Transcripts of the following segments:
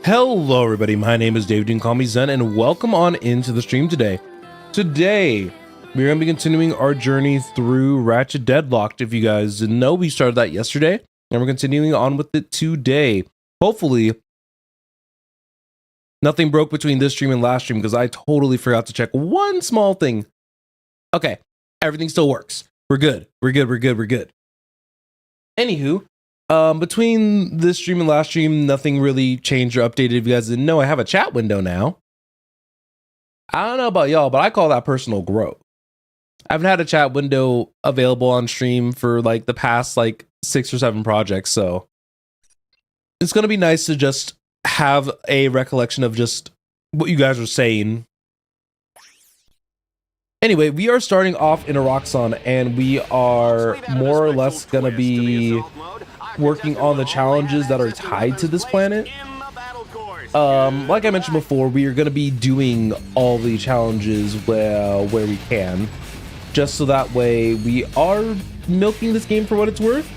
Hello everybody, my name is David, you can call me Zen, and welcome on into the stream today. Today, we're going to be continuing our journey through Ratchet Deadlocked. If you guys didn't know, we started that yesterday, and we're continuing on with it today. Hopefully, nothing broke between this stream and last stream, because I totally forgot to check one small thing. Okay, everything still works. We're good. We're good. Anywho, between this stream and last stream, nothing really changed or updated. If you guys didn't know, I have a chat window now. I don't know about y'all, but I call that personal growth. I haven't had a chat window available on stream for like the past like 6 or 7 projects, so it's gonna be nice to just have a recollection of just what you guys are saying. Anyway, we are starting off in Eroxon, and we are more or less gonna be working on the challenges that are tied to this planet. Like I mentioned before, we are going to be doing all the challenges where we can, just so that way we are milking this game for what it's worth,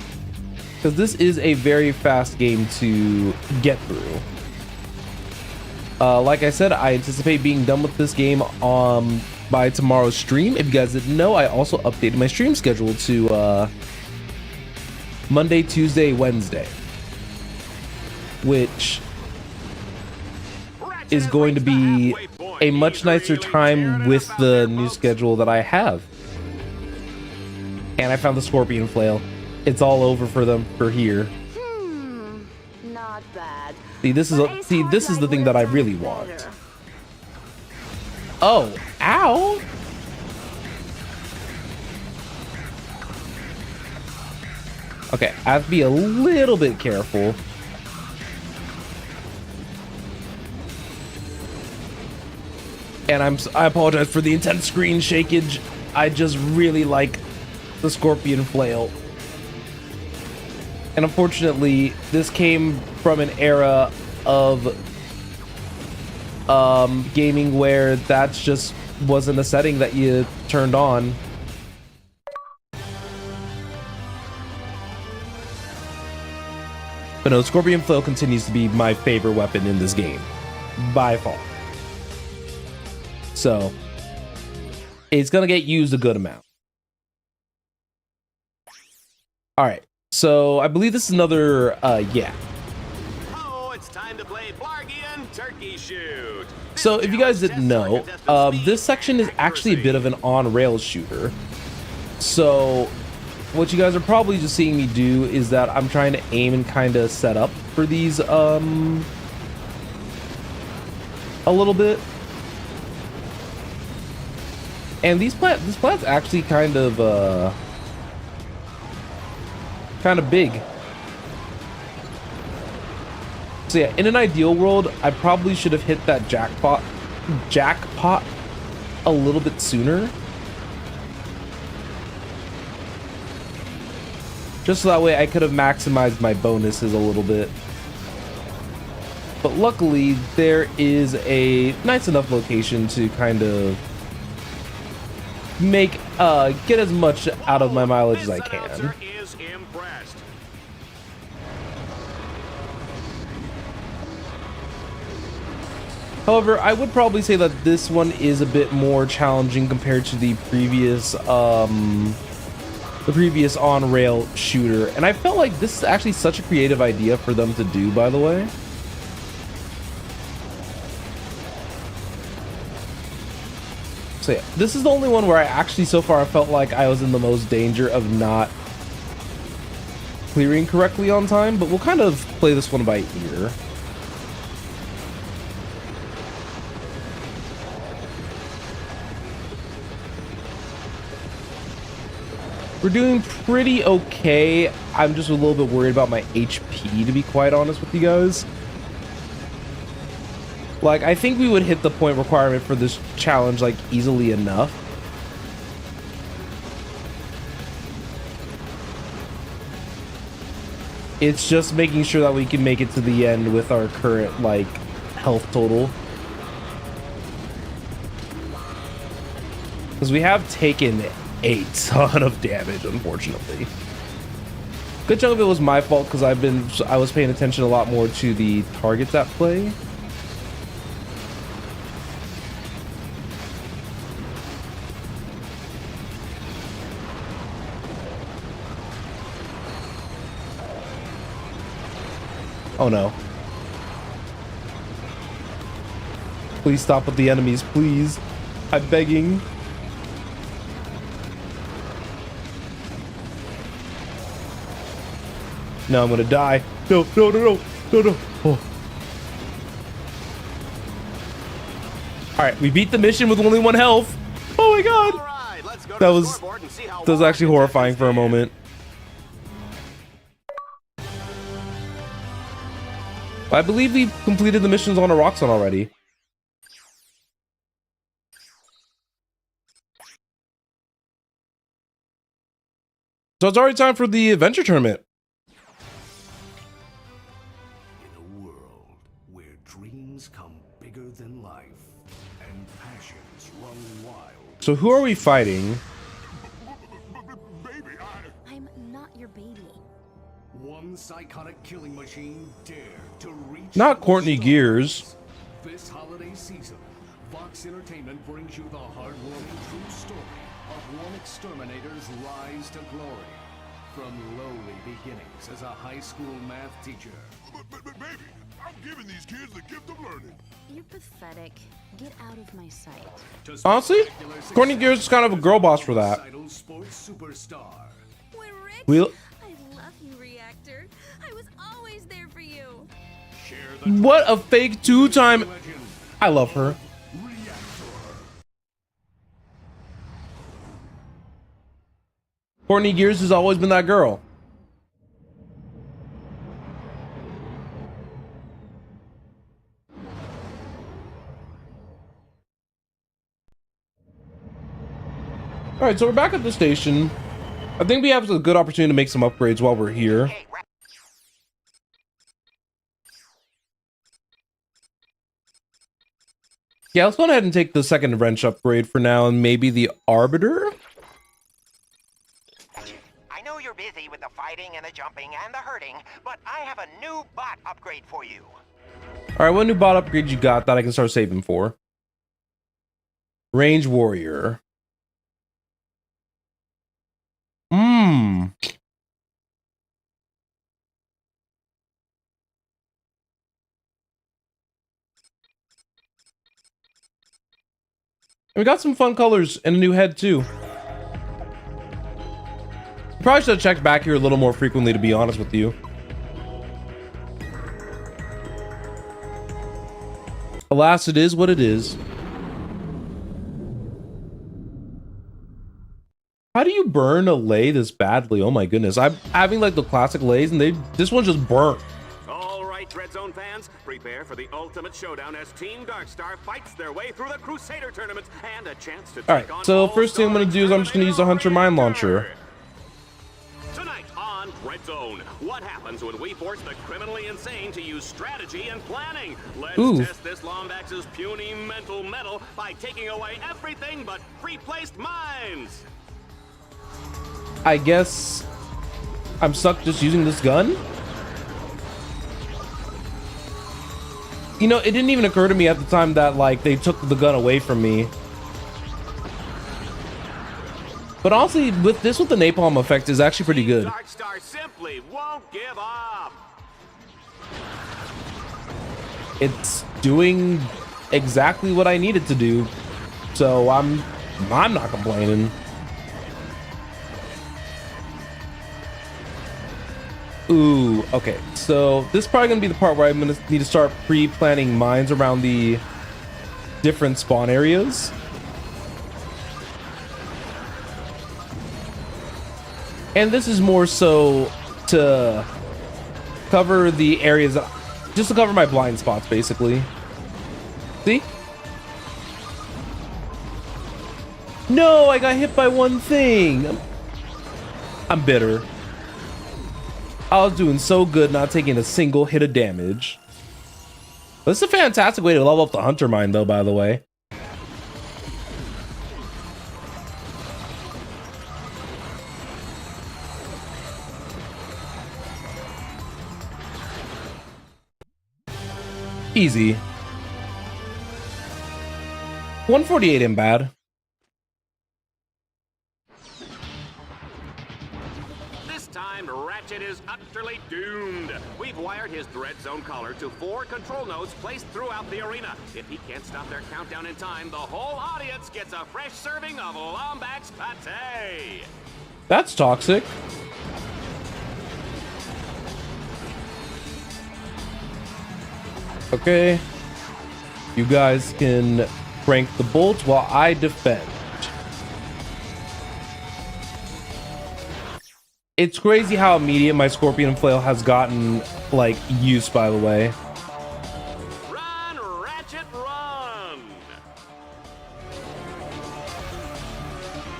because this is a very fast game to get through. Like I said, I anticipate being done with this game by tomorrow's stream. If you guys didn't know, I also updated my stream schedule to Monday, Tuesday, Wednesday, which is going to be a much nicer time with the new schedule that I have. And I found the scorpion flail. It's all over for them for here. Not bad. See, this is the thing that I really want. Oh, ow! Okay, I have to be a little bit careful. And I apologize for the intense screen shakeage. I just really like the scorpion flail. And unfortunately, this came from an era of gaming where that just wasn't a setting that you turned on. But no, Scorpion Flail continues to be my favorite weapon in this game, by far. So, it's gonna get used a good amount. Alright, so I believe this is another, yeah. Oh, it's time to play Blargian Turkey Shoot. So, if you guys didn't know, this section is actually a bit of an on-rails shooter. So, what you guys are probably just seeing me do is that I'm trying to aim and kind of set up for these a little bit. And this plant's actually kind of big. So yeah, in an ideal world, I probably should have hit that jackpot a little bit sooner. Just so that way I could have maximized my bonuses a little bit. But luckily, there is a nice enough location to kind of make get as much out of my mileage as I can. However, I would probably say that this one is a bit more challenging compared to the previous on-rail shooter, and I felt like this is actually such a creative idea for them to do, by the way. So yeah, this is the only one where I actually so far felt like I was in the most danger of not clearing correctly on time, but we'll kind of play this one by ear. We're doing pretty okay. I'm just a little bit worried about my HP, to be quite honest with you guys. Like, I think we would hit the point requirement for this challenge, like, easily enough. It's just making sure that we can make it to the end with our current, like, health total. Because we have taken a ton of damage, unfortunately. Good chunk of it was my fault because I was paying attention a lot more to the targets at play. Oh no. Please stop with the enemies, please. I'm begging. No, I'm gonna die. No, no, no, no, no, no. Oh. Alright, we beat the mission with only 1 health. Oh my god. All right, let's go to That the was scoreboard and see how actually well horrifying for a moment. I believe we completed the missions on a Roxanne already. So it's already time for the adventure tournament. In a world where dreams come bigger than life and passions run wild. So who are we fighting? Baby, I'm not your baby. one psychotic killing machine dare to reach. Not the Courtney stars. Gears. This holiday season, Vox Entertainment brings you the heartwarming true story of one exterminator's rise to glory. From lowly beginnings as a high school math teacher. But baby, I'm giving these kids the gift of learning. You're pathetic. Get out of my sight. to Honestly, spectacular Courtney success Gears is kind of a girl boss for that. homicidal sports superstar. We're rich. We'll- I love you, Reactor. I was always there for you. Share the What a fake 2-time. legend. I love her. Courtney Gears has always been that girl. All right, so we're back at the station. I think we have a good opportunity to make some upgrades while we're here. Yeah, let's go ahead and take the second wrench upgrade for now, and maybe the Arbiter. I know you're busy with the fighting and the jumping and the hurting, but I have a new bot upgrade for you. All right, what new bot upgrade you got that I can start saving for? Range Warrior. We got some fun colors and a new head too. Probably should have checked back here a little more frequently, to be honest with you. Alas, it is what it is. How do you burn a lay this badly? Oh my goodness. I'm having like the classic lays and this one just burnt. All right, Red Zone fans, prepare for the ultimate showdown as Team Darkstar fights their way through the Crusader tournament and a chance to take All right, on so first thing I'm All-Star gonna do is I'm just gonna use the Hunter Mine Launcher. Tonight on Red Zone, what happens when we force the criminally insane to use strategy and planning? Let's Ooh. test this Lombax's puny mental metal by taking away everything but pre-placed mines. I guess I'm stuck just using this gun. You know, it didn't even occur to me at the time that like they took the gun away from me. But honestly, with the napalm effect is actually pretty good. Darkstar simply won't give up. It's doing exactly what I need it to do. So I'm not complaining. Ooh, okay. So this is probably gonna be the part where I'm gonna need to start pre-planning mines around the different spawn areas. And this is more so to cover the areas that, just to cover my blind spots, basically. See? No, I got hit by one thing. I'm bitter. I was doing so good not taking a single hit of damage. This is a fantastic way to level up the Hunter Mine, though, by the way. Easy. 148 ain't bad. This time, Ratchet is utterly doomed. We've wired his Dread Zone collar to 4 control nodes placed throughout the arena. If he can't stop their countdown in time, the whole audience gets a fresh serving of Lombax pate. That's toxic. Okay. You guys can crank the bolts while I defend. It's crazy how immediate my Scorpion Flail has gotten, like, use, by the way. Run, Ratchet, run!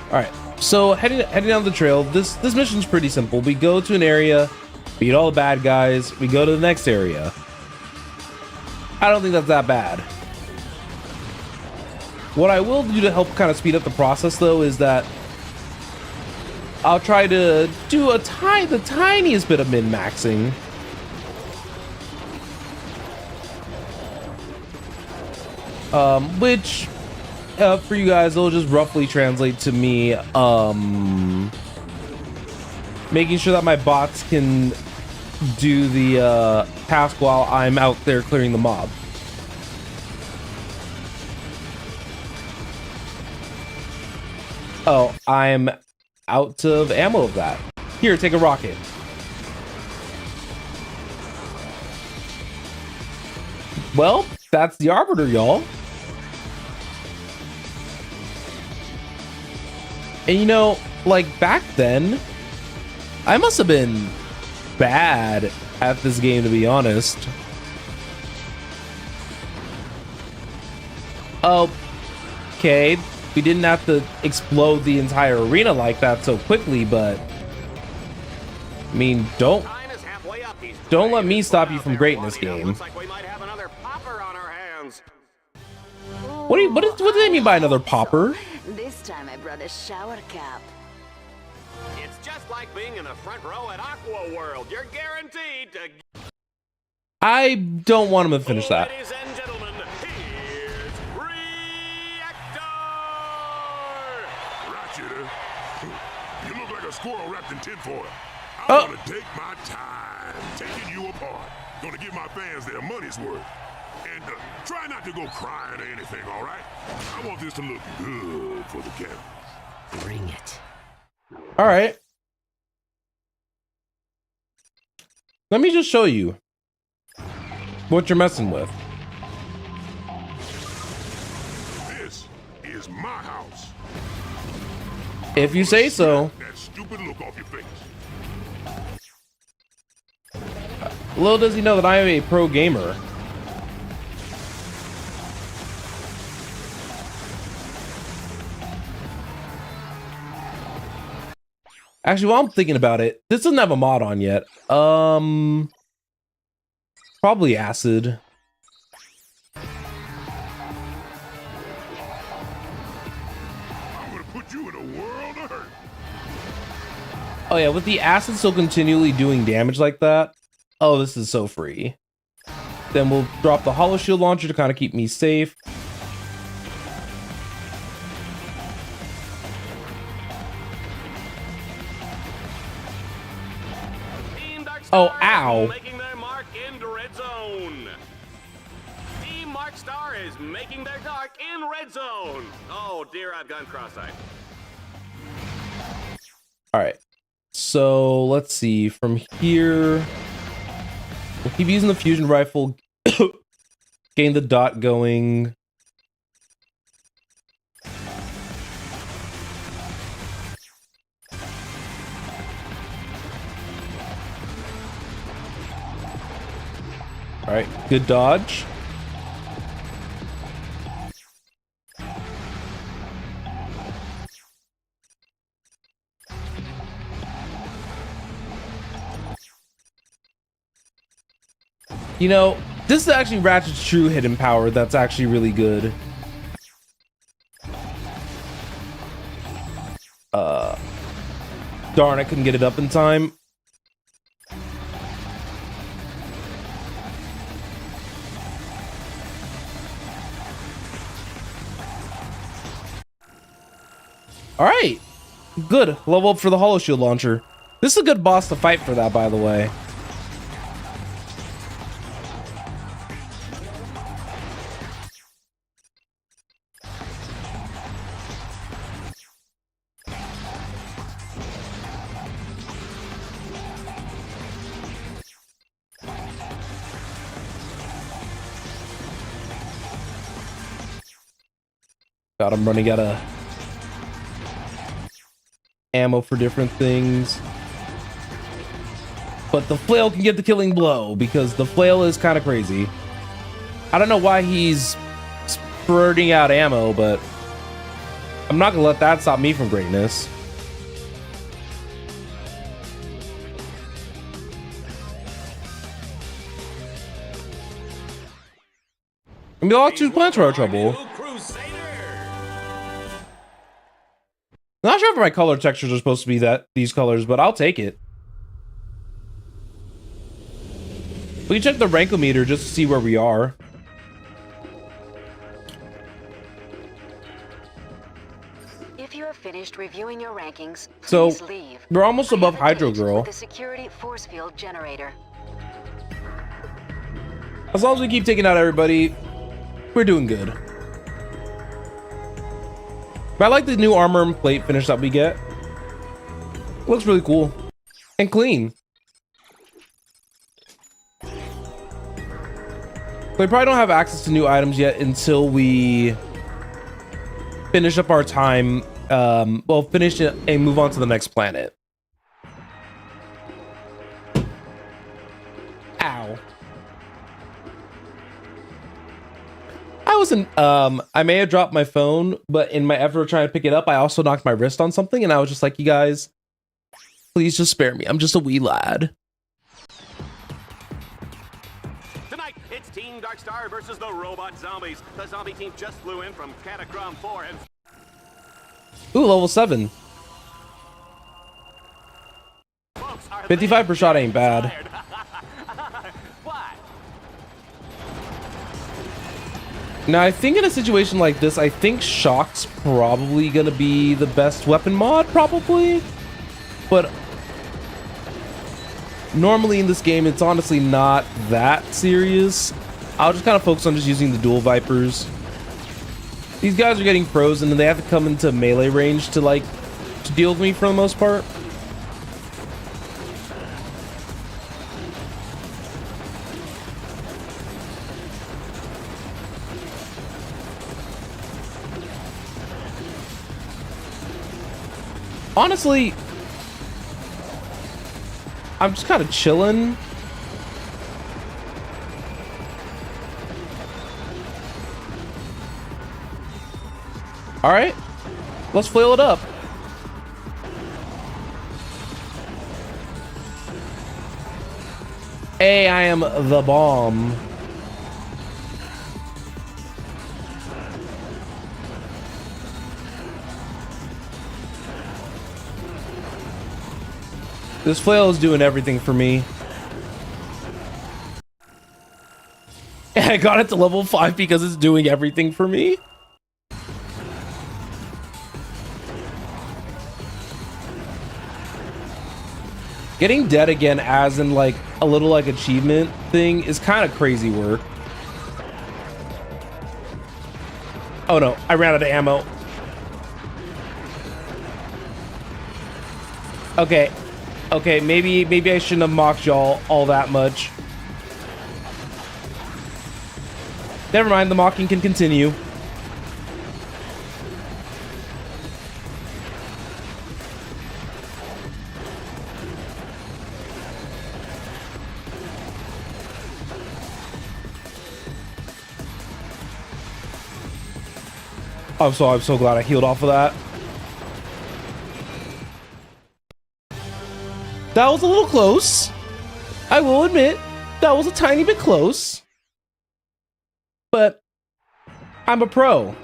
Alright, so heading down the trail, this mission's pretty simple. We go to an area, beat all the bad guys, we go to the next area. I don't think that's that bad. What I will do to help kind of speed up the process, though, is that I'll try to do the tiniest bit of min-maxing. Which, for you guys, it'll just roughly translate to me, making sure that my bots can do the, task while I'm out there clearing the mob. Oh, I'm out of ammo of that. Here, take a rocket. Well, that's the Arbiter, y'all. And you know, like back then, I must have been bad at this game, to be honest. Okay, we didn't have to explode the entire arena like that so quickly, but I mean, don't let me stop you from greatness, game. Looks like we might have another popper on our hands. What do they mean by another popper? This time I brought a shower cap. It's just like being in the front row at Aqua World. You're guaranteed to. I don't want him to finish that. Ladies and gentlemen, here's Reactor! Ratchet, you look like a squirrel wrapped in tinfoil. Oh. I'm gonna take my time taking you apart. Gonna give my fans their money's worth. And try not to go crying or anything, all right? I want this to look good for the camera. Bring it. All right. Let me just show you what you're messing with. This is my house. If you say so. That stupid look off your face. Little does he know that I am a pro gamer. Actually, while I'm thinking about it, this doesn't have a mod on yet. Probably acid. I'm gonna put you in a world of hurt. Oh yeah, with the acid still continually doing damage like that. Oh, this is so free. Then we'll drop the Hollow Shield launcher to kind of keep me safe. Oh, ow. Making their mark in Red Zone. Team Mark Star is making their mark in Red Zone. Oh dear, I've gone cross-eyed. All right. So let's see. From here, we'll keep using the fusion rifle. Gain the dot going. All right, good dodge. You know, this is actually Ratchet's true hidden power that's actually really good. Darn, I couldn't get it up in time. All right, good. Level up for the Hollow Shield launcher. This is a good boss to fight for that, by the way. God, I'm running out of ammo for different things. But the flail can get the killing blow because the flail is kind of crazy. I don't know why he's spurting out ammo, but I'm not gonna let that stop me from greatness. I mean, all two planets are trouble. Not sure if my color textures are supposed to be these colors, but I'll take it. We can check the rankometer just to see where we are. If you have finished reviewing your rankings, So please leave. we're almost above Hydro Girl. The security force field generator. As long as we keep taking out everybody, we're doing good. But I like the new armor and plate finish that we get. Looks really cool and clean. We probably don't have access to new items yet until we finish up our time. Well, finish it and move on to the next planet. Ow. I may have dropped my phone, but in my effort of trying to pick it up, I also knocked my wrist on something, and I was just like, you guys, please just spare me. I'm just a wee lad. Tonight, it's Team Darkstar versus the Robot Zombies. The zombie team just flew in from Catacrom 4 and... Ooh, level 7. 55 per shot ain't bad. Now, I think in a situation like this, I think Shock's probably going to be the best weapon mod, probably. But normally in this game, it's honestly not that serious. I'll just kind of focus on just using the dual Vipers. These guys are getting frozen and they have to come into melee range to deal with me for the most part. Honestly, I'm just kind of chilling. All right, let's flail it up. Hey, I am the bomb. This flail is doing everything for me. I got it to level 5 because it's doing everything for me. Getting dead again as in like a little like achievement thing is kind of crazy work. Oh no, I ran out of ammo. Okay, maybe I shouldn't have mocked y'all all that much. Never mind, the mocking can continue. I'm so glad I healed off of that. That was a little close. I will admit, that was a tiny bit close. But I'm a pro. All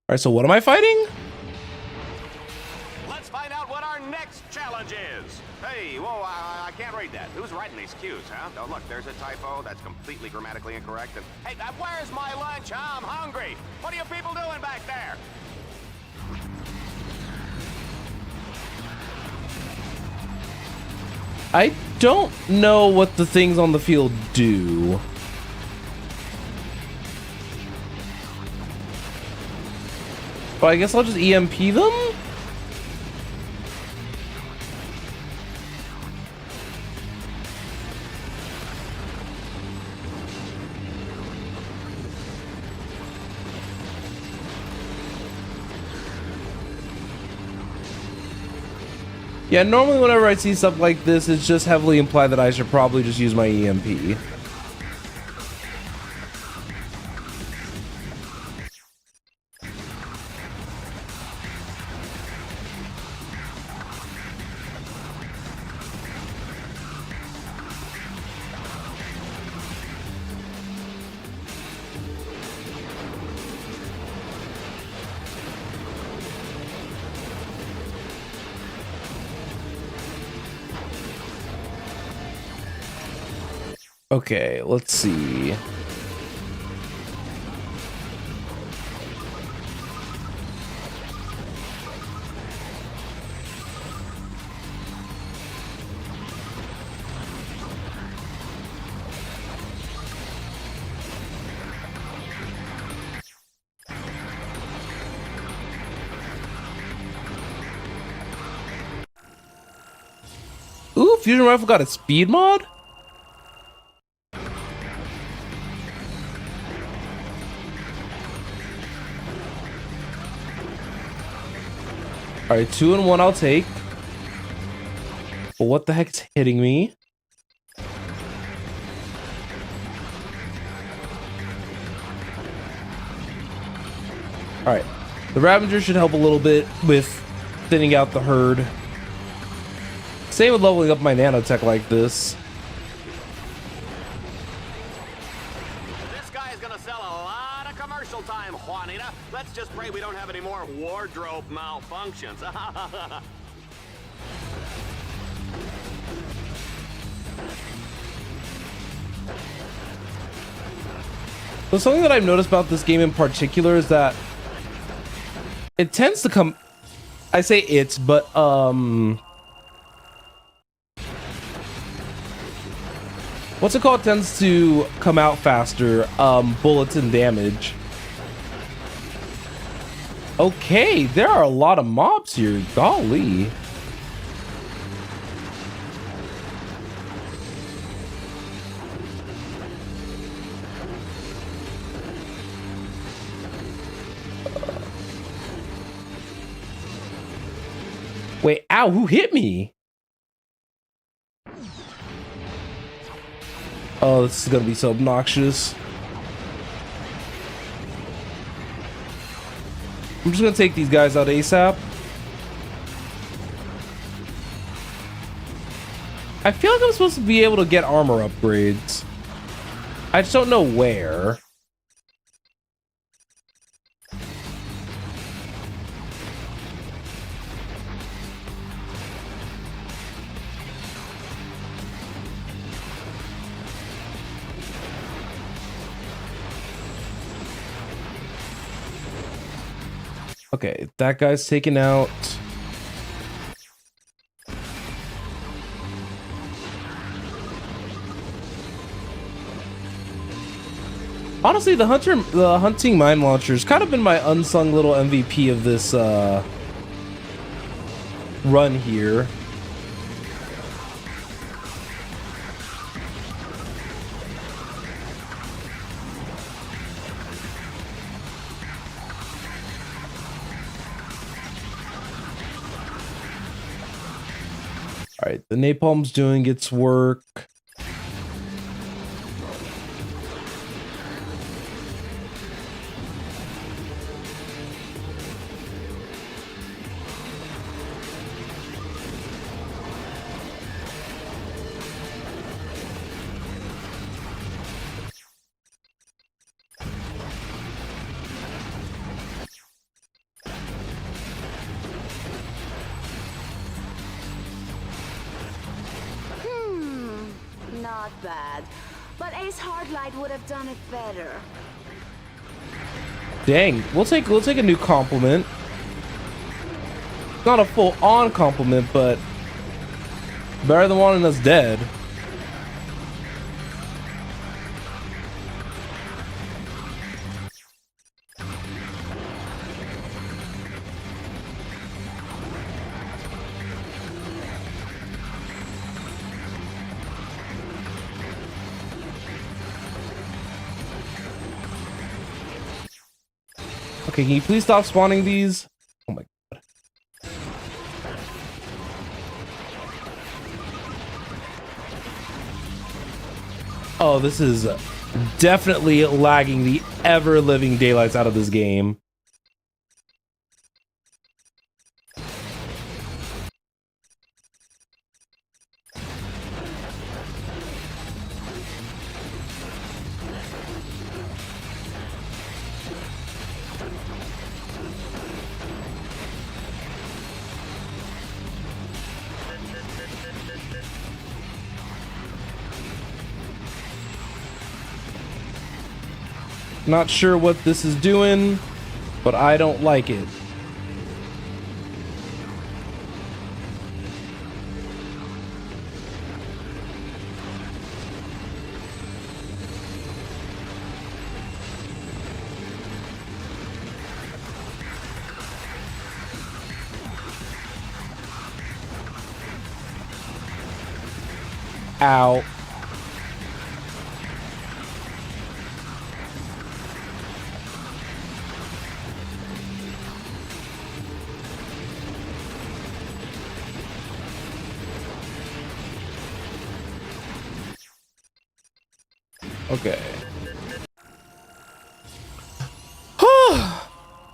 right, so what am I fighting? Let's find out what our next challenge jizz. Hey, whoa, I can't read that. Who's writing these cues, huh? Oh, look, there's a typo. That's completely grammatically incorrect. And hey, where's my lunch? I'm hungry. What are you people doing back there? I don't know what the things on the field do. But I guess I'll just EMP them? Yeah, normally whenever I see stuff like this, it's just heavily implied that I should probably just use my EMP. Okay, let's see. Ooh, fusion rifle got a speed mod? All right, 2 and 1 I'll take. But what the heck's hitting me? All right, the Ravager should help a little bit with thinning out the herd. Same with leveling up my nanotech like this. This guy is gonna sell a lot of commercial time, Juanita. Let's just pray we don't have any more wardrobe malfunctions. So something that I've noticed about this game in particular is that it tends to come, I say it's, but what's it called, tends to come out faster, bullets and damage. Okay, there are a lot of mobs here, golly. Wait, ow, who hit me? Oh, this is gonna be so obnoxious. I'm just gonna take these guys out ASAP. I feel like I'm supposed to be able to get armor upgrades. I just don't know where. Okay, that guy's taken out. Honestly, the hunting mine launcher's kind of been my unsung little MVP of this run here. All right, the napalm's doing its work. not bad. But Ace Hardlight would have done it better. Dang, we'll take a new compliment. Not a full-on compliment, but better than wanting us dead. Okay, can you please stop spawning these? Oh my god. Oh, this is definitely lagging the ever-living daylights out of this game. Not sure what this is doing, but I don't like it. Ow. Okay.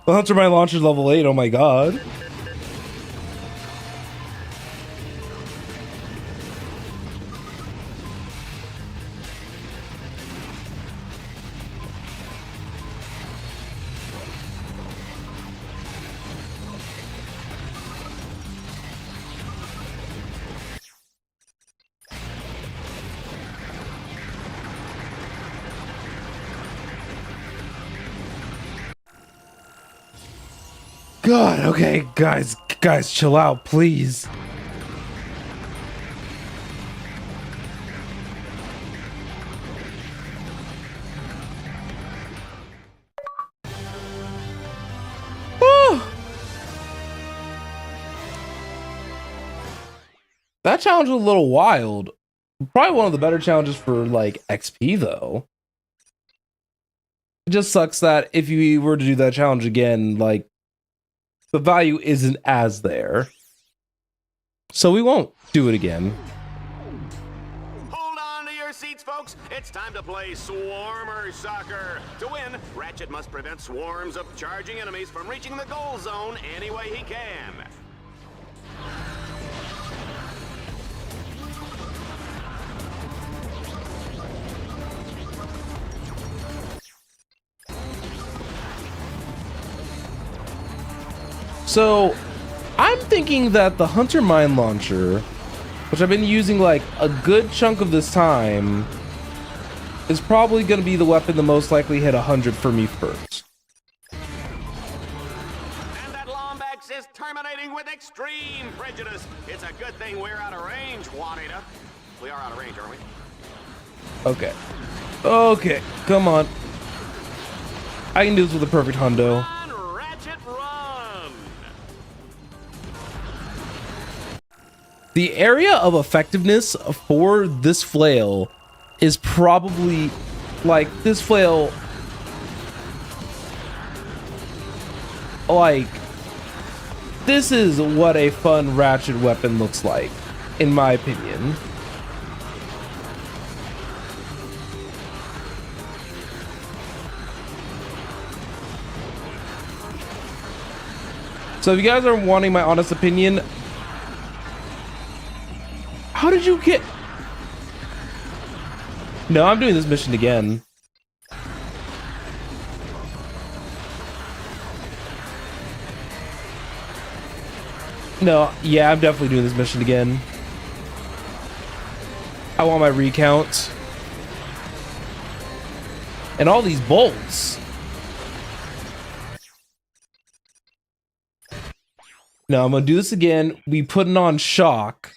The Hunter Mine launcher's level 8, oh my god. God, okay, guys, chill out, please. That challenge was a little wild. Probably one of the better challenges for like XP though. It just sucks that if you were to do that challenge again, like the value isn't as there. So we won't do it again. Hold on to your seats, folks. It's time to play Swarmer Soccer. To win, Ratchet must prevent swarms of charging enemies from reaching the goal zone any way he can. So, I'm thinking that the Hunter Mine launcher, which I've been using like a good chunk of this time, is probably going to be the weapon that most likely hit 100 for me first. And that Lombax is terminating with extreme prejudice. It's a good thing we're out of range, Juanita. We are out of range, aren't we? Okay. Okay, come on. I can do this with a perfect hundo. Run, Ratchet, run! The area of effectiveness for this flail is probably like this flail, like this is what a fun Ratchet weapon looks like, in my opinion. So if you guys are wanting my honest opinion, how did you get... No, I'm doing this mission again. No, yeah, I'm definitely doing this mission again. I want my recount. And all these bolts. Now I'm gonna do this again. We putting on shock.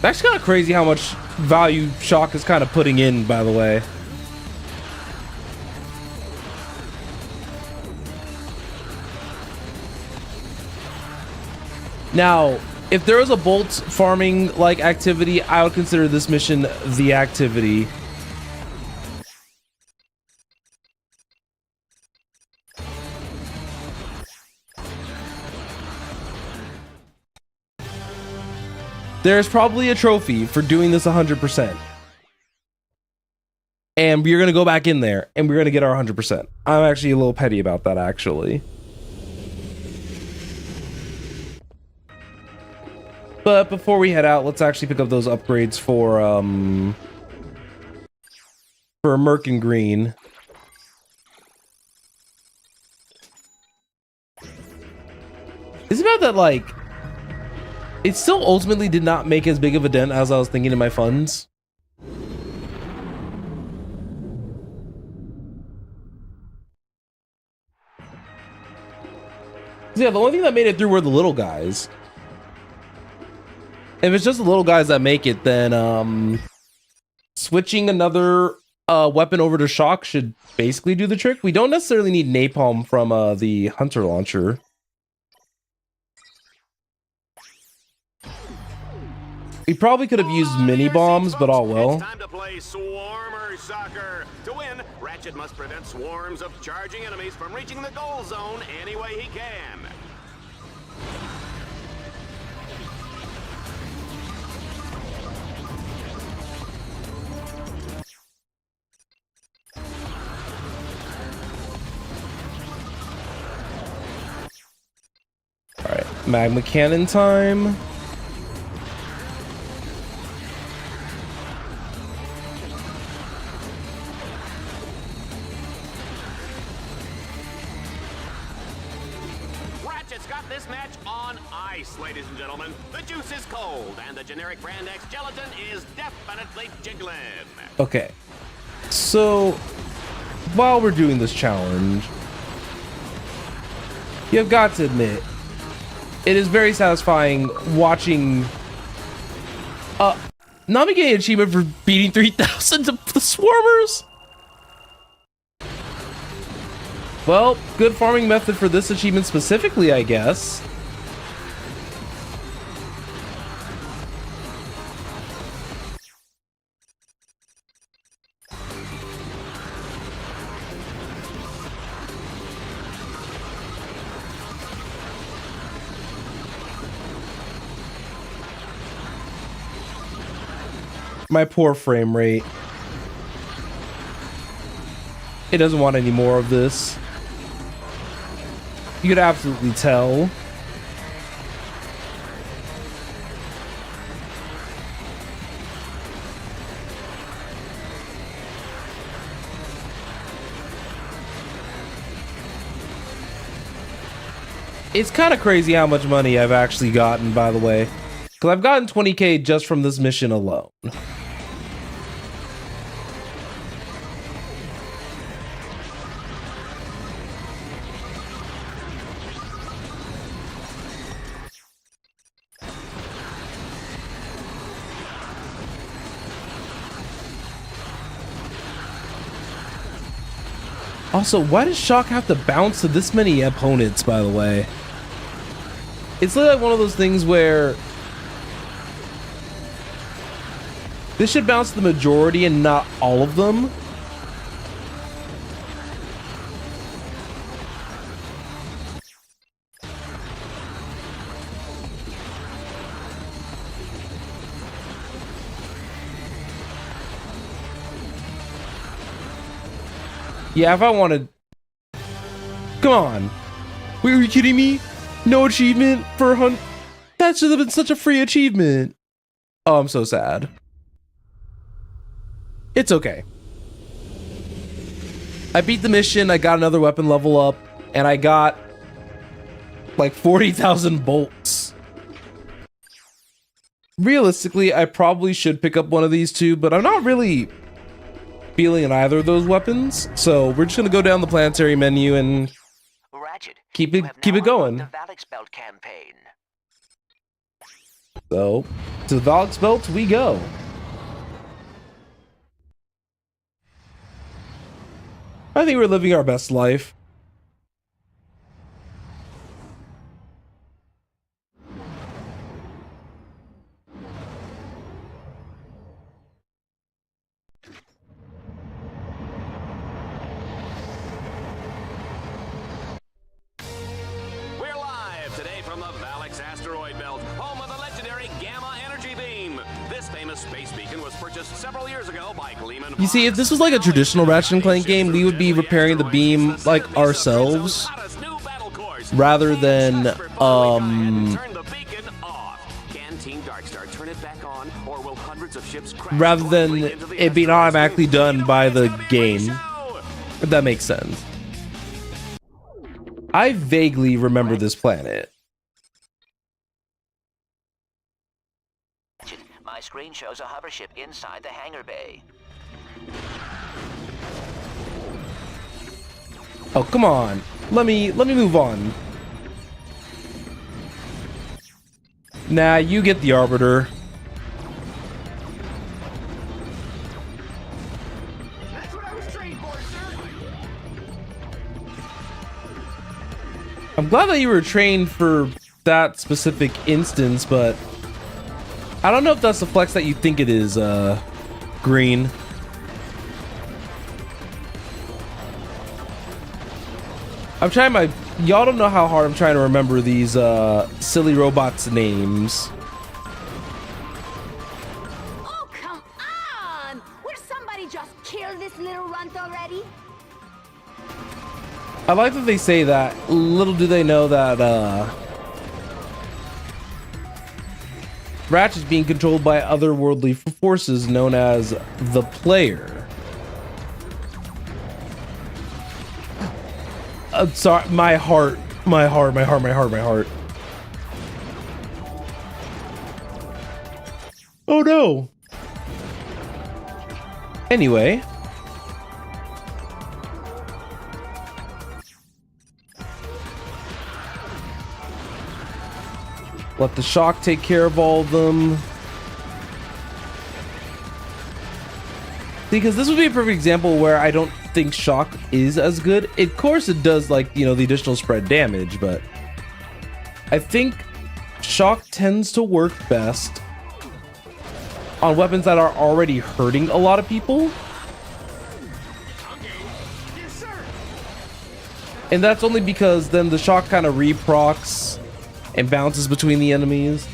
That's kind of crazy how much value shock is kind of putting in, by the way. Now, if there was a bolt farming like activity, I would consider this mission the activity. There's probably a trophy for doing this 100%. And we're going to go back in there and we're going to get our 100%. I'm actually a little petty about that, actually. But before we head out, let's actually pick up those upgrades for Merc and Green. It's about that, like, it still ultimately did not make as big of a dent as I was thinking in my funds. Yeah, the only thing that made it through were the little guys. If it's just the little guys that make it, then switching another weapon over to shock should basically do the trick. We don't necessarily need napalm from the hunter launcher. We probably could have used mini bombs, but all well. It's time to play Swarmer Soccer. To win, Ratchet must prevent swarms of charging enemies from reaching the goal zone any way he can. All right, magma cannon time. Ratchet's got this match on ice, ladies and gentlemen. The juice is cold, and the generic brand X gelatin is definitely jiggling. Okay, so while we're doing this challenge, you've got to admit, it is very satisfying watching Nami getting an achievement for beating 3,000 of the swarmers. Well, good farming method for this achievement specifically, I guess. My poor frame rate. It doesn't want any more of this. You could absolutely tell. It's kind of crazy how much money I've actually gotten, by the way. Because I've gotten 20K just from this mission alone. Also, why does Shock have to bounce to this many opponents, by the way? It's like one of those things where this should bounce to the majority and not all of them. Yeah, if I wanted... Come on. Wait, are you kidding me? No achievement for hunt? That should have been such a free achievement. Oh, I'm so sad. It's okay. I beat the mission, I got another weapon level up, and I got like 40,000 bolts. Realistically, I probably should pick up one of these two, but I'm not really feeling either of those weapons. So we're just gonna go down the planetary menu and Ratchet, keep you it have now going. unlocked the Valix Belt campaign. So to the Valix Belt we go. I think we're living our best life. We're live today from the Valix asteroid belt, home of the legendary Gamma energy beam. This famous space beacon was purchased several years ago by Gleeman. You see, if this was like a traditional Ratchet and Clank game, we would be repairing the beam like ourselves, rather than Turn the beacon off. Can Team Darkstar turn it back on, or will hundreds of ships crash rather than quickly into the it being asteroid automatically stream? done by the It's gonna be a game. great show. If that makes sense. I vaguely remember this planet. Ratchet, my screen shows a hover ship inside the hangar bay. Oh, come on. Let me move on. Nah, you get the Arbiter. That's what I was trained for, sir. I'm glad that you were trained for that specific instance, but I don't know if that's the flex that you think it is, Green. I'm trying my... Y'all don't know how hard I'm trying to remember these, silly robots' names. Oh, come on! Will somebody just kill this little runt already? I like that they say that. Little do they know that, Ratchet's being controlled by otherworldly forces known as the Player. Sorry, my heart. Oh no. Anyway. Let the shock take care of all of them. Because this would be a perfect example where I don't think shock is as good. Of course it does, like, you know, the additional spread damage, but I think shock tends to work best on weapons that are already hurting a lot of people. And that's only because then the shock kind of reprocs and bounces between the enemies.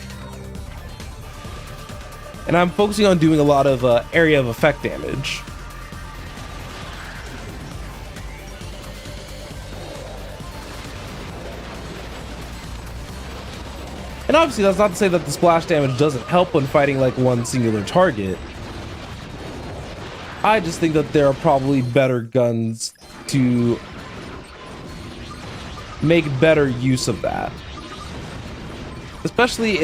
And I'm focusing on doing a lot of area of effect damage. And obviously that's not to say that the splash damage doesn't help when fighting like one singular target. I just think that there are probably better guns to make better use of that. Especially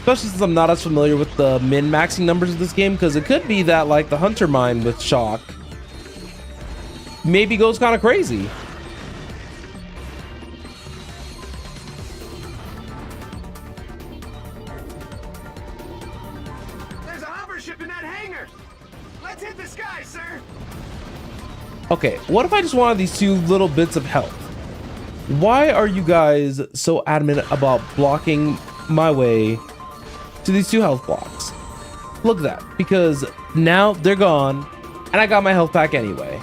since I'm not as familiar with the min-maxing numbers of this game, because it could be that like the Hunter Mine with shock maybe goes kind of crazy. There's a hover ship in that hangar. Let's hit the sky, sir. Okay, what if I just wanted these two little bits of health? Why are you guys so adamant about blocking my way to these two health blocks? Look at that, because now they're gone and I got my health back anyway.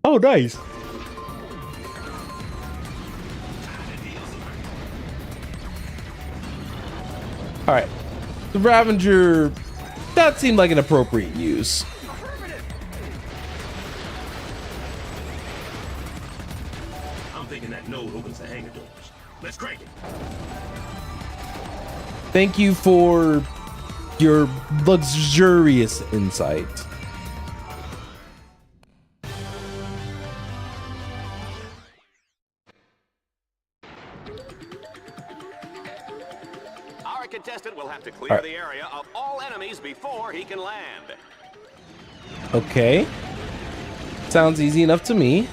Oh, nice. All right, the Ravager, that seemed like an appropriate use. I'm thinking that node opens the hangar doors. Let's crank it. Thank you for your luxurious insight. Our contestant will have to clear All right. the area of all enemies before he can land. Okay. Sounds easy enough to me.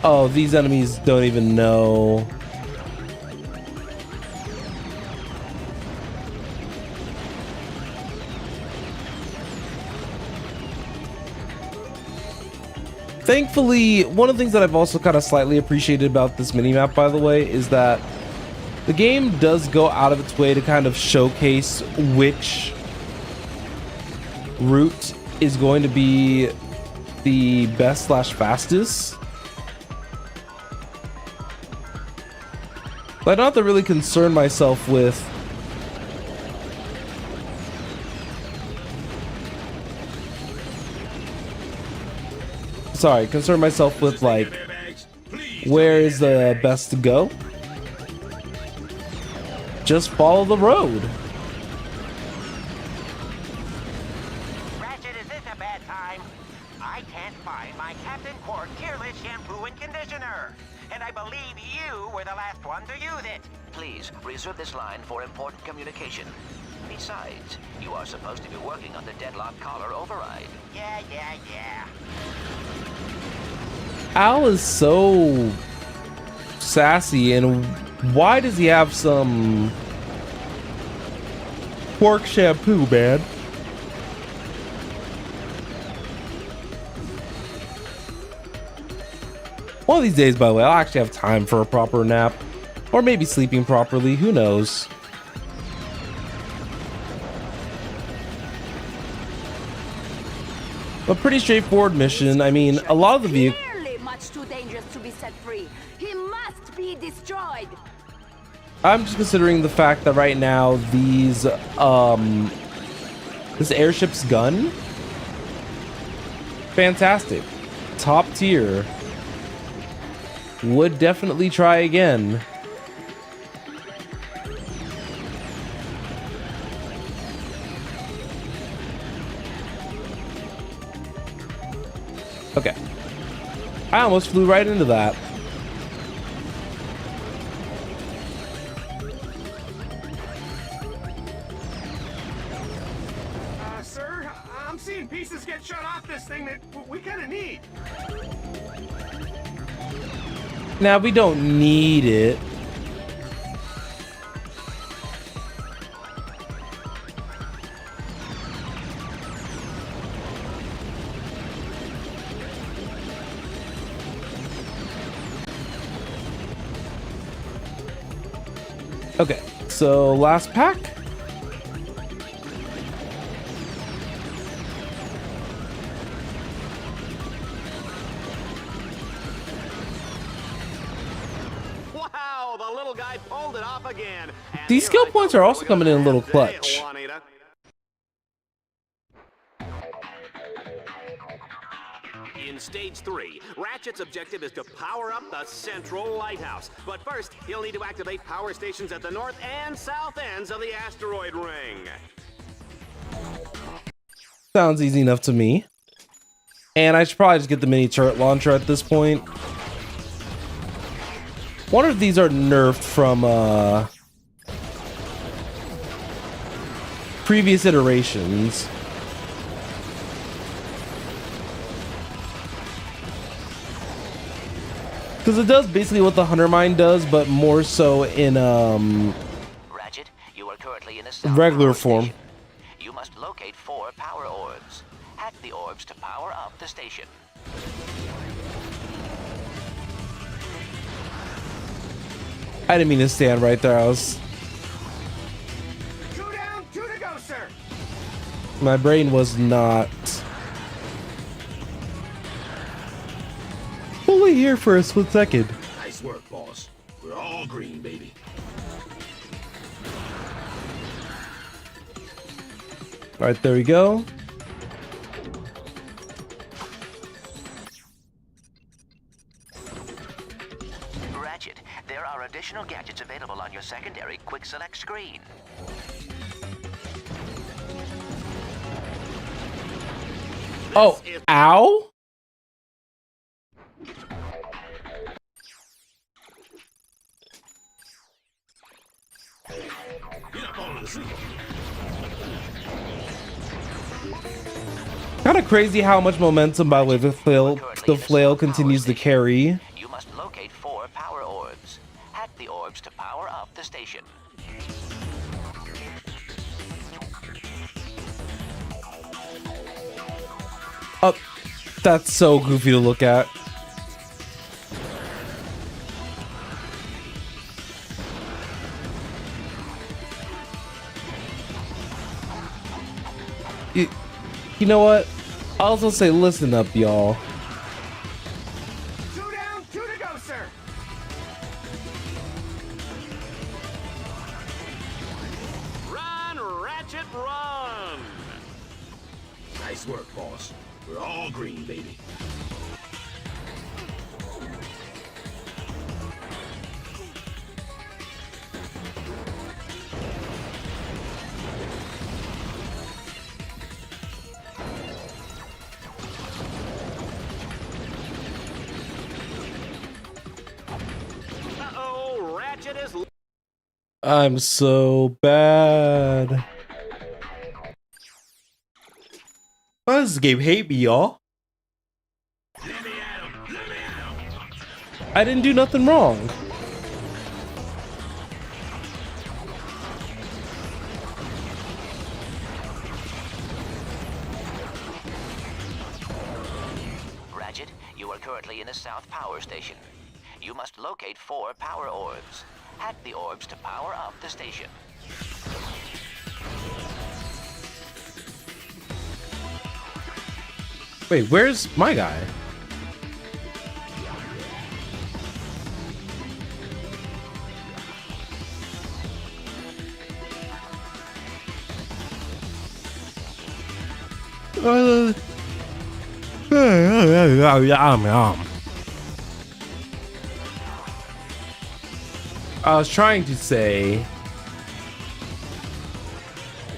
Oh, these enemies don't even know. Thankfully, one of the things that I've also kind of slightly appreciated about this minimap, by the way, is that the game does go out of its way to kind of showcase which route is going to be the best / fastest. But I don't have to really concern myself with like where is the best to go. Just follow the road. Ratchet, is this a bad time? I can't find my Captain Quark Tearless shampoo and conditioner. And I believe you were the last one to use it. Please reserve this line for important communication. Besides, you are supposed to be working on the Deadlocked collar override. Yeah. Al is so sassy, and why does he have some pork shampoo, man? One of these days, by the way, I'll actually have time for a proper nap. Or maybe sleeping properly, who knows? But pretty straightforward mission. I mean, a lot of the vehicles... Clearly much too dangerous to be set free. He must be destroyed. I'm just considering the fact that right now these, this airship's gun, fantastic, top tier. Would definitely try again. Okay. I almost flew right into that. Sir, I'm seeing pieces get shot off this thing that we kind of need. Now, we don't need it. Okay, so last pack. Wow, the little guy pulled it off again. And These here skill I points told are you also we're coming in a gonna little have today, clutch. Juanita. In Stage 3, Ratchet's objective is to power up the central lighthouse. But first, he'll need to activate power stations at the north and south ends of the asteroid ring. Sounds easy enough to me. And I should probably just get the mini turret launcher at this point. One of these are nerfed from previous iterations. Because it does basically what the Hunter Mine does, but more so in Ratchet, you are currently in a regular form. station. You must locate 4 power orbs. Hack the orbs to power up the station. I didn't mean to stand right there. I was... 2 down, 2 to go, sir. My brain was not fully here for a split second. Nice work, boss. We're all green, baby. All right, there we go. Ratchet, there are additional gadgets available on your secondary quick select screen. Oh, ow! Kind of crazy how much momentum, by the way, the flail continues to carry. You must locate 4 power orbs. Hack the orbs to power up the station. Oh, that's so goofy to look at. You know what? I'll also say, listen up, y'all. 2 down, 2 to go, sir. Run, Ratchet, run! Nice work, boss. We're all green, baby. Uh-oh, Ratchet is... I'm so bad. Why does this game hate me, y'all? I didn't do nothing wrong. Ratchet, you are currently in the South Power Station. You must locate 4 power orbs. Hack the orbs to power up the station. Wait, where's my guy? I was trying to say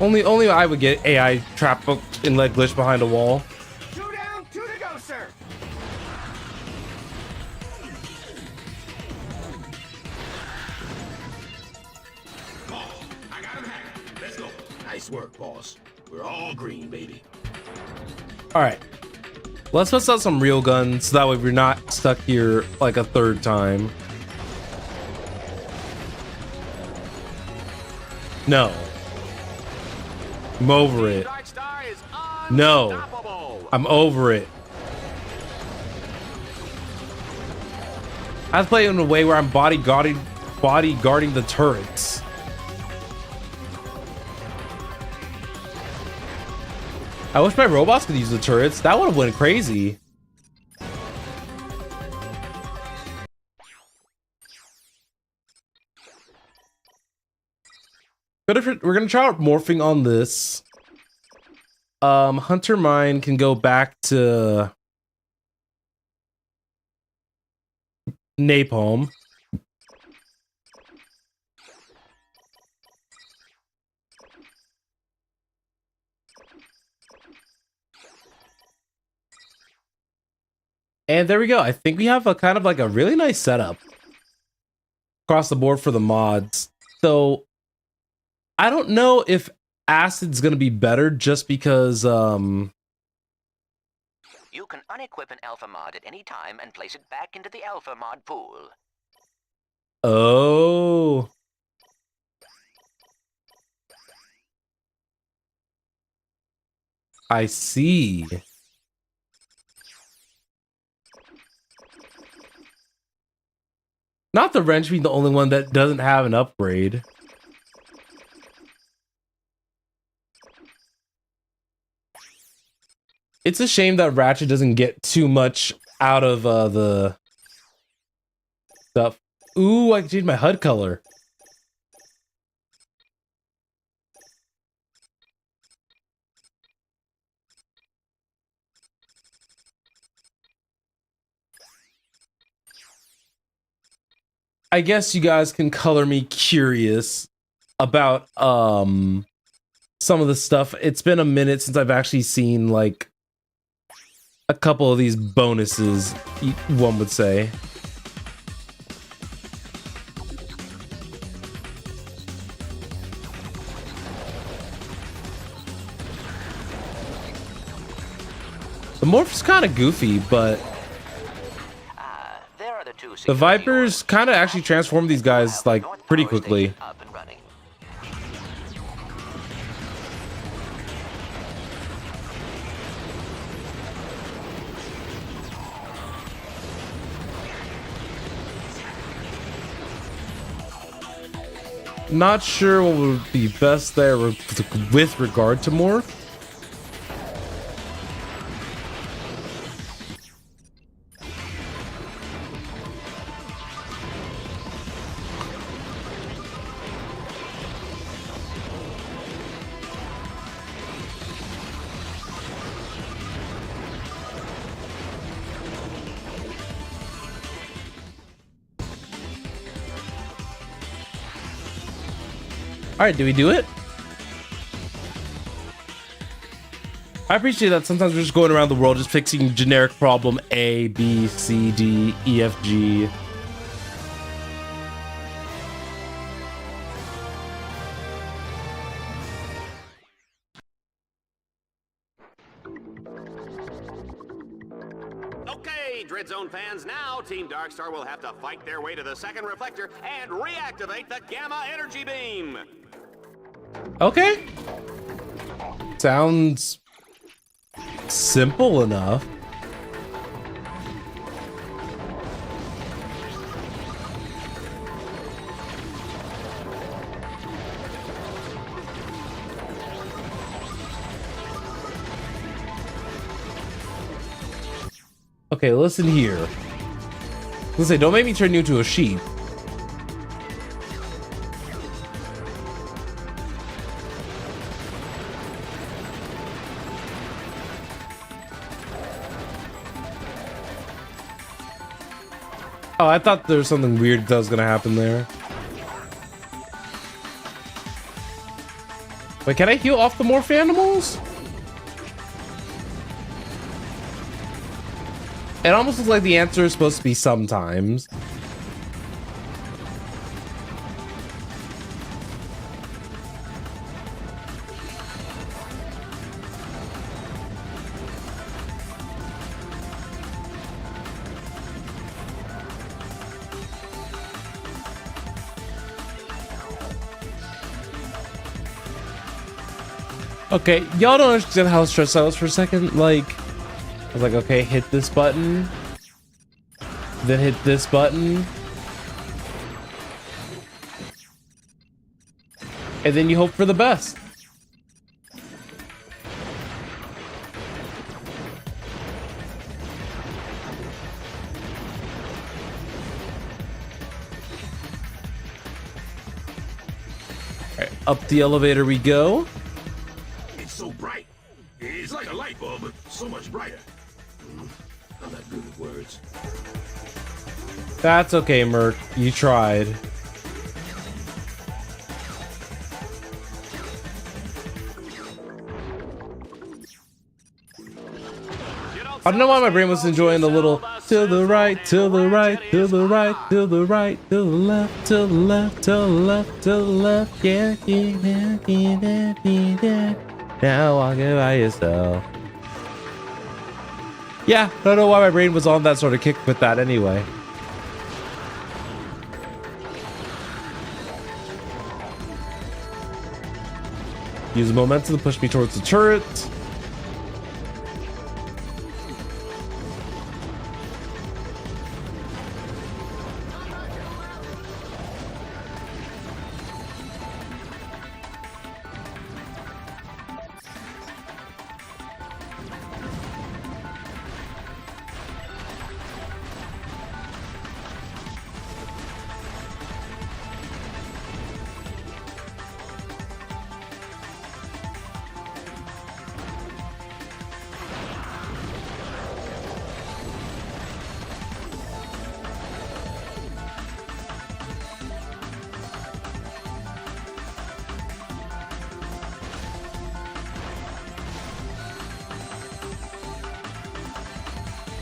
only I would get AI trapped in leg glitch behind a wall. 2 down, 2 to go, sir. I got him hacked. Let's go. Nice work, boss. We're all green, baby. All right, let's bust out some real guns so that way we're not stuck here like a third time. No, I'm over it. Dark Star is No, unstoppable. I'm over it. I was playing in a way where I'm bodyguarding the turrets. I wish my robots could use the turrets. That would have went crazy. We're gonna try out morphing on this. Hunter Mine can go back to Napalm. And there we go. I think we have a kind of like a really nice setup across the board for the mods. So I don't know if Acid's gonna be better just because You can unequip an alpha mod at any time and place it back into the alpha mod pool. oh, I see. Not the wrench being the only one that doesn't have an upgrade. It's a shame that Ratchet doesn't get too much out of the stuff. Ooh, I can change my HUD color. I guess you guys can color me curious about some of the stuff. It's been a minute since I've actually seen like a couple of these bonuses, one would say. The morph's kind of goofy, but There are the two the Vipers kind of actually transform these guys like pretty quickly. Up and running. Not sure what would be best there with regard to morph. All right, do we do it? I appreciate that sometimes we're just going around the world just fixing generic problem A, B, C, D, E, F, G. Okay, Dread Zone fans, now Team Darkstar will have to fight their way to the second reflector and reactivate the Gamma Energy Beam. Okay. Sounds simple enough. Okay, listen here. Let's say, don't make me turn you into a sheep. Oh, I thought there was something weird that was gonna happen there. Wait, can I heal off the morph animals? It almost looks like the answer is supposed to be sometimes. Okay, y'all don't understand how stressed I was for a second. Like, I was like, okay, hit this button, then hit this button, and then you hope for the best. All right, up the elevator we go. So bright. It's like a light bulb, but so much brighter. I'm not good with words. That's okay, Merc. You tried. I don't know why my brain was enjoying the little to the right, to the right, to the right, to the right, to the left, to the left, to the left, to the left. Yeah, yeah, yeah, yeah, yeah. Now walk it by yourself. Yeah, I don't know why my brain was on that sort of kick with that anyway. Use momentum to push me towards the turret.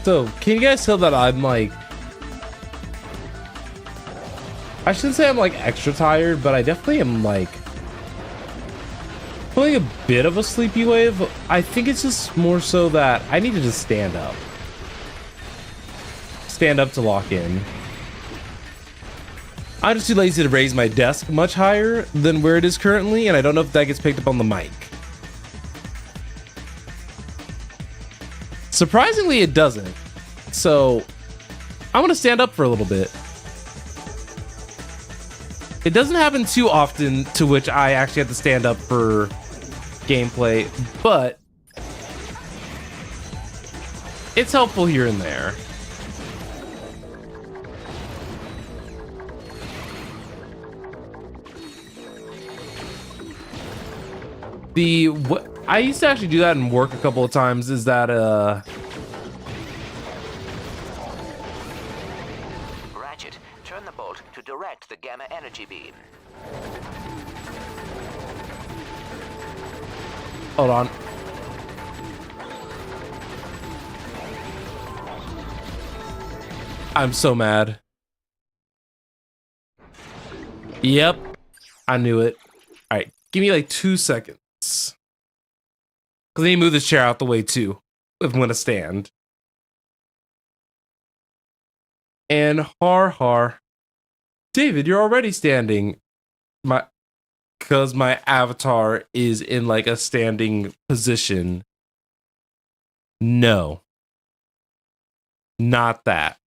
So, can you guys tell that I'm like... I shouldn't say I'm like extra tired, but I definitely am like... feeling a bit of a sleepy wave. I think it's just more so that I need to just stand up. Stand up to lock in. I'm just too lazy to raise my desk much higher than where it is currently, and I don't know if that gets picked up on the mic. Surprisingly, it doesn't. So, I'm gonna stand up for a little bit. It doesn't happen too often to which I actually have to stand up for gameplay, but it's helpful here and there. What I used to actually do that in work a couple of times is that Ratchet, turn the bolt to direct the gamma energy beam. hold on. I'm so mad. Yep, I knew it. All right, give me like 2 seconds. Because I need to move this chair out the way too, if I'm gonna stand. And har. David, you're already standing. Because my avatar is in like a standing position. No. Not that.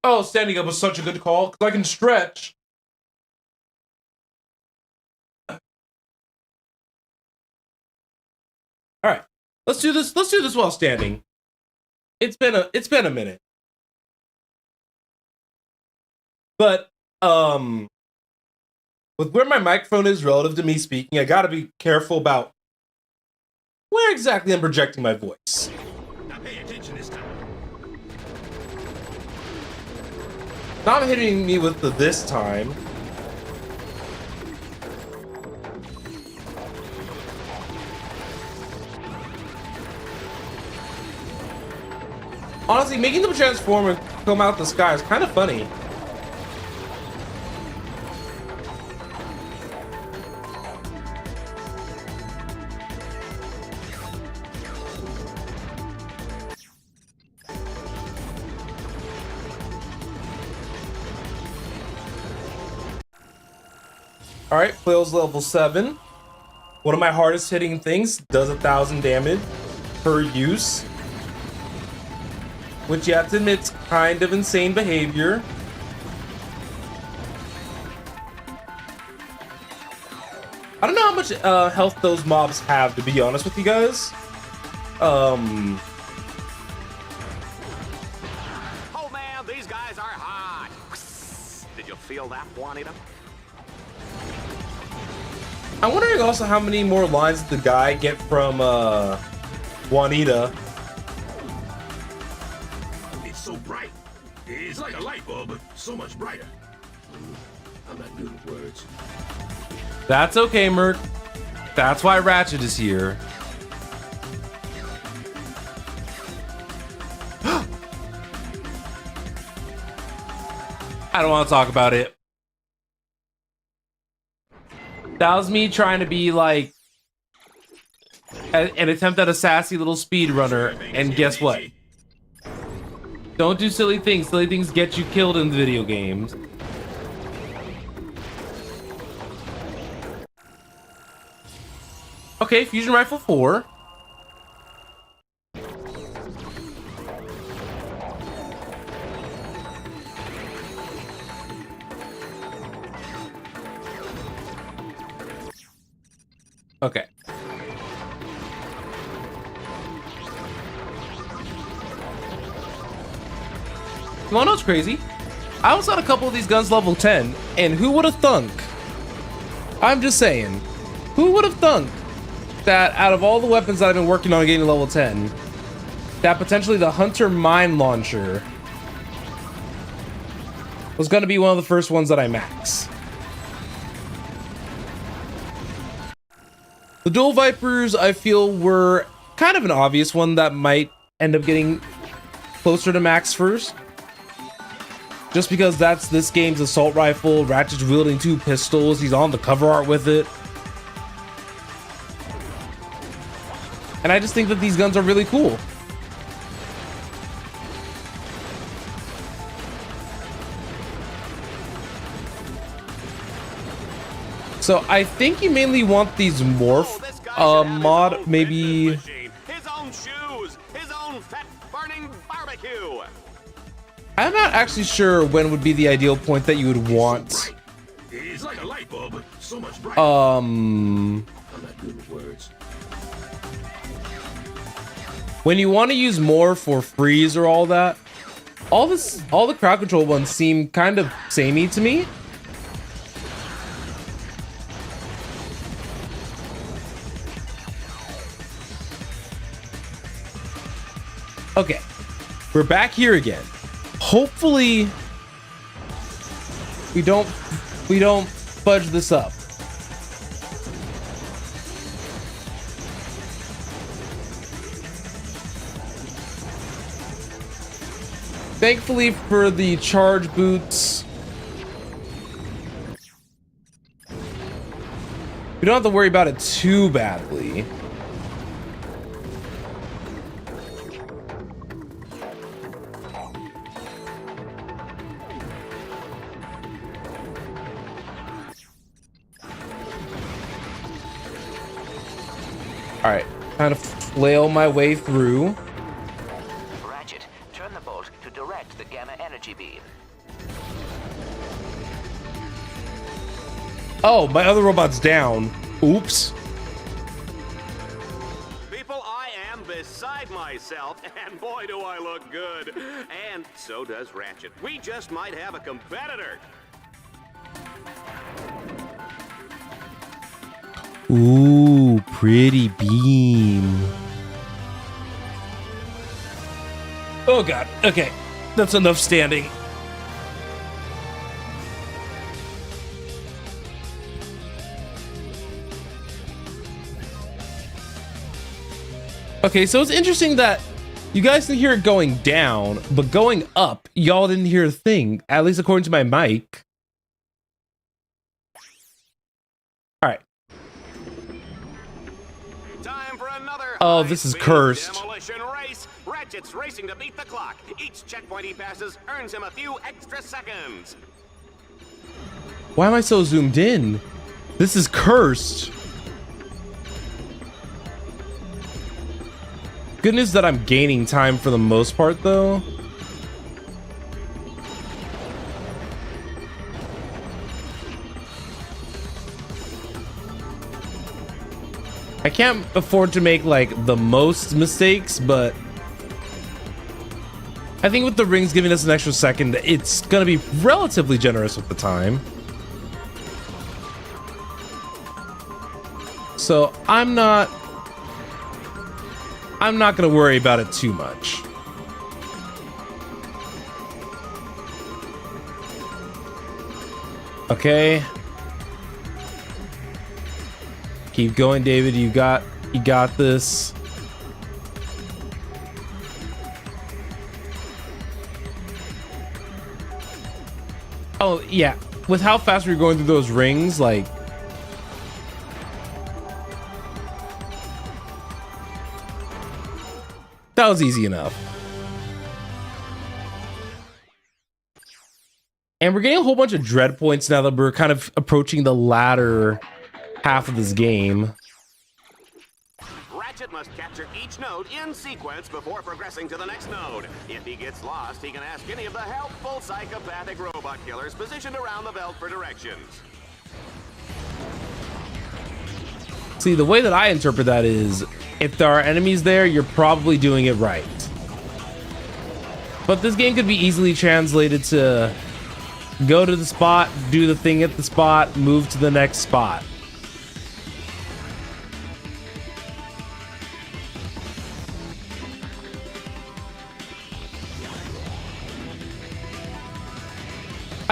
Oh, standing up was such a good call because I can stretch. All right, let's do this. Let's do this while standing. It's been a minute. But with where my microphone is relative to me speaking, I gotta be careful about where exactly I'm projecting my voice. Now pay attention this time. Not hitting me with the this time. Honestly, making them transform and come out the sky is kind of funny. All right, Flail's level 7. One of my hardest hitting things, does 1,000 damage per use. Which you have to admit is kind of insane behavior. I don't know how much health those mobs have, to be honest with you guys. Oh man, these guys are hot. Did you feel that, Juanita? I'm wondering also how many more lines did the guy get from Juanita. It's so bright. It's like a light bulb, but so much brighter. I'm not good with words. That's okay, Merc. That's why Ratchet is here. I don't want to talk about it. That was me trying to be like an attempt at a sassy little speedrunner, and guess what? Don't do silly things. Silly things get you killed in video games. Okay, fusion rifle 4. Okay. You wanna know what's crazy? I also had a couple of these guns level 10, and who would have thunk? I'm just saying, who would have thunk that out of all the weapons that I've been working on getting to level 10, that potentially the Hunter Mine Launcher was going to be one of the first ones that I max. The Dual Vipers, I feel, were kind of an obvious one that might end up getting closer to max first. Just because that's this game's assault rifle. Ratchet's wielding 2 pistols. He's on the cover art with it. And I just think that these guns are really cool. So I think you mainly want these morph mod, maybe. His own shoes, his own fat burning barbecue. I'm not actually sure when would be the ideal point that you would want. It's like a light bulb, but so much brighter. I'm not good with words. When you want to use more for freeze or all that, all the crowd control ones seem kind of samey to me. Okay, we're back here again. Hopefully, we don't fudge this up. Thankfully for the charge boots, we don't have to worry about it too badly. All right, kind of flail my way through. Ratchet, turn the bolt to direct the gamma energy beam. Oh, my other robot's down. Oops. People, I am beside myself, and boy do I look good. And so does Ratchet. We just might have a competitor. Ooh, pretty beam. Oh god, okay. That's enough standing. Okay, so it's interesting that you guys can hear it going down, but going up, y'all didn't hear a thing, at least according to my mic. Alright. Time for another Oh, this is high-speed cursed. demolition race. Ratchet's racing to beat the clock. Each checkpoint he passes earns him a few extra seconds. Why am I so zoomed in? This is cursed. Good news that I'm gaining time for the most part, though. I can't afford to make like the most mistakes, but I think with the rings giving us an extra second, it's gonna be relatively generous with the time. So I'm not gonna worry about it too much. Okay. Keep going, David. You got this. Oh, yeah. With how fast we were going through those rings, like, that was easy enough. And we're getting a whole bunch of dread points now that we're kind of approaching the latter half of this game. Ratchet must capture each node in sequence before progressing to the next node. If he gets lost, he can ask any of the helpful psychopathic robot killers positioned around the belt for directions. See, the way that I interpret that is, if there are enemies there, you're probably doing it right. But this game could be easily translated to go to the spot, do the thing at the spot, move to the next spot.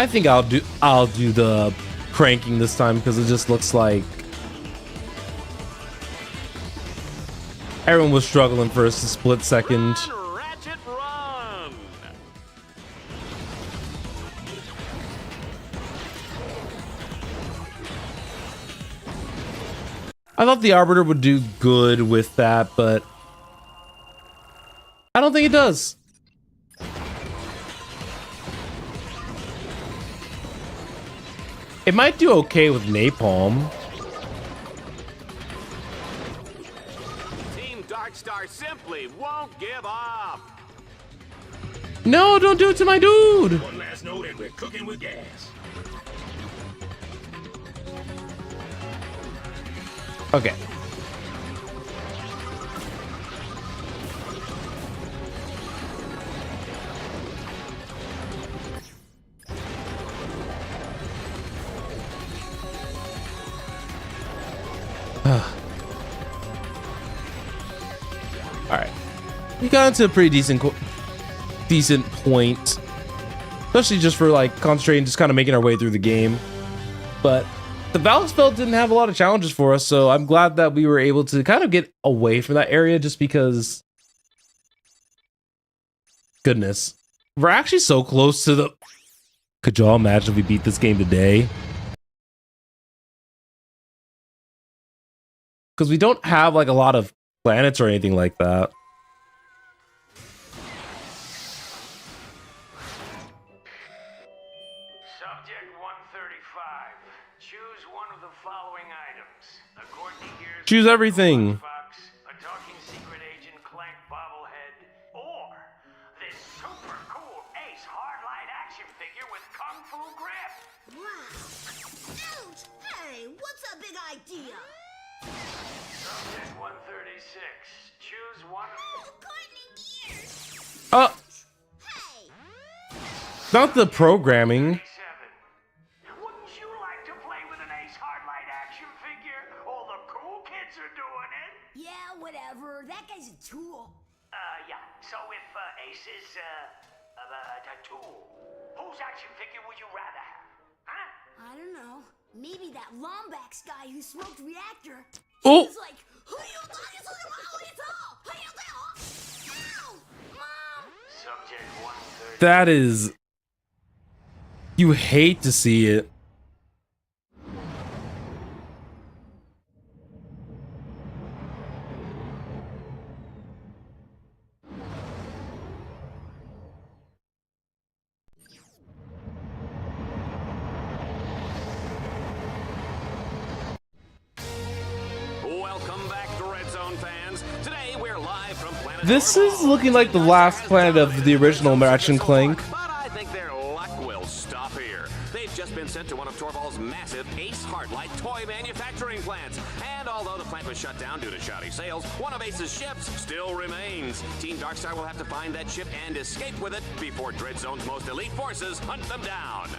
I think I'll do the cranking this time because it just looks like everyone was struggling for a split second. Run, Ratchet, run! I thought the Arbiter would do good with that, but I don't think it does. It might do okay with Napalm. Team Darkstar simply won't give up. No, don't do it to my dude. One last note and we're cooking with gas. Okay. All right, we got into a pretty decent point, especially just for like concentrating, just kind of making our way through the game. But the balance belt didn't have a lot of challenges for us, so I'm glad that we were able to kind of get away from that area, just because. Goodness, we're actually so close to the. Could y'all imagine if we beat this game today? Because we don't have like a lot of planets or anything like that. Subject 135. Choose one of the following items. A Courtney Gears Choose everything. Fox, a talking secret agent Clank bobblehead, or this super cool Ace Hardlight action figure with Kung Fu grip. Wow. Ouch! Hey, what's a big idea? Subject 136. Choose one. Courtney Gears! Oh, Hey! not the programming. 7. Wouldn't you like to play with an Ace Hardlight action figure? All the cool kids are doing it. Yeah, whatever. That guy's a tool. Yeah. So if Ace is a tool, whose action figure would you rather have? Huh? I don't know. Maybe that Lombax guy who smoked reactor. Oh. He's like, who you talking to? Who you doing? Ow! Mom! Subject 130. That is. You hate to see it. Welcome back to Red Zone fans. Today we're live from Planetary. This is looking like the last planet of the original Ratchet and Clank. But I think their luck will stop here. They've just been sent to one of Torvald's massive Ace Hardlight toy manufacturing plants. And although the plant was shut down due to shoddy sales, one of Ace's ships still remains. Team Darkstar will have to find that ship and escape with it before Dread Zone's most elite forces hunt them down.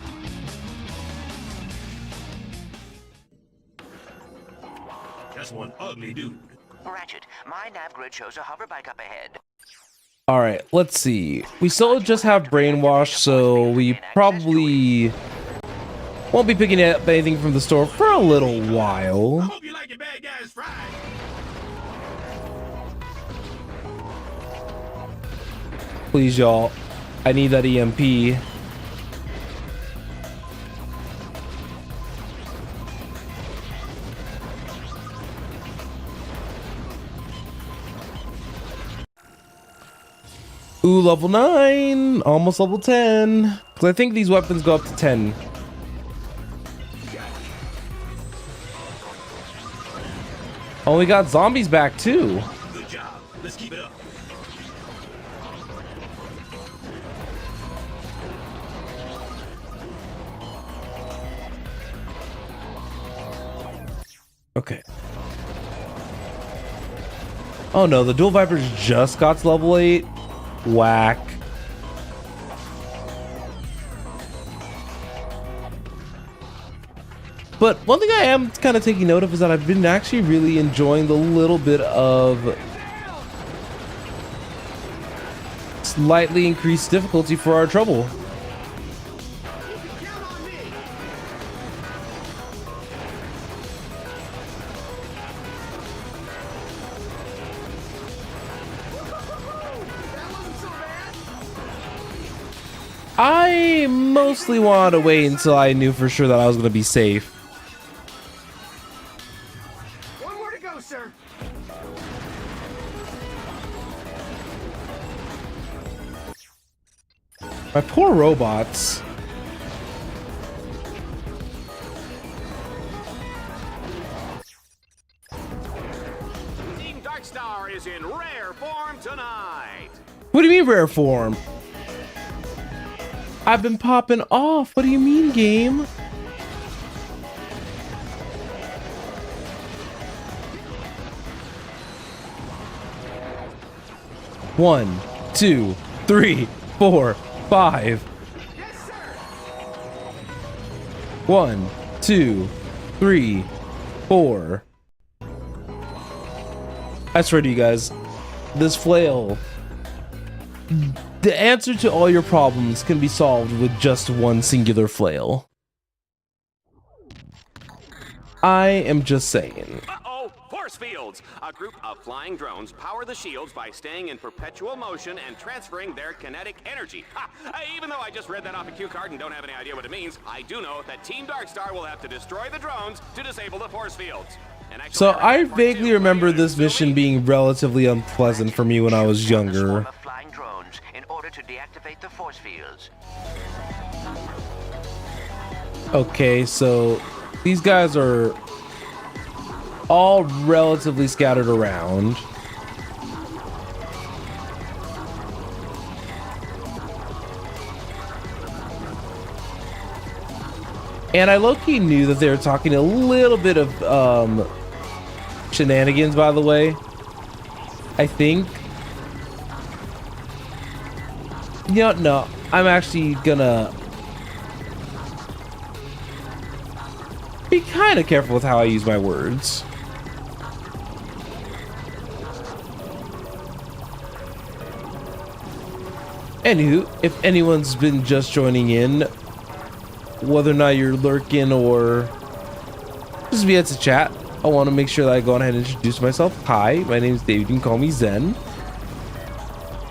Just one ugly dude. Ratchet, my nav grid shows a hover bike up ahead. All right, let's see. We still just have brainwash, so we probably won't be picking up anything from the store for a little while. Hope you like your bad guys fried. Please, y'all. I need that EMP. Ooh, level 9, almost level 10. Because I think these weapons go up to 10. Oh, we got zombies back too. Good job. Let's keep it up. Okay. Oh no, the dual vipers just got to level 8. Whack. But one thing I am kind of taking note of is that I've been actually really enjoying the little bit of slightly increased difficulty for our trouble. I mostly wanted to wait until I knew for sure that I was going to be safe. One more to go, sir. My poor robots. Team Darkstar is in rare form tonight. What do you mean rare form? I've been popping off. What do you mean, game? One, 2, 3, 4, 5. Yes, sir. 1, 2, 3, 4. I swear to you guys, this flail, the answer to all your problems can be solved with just one singular flail. I am just saying. Uh-oh, force fields! A group of flying drones power the shields by staying in perpetual motion and transferring their kinetic energy. Ha! Even though I just read that off a cue card and don't have any idea what it means, I do know that Team Darkstar will have to destroy the drones to disable the force fields. And actually, So I vaguely remember this mission being relatively unpleasant for me when I was Swarm younger. of flying drones in order to deactivate the force fields. Okay, so these guys are all relatively scattered around. And I low-key knew that they were talking a little bit of shenanigans, by the way. I think. You know, no, I'm actually gonna be kind of careful with how I use my words. Anywho, if anyone's been just joining in, whether or not you're lurking or just via to chat, I want to make sure that I go ahead and introduce myself. Hi, my name is Dave. You can call me Zen.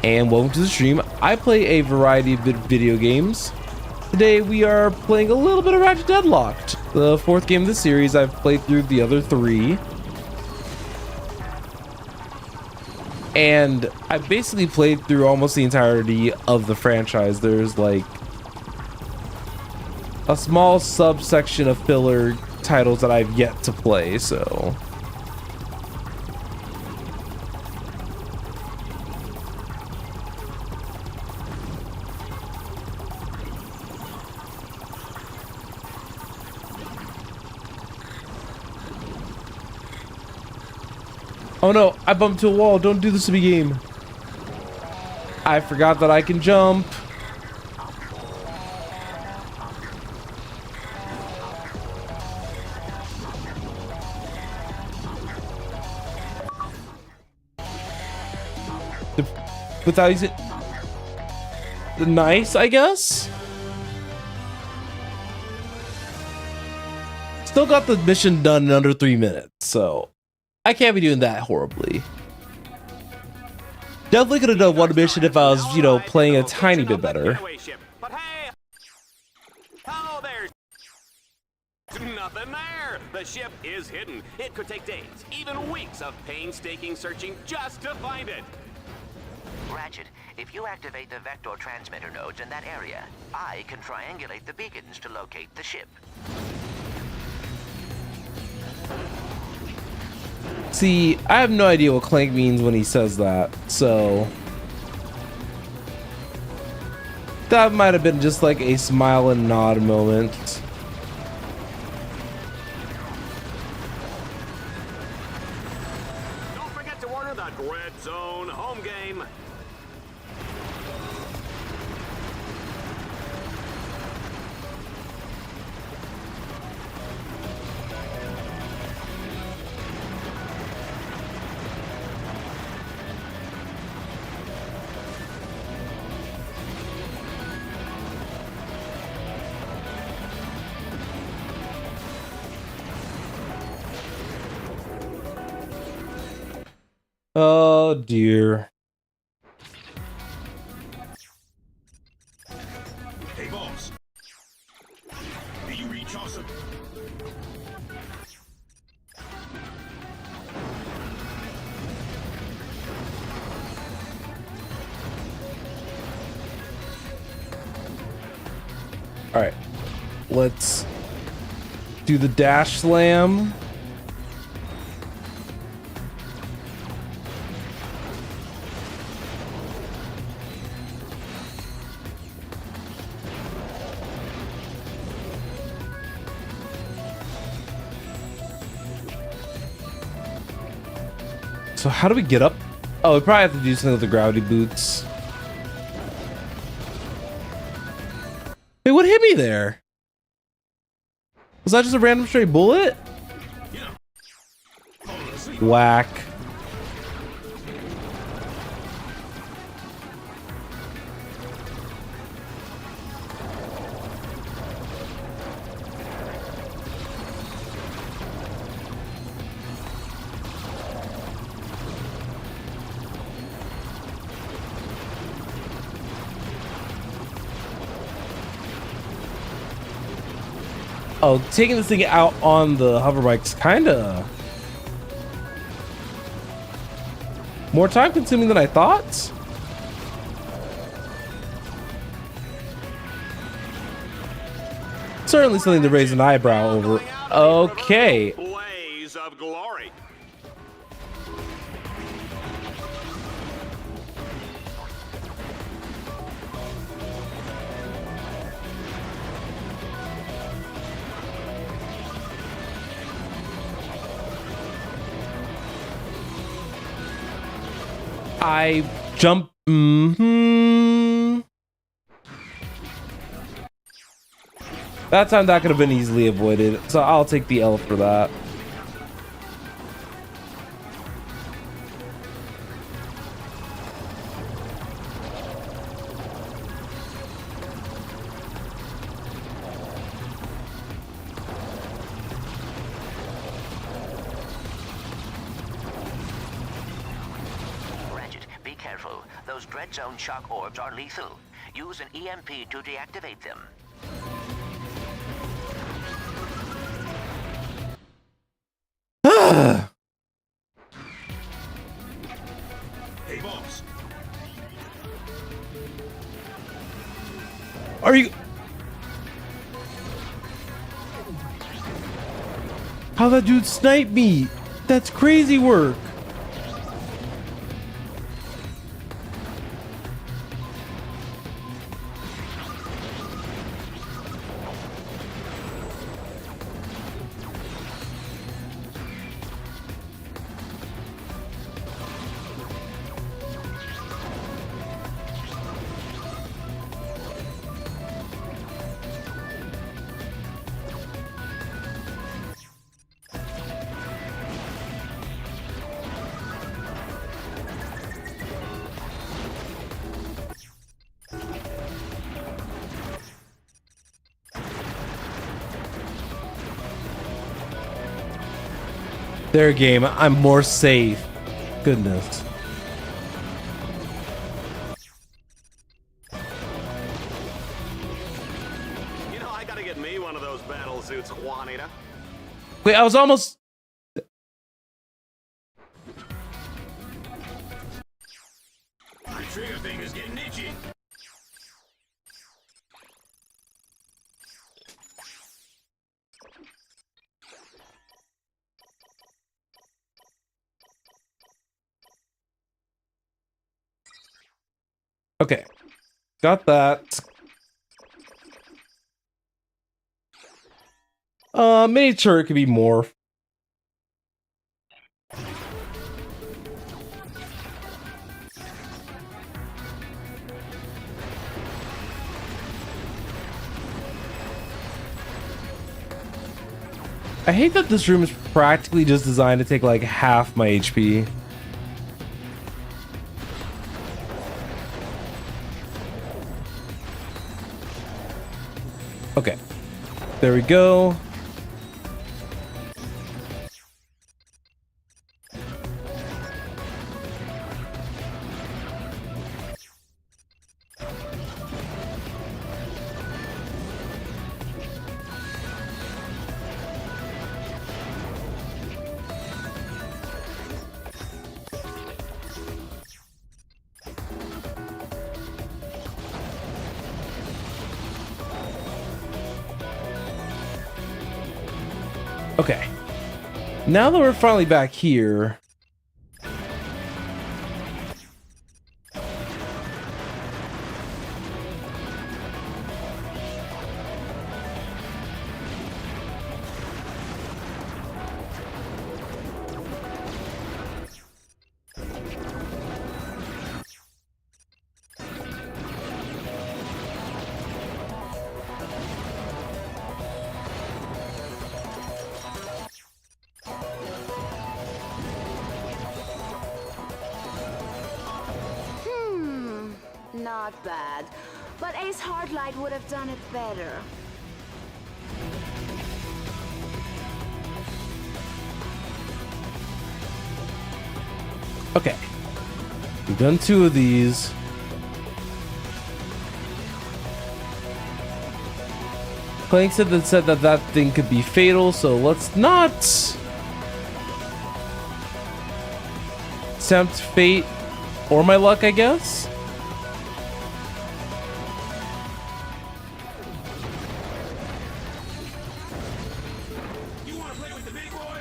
And welcome to the stream. I play a variety of video games. Today we are playing a little bit of Ratchet Deadlocked, the fourth game of the series. I've played through the other 3. And I basically played through almost the entirety of the franchise. There's like a small subsection of filler titles that I've yet to play, so. Oh no, I bumped to a wall. Don't do this to me, game. I forgot that I can jump. Without using nice, I guess. Still got the mission done in under 3 minutes, so I can't be doing that horribly. Definitely could have done one mission if I was, you know, playing a tiny bit better. But hey, oh, there's nothing there. The ship is hidden. It could take days, even weeks of painstaking searching just to find it. Ratchet, if you activate the vector transmitter nodes in that area, I can triangulate the beacons to locate the ship. See, I have no idea what Clank means when he says that, so that might have been just like a smile and nod moment. Don't forget to order the Dread Zone home game. Oh dear. All right, let's do the dash slam. So how do we get up? Oh, we probably have to do something with the gravity boots. Wait, what hit me there? Was that just a random stray bullet? Whack. Oh, taking this thing out on the hover bike's kinda more time consuming than I thought. Certainly something to raise an eyebrow over. Okay. Blaze of glory. I jump. That time that could have been easily avoided, so I'll take the L for that. Ratchet, be careful. Those Dread Zone shock orbs are lethal. Use an EMP to deactivate them. Hey, boss. Are you? How that dude sniped me? That's crazy work. Their game, I'm more safe. Goodness. You know, I gotta get me one of those battle suits, Juanita. Wait, I was almost. My trigger finger's getting itchy. Okay. Got that. Mini turret could be more. I hate that this room is practically just designed to take like half my HP. Okay, there we go. Okay. Now that we're finally back here. Not bad, but Ace Hardlight would have done it better. Okay. We've done 2 of these. Clank said that thing could be fatal, so let's not tempt fate or my luck, I guess. You wanna play with the big boy?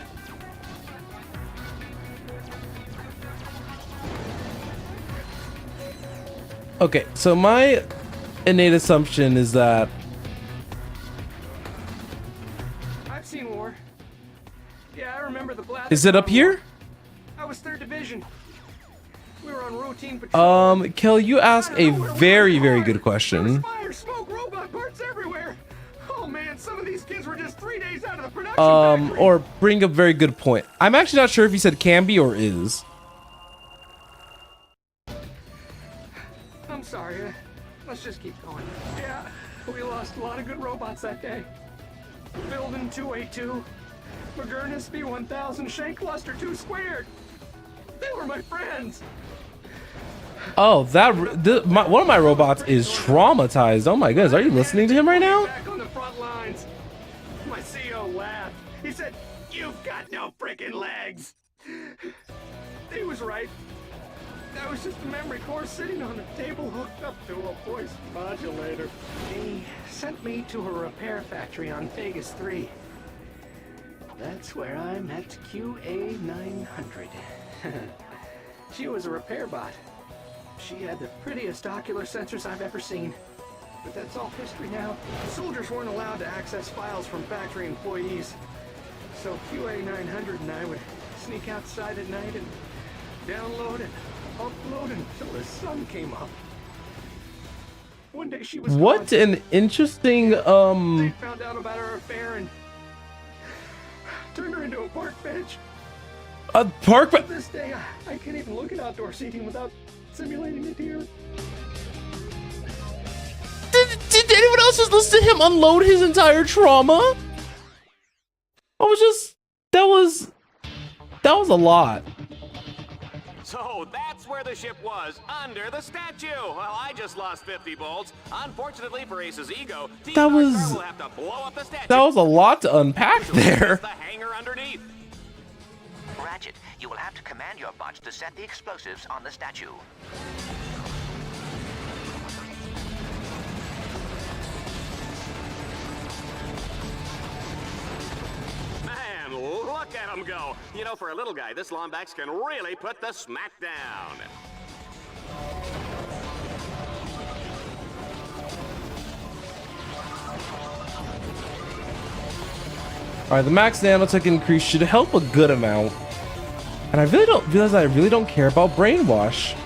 Okay, so my innate assumption is that I've seen war. Yeah, I remember the blast. is it up here? I was 3rd Division. We were on routine patrol. Kel, you asked a very, very good There was question. fire, smoke, robot parts everywhere. Oh man, some of these kids were just 3 days out of the production factory. Or bring a very good point. I'm actually not sure if he said can be or is. I'm sorry. Let's just keep going. Yeah, we lost a lot of good robots that day. Building 282, McGurnus B1000, Shank Cluster 2 squared. They were my friends. Oh, one of my robots is traumatized. Oh my goodness, are you listening to him right now? Back on the front lines. My CEO laughed. He said, "You've got no freaking legs." He was right. That was just a memory core sitting on a table hooked up to a voice modulator. He sent me to a repair factory on Vegas 3. That's where I met QA900. She was a repair bot. She had the prettiest ocular sensors I've ever seen. But that's all history now. Soldiers weren't allowed to access files from factory employees. So QA900 and I would sneak outside at night and download and upload until the sun came up. One day she was What gone. an interesting They found out about our affair and turned her into a park bench. a park. To this day, I can't even look at outdoor seating without simulating a deer. Did anyone else just listen to him unload his entire trauma? That was a lot. So that's where the ship was, under the statue. Well, I just lost 50 bolts. Unfortunately for Ace's ego, Team That Dark was- Star will have to blow up the statue. That was a lot to unpack there. The hangar underneath. Ratchet, you will have to command your bots to set the explosives on the statue. Man, look at him go. You know, for a little guy, this Lombax can really put the smack down. Alright, the max nanotech increase should help a good amount. And I really don't realize I really don't care about brainwash.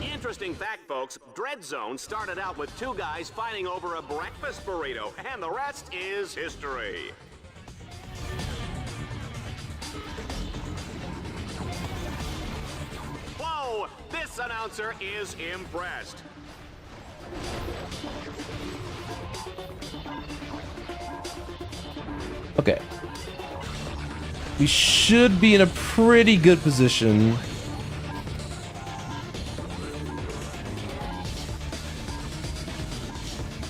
Interesting fact, folks. Dread Zone started out with 2 guys fighting over a breakfast burrito, and the rest is history. Whoa! This announcer is impressed. Okay. We should be in a pretty good position.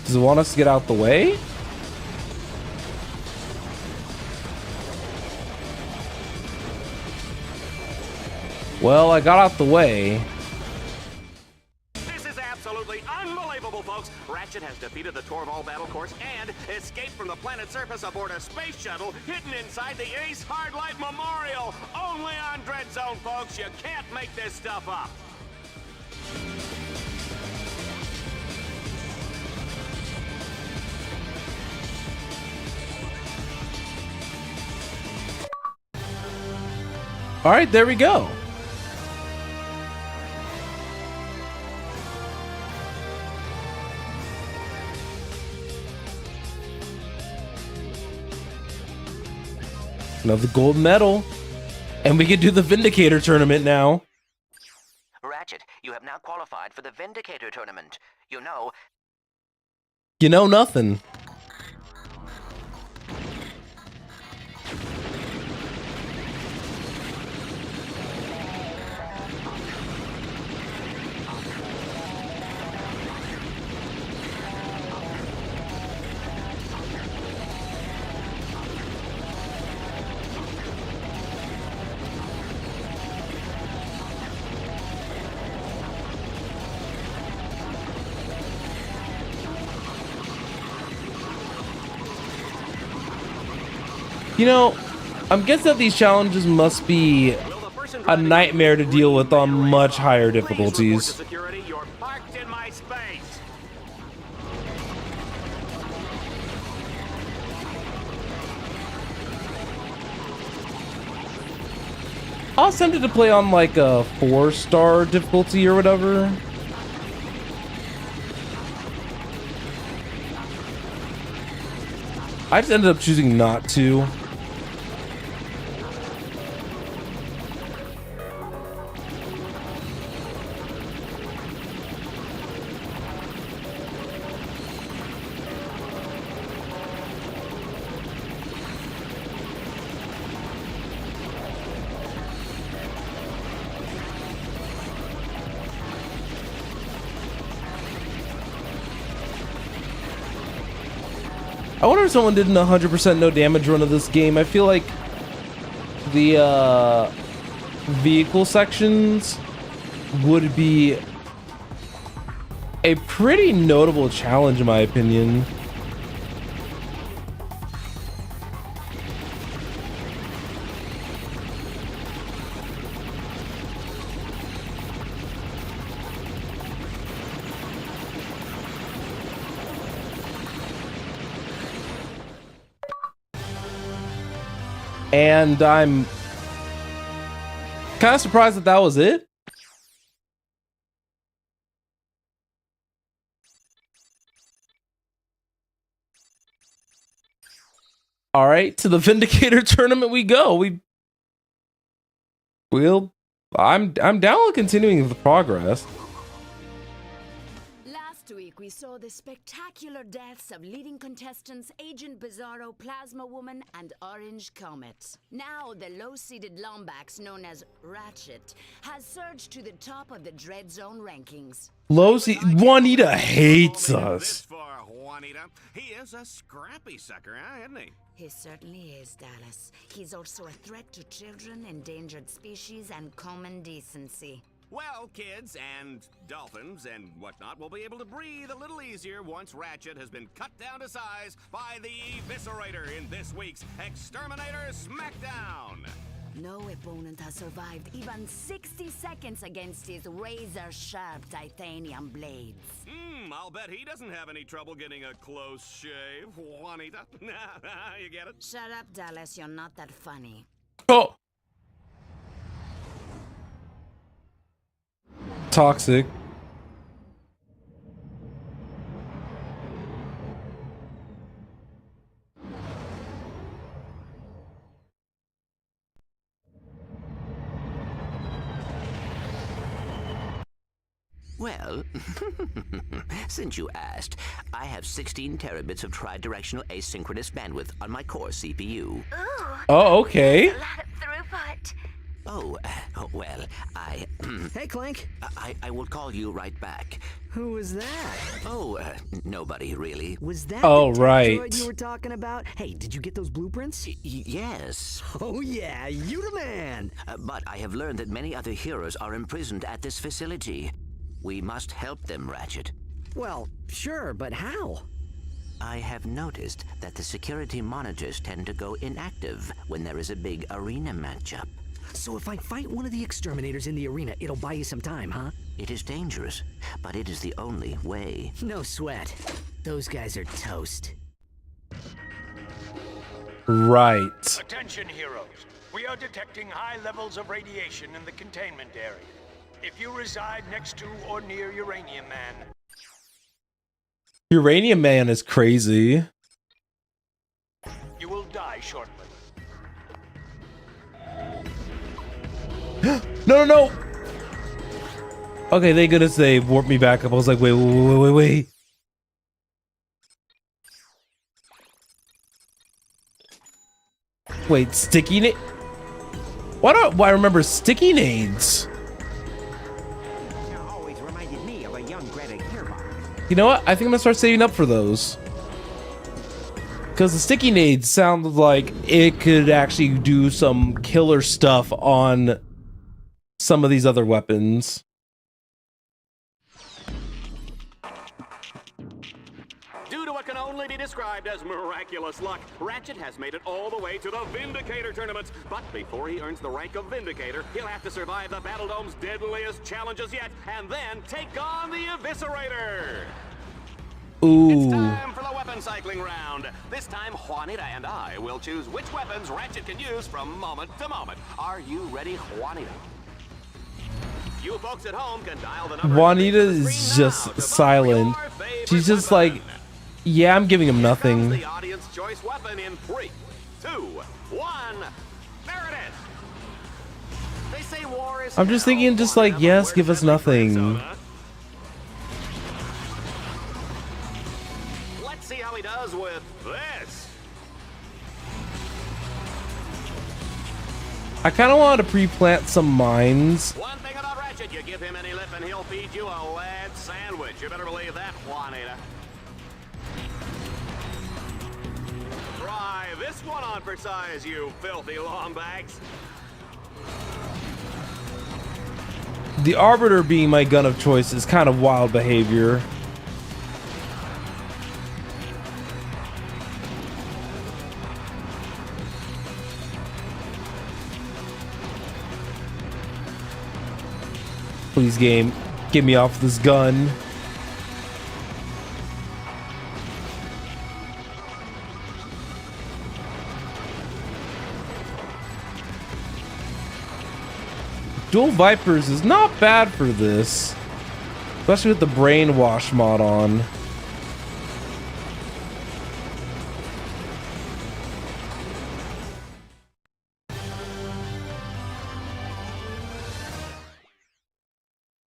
Does it want us to get out the way? Well, I got out the way. This is absolutely unbelievable, folks. Ratchet has defeated defeated the Torval battle course and escaped from the planet's surface aboard a space shuttle hidden inside the Ace Hardlight Memorial. Only on Dread Zone, folks. You can't make this stuff up. All right, there we go. Another gold medal. And we can do the Vindicator tournament now. Ratchet, you have now qualified for the Vindicator tournament. You know nothing. You know, I'm guessing that these challenges must be a nightmare to deal with on much higher difficulties. Security, you're parked in my space. I was tempted to play on like a 4-star difficulty or whatever. I just ended up choosing not to. I wonder if someone did an 100% no damage run of this game. I feel like the vehicle sections would be a pretty notable challenge in my opinion. And I'm kind of surprised that that was it. All right, to the Vindicator tournament we go. I'm down with continuing the progress. Last week, we saw the spectacular deaths of leading contestants Agent Bizarro, Plasma Woman, and Orange Comet. Now, the low-seeded Lombax, known as Ratchet, has surged to the top of the Dread Zone rankings. Juanita hates This us. far, Juanita. He is a scrappy sucker, huh, isn't he? He certainly is, Dallas. He's also a threat to children, endangered species, and common decency. Well, kids and dolphins and whatnot will be able to breathe a little easier once Ratchet has been cut down to size by the Eviscerator in this week's Exterminator Smackdown. No opponent has survived even 60 seconds against his razor-sharp titanium blades. I'll bet he doesn't have any trouble getting a close shave, Juanita. You get it? Shut up, Dallas. You're not that funny. Oh. Toxic. Well, since you asked, I have 16 terabits of tri-directional asynchronous bandwidth on my core CPU. Oh, okay. A lot of throughput. Oh, well, Hey, Clank. I will call you right back. Who was that? Oh, nobody really. Was that Oh, the tech right. droid you were talking about? Hey, did you get those blueprints? Yes. Oh yeah, you the man. But I have learned that many other heroes are imprisoned at this facility. We must help them, Ratchet. Well, sure, but how? I have noticed that the security monitors tend to go inactive when there is a big arena matchup. So if I fight one of the exterminators in the arena, it'll buy you some time, huh? It is dangerous, but it is the only way. No sweat. Those guys are toast. Right. Attention, heroes. We are detecting high levels of radiation in the containment area. If you reside next to or near Uranium Man, Uranium Man is crazy. you will die shortly. No. Okay, thank goodness they warped me back up. I was like, wait. Wait, sticky nade? Why do I remember sticky nades? Always reminded me of a young Greta Gearbox. You know what? I think I'm gonna start saving up for those. Because the sticky nades sounded like it could actually do some killer stuff on some of these other weapons. Due to what can only be described as miraculous luck, Ratchet has made it all the way to the Vindicator tournament. But before he earns the rank of Vindicator, he'll have to survive the Battle Dome's deadliest challenges yet, and then take on the Eviscerator. Ooh. It's time for the weapon cycling round. This time, Juanita and I will choose which weapons Ratchet can use from moment to moment. Are you ready, Juanita? You folks at home can dial the number. Juanita is just silent. She's just like, yeah, I'm giving him nothing. The audience choice weapon in 3, 2, 1. There it is. They say war is I'm just thinking, just like, yes, give us nothing. Let's see how he does with this. I kind of want to pre-plant some mines. One thing about Ratchet, you give him any lip and he'll feed you a lead sandwich. You better believe that, Juanita. Try this one on for size, you filthy longbags. The Arbiter being my gun of choice is kind of wild behavior. Please, game, get me off this gun. Dual Vipers is not bad for this, especially with the brainwash mod on.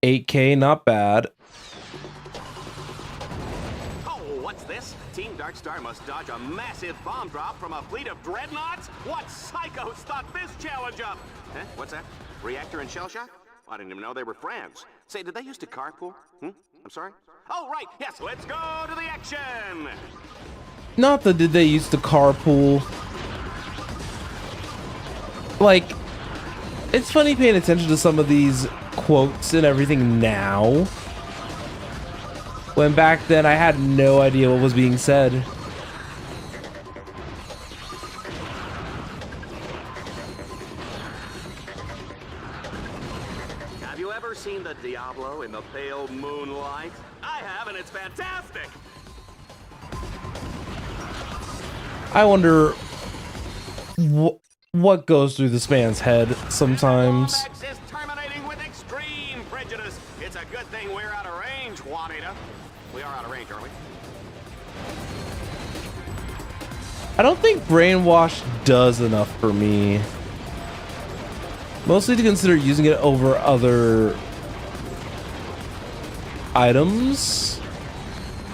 $8K, not bad. Oh, what's this? Team Darkstar must dodge a massive bomb drop from a fleet of dreadnoughts? What psychos thought this challenge up? Huh? What's that? Reactor and shell shock? I didn't even know they were friends. Say, did they used to carpool? I'm sorry? Oh, right. Yes, let's go to the action. Not that did they used to carpool. Like, it's funny paying attention to some of these quotes and everything now, when back then I had no idea what was being said. Have you ever seen the Diablo in the pale moonlight? I have, and it's fantastic. I wonder what goes through this man's head sometimes. Is terminating with extreme prejudice. It's a good thing we're out of range, Juanita. We are out of range, aren't we? I don't think brainwash does enough for me. Mostly to consider using it over other items,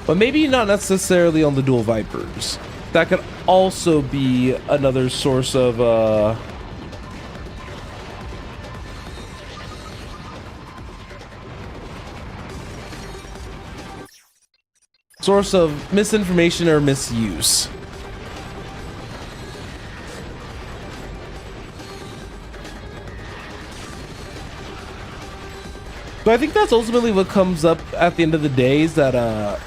but maybe not necessarily on the dual Vipers. That could also be another source of misinformation or misuse. So I think that's ultimately what comes up at the end of the day, is that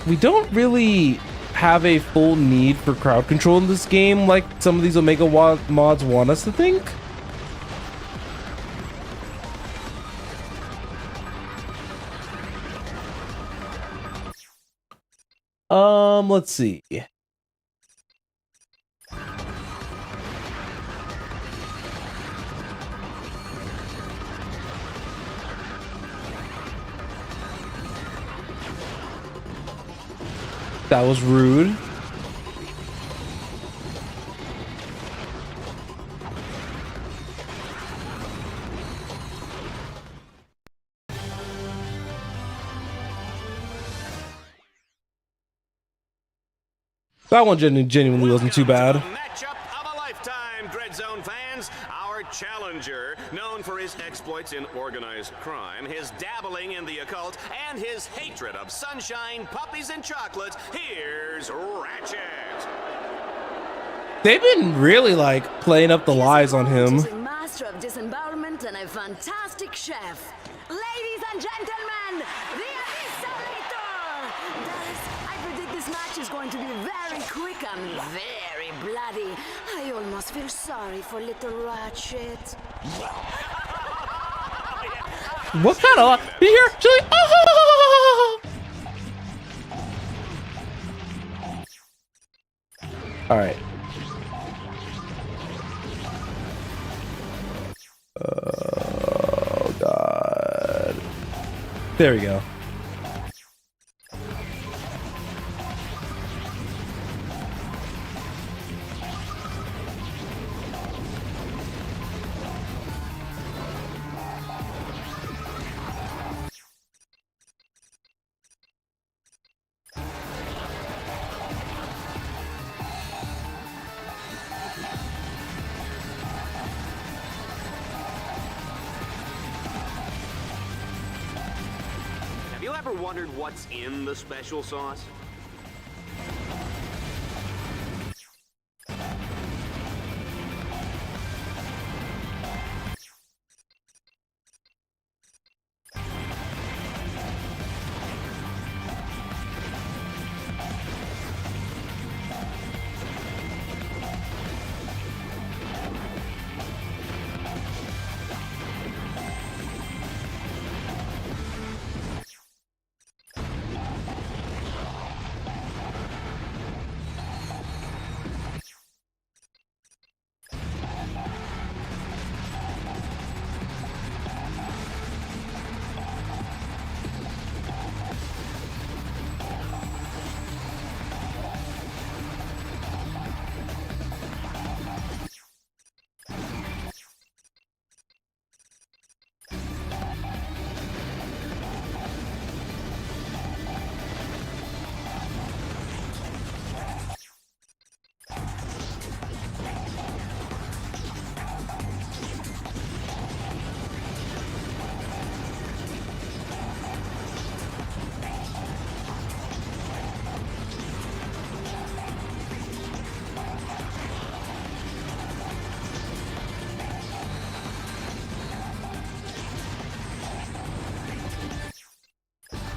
we don't really have a full need for crowd control in this game like some of these Omega mods want us to think. Let's see. That was rude. That one genuinely wasn't too bad. Matchup of a lifetime, Dread Zone fans. Our challenger, known for his exploits in organized crime, his dabbling in the occult, and his hatred of sunshine, puppies, and chocolates. Here's Ratchet. They've been really like playing up the lies on him. He's a master of disembowelment and a fantastic chef. Ladies and gentlemen, the Isolator! Dallas, I predict this match is going to be very quick and very bloody. I almost feel sorry for little Ratchet. What kind of you hear? She's like, oh! All right. Oh God. There we go. Have you ever wondered what's in the special sauce?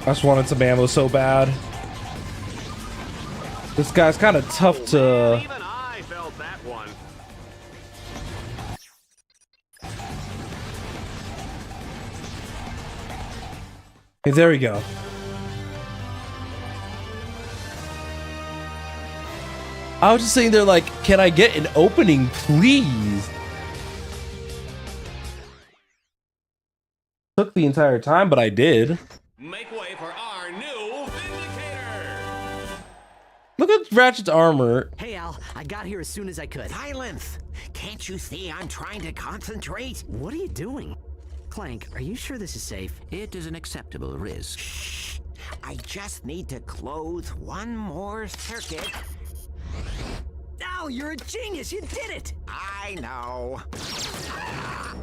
I just wanted some ammo so bad. This guy's kind of tough to. Even I felt that one. Okay, there we go. I was just sitting there like, can I get an opening, please? Took the entire time, but I did. Make way for our new Vindicator! Look at Ratchet's armor. Hey, Al, I got here as soon as I could. Silence! Can't you see I'm trying to concentrate? What are you doing? Clank, are you sure this is safe? It is an acceptable risk. Shh! I just need to close one more circuit. Al, you're a genius! You did it! I know.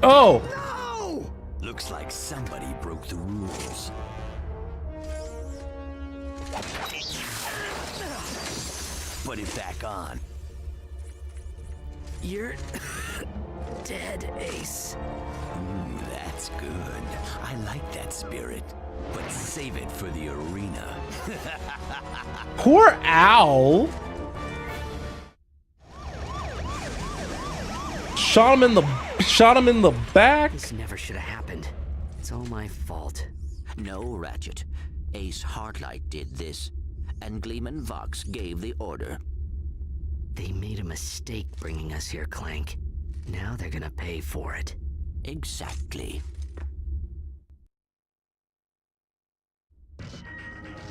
Oh! No! Looks like somebody broke the rules. Put it back on. You're... dead, Ace. That's good. I like that spirit. But save it for the arena. Poor Owl. Shot him in the back. This never should have happened. It's all my fault. No, Ratchet. Ace Heartlight did this, and Gleeman Vox gave the order. They made a mistake bringing us here, Clank. Now they're gonna pay for it. Exactly.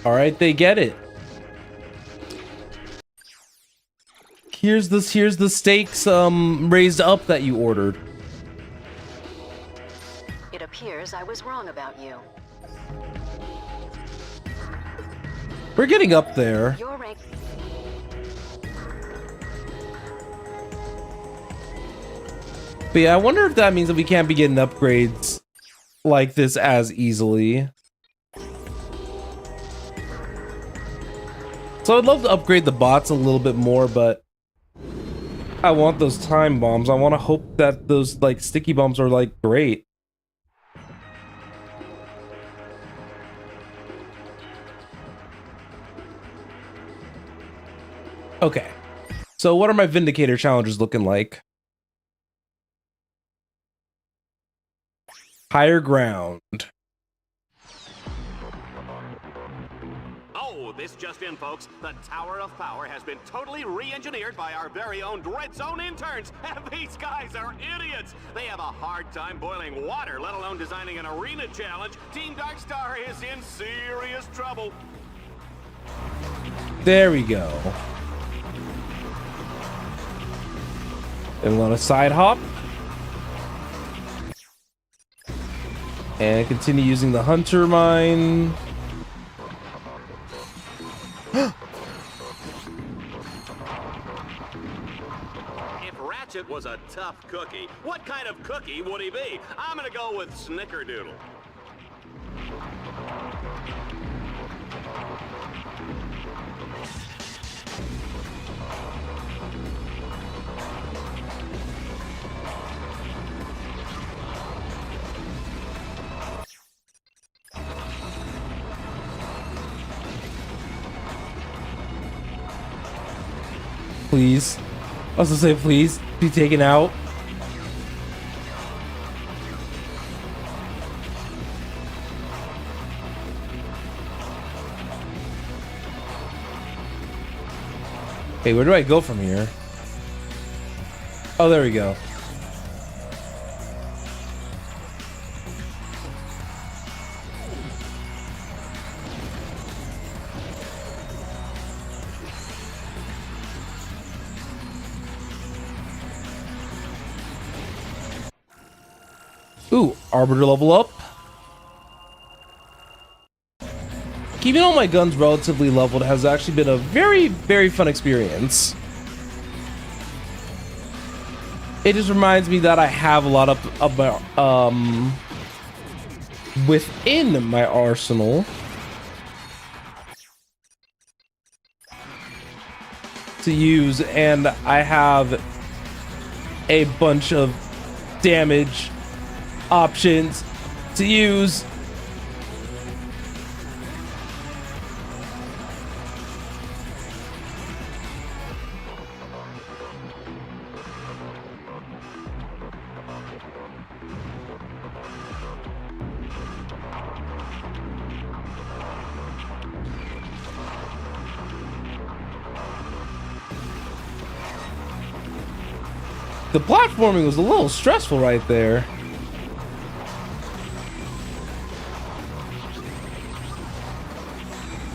All right, they get it. Here's the stakes raised up that you ordered. It appears I was wrong about you. We're getting up there. Your rank. But yeah, I wonder if that means that we can't be getting upgrades like this as easily. So I'd love to upgrade the bots a little bit more, but I want those time bombs. I want to hope that those like sticky bombs are like great. Okay. So what are my Vindicator challenges looking like? Higher ground. Oh, this just in, folks. The Tower of Power has been totally re-engineered by our very own Dread Zone interns. And these guys are idiots. They have a hard time boiling water, let alone designing an arena challenge. Team Darkstar is in serious trouble. There we go. And a lot of side hop. And continue using the Hunter Mine. If Ratchet was a tough cookie, what kind of cookie would he be? I'm gonna go with Snickerdoodle. Please. I was gonna say, please be taken out. Hey, where do I go from here? Oh, there we go. Ooh, Arbiter level up. Keeping all my guns relatively leveled has actually been a very, very fun experience. It just reminds me that I have a lot of my, within my arsenal to use, and I have a bunch of damage options to use. The platforming was a little stressful right there.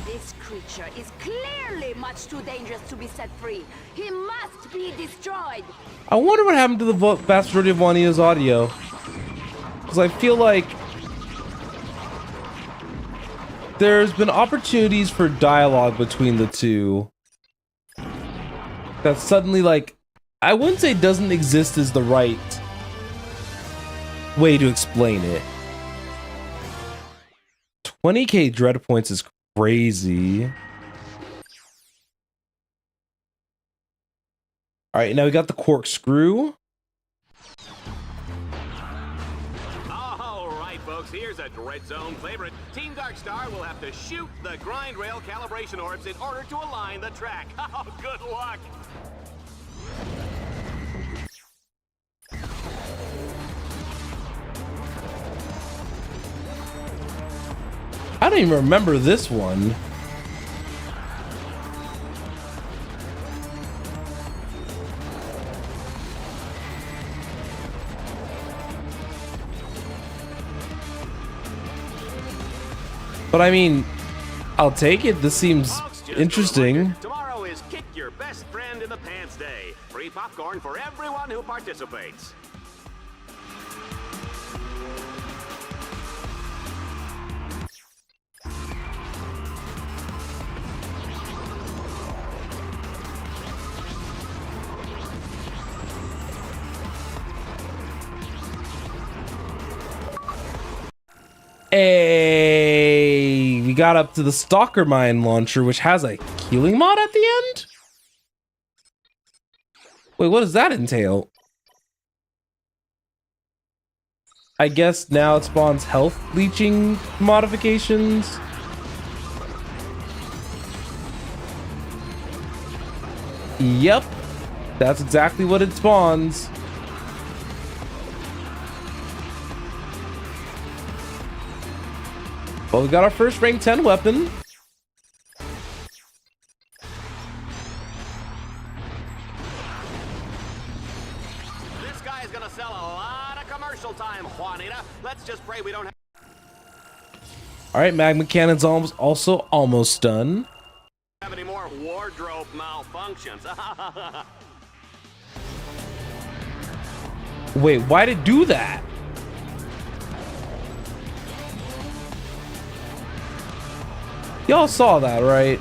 This creature is clearly much too dangerous to be set free. He must be destroyed. I wonder what happened to the vast majority of Juania's audio. Because I feel like there's been opportunities for dialogue between the two that suddenly, like, I wouldn't say doesn't exist is the right way to explain it. 20k dread points is crazy. All right, now we got the corkscrew. Vox, here's a Dread Zone favorite. Team Darkstar will have to shoot the grind rail calibration orbs in order to align the track. Oh, good luck! I don't even remember this one. But I mean, I'll take it. This seems interesting. Tomorrow is Kick Your Best Friend in the Pants Day. Free popcorn for everyone who participates. Hey, we got up to the Stalker Mine launcher, which has a healing mod at the end? Wait, what does that entail? I guess now it spawns health leeching modifications. Yep, that's exactly what it spawns. Well, we got our first rank 10 weapon. This guy is gonna sell a lot of commercial time, Juanita. Let's just pray we don't have... All right, magma cannon's also almost done. Have any more wardrobe malfunctions? Wait, why'd it do that? Y'all saw that, right?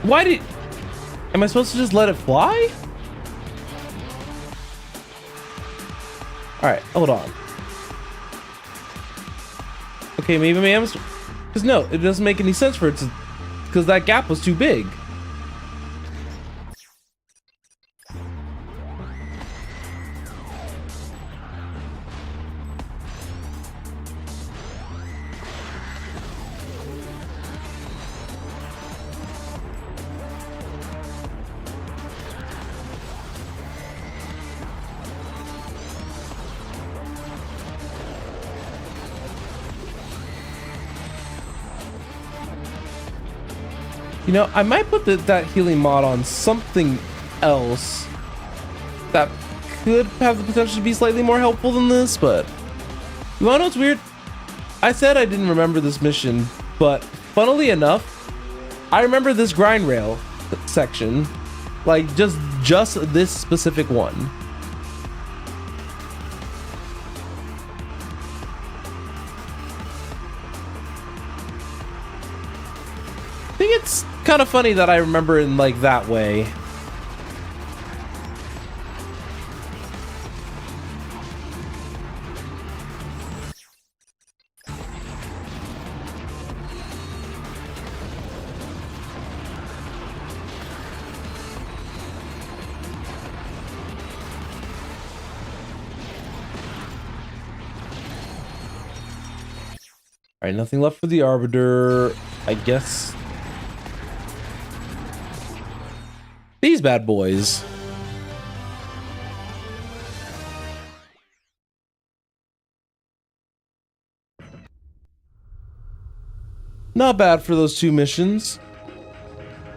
Why did... Am I supposed to just let it fly? Alright, hold on. Okay, maybe I'm... Because no, it doesn't make any sense for it to... Because that gap was too big. You know, I might put that healing mod on something else that could have the potential to be slightly more helpful than this, but you wanna know what's weird? I said I didn't remember this mission, but funnily enough, I remember this grind rail section, like just this specific one. I think it's kind of funny that I remember it in like that way. All right, nothing left for the Arbiter, I guess. These bad boys. Not bad for those two missions.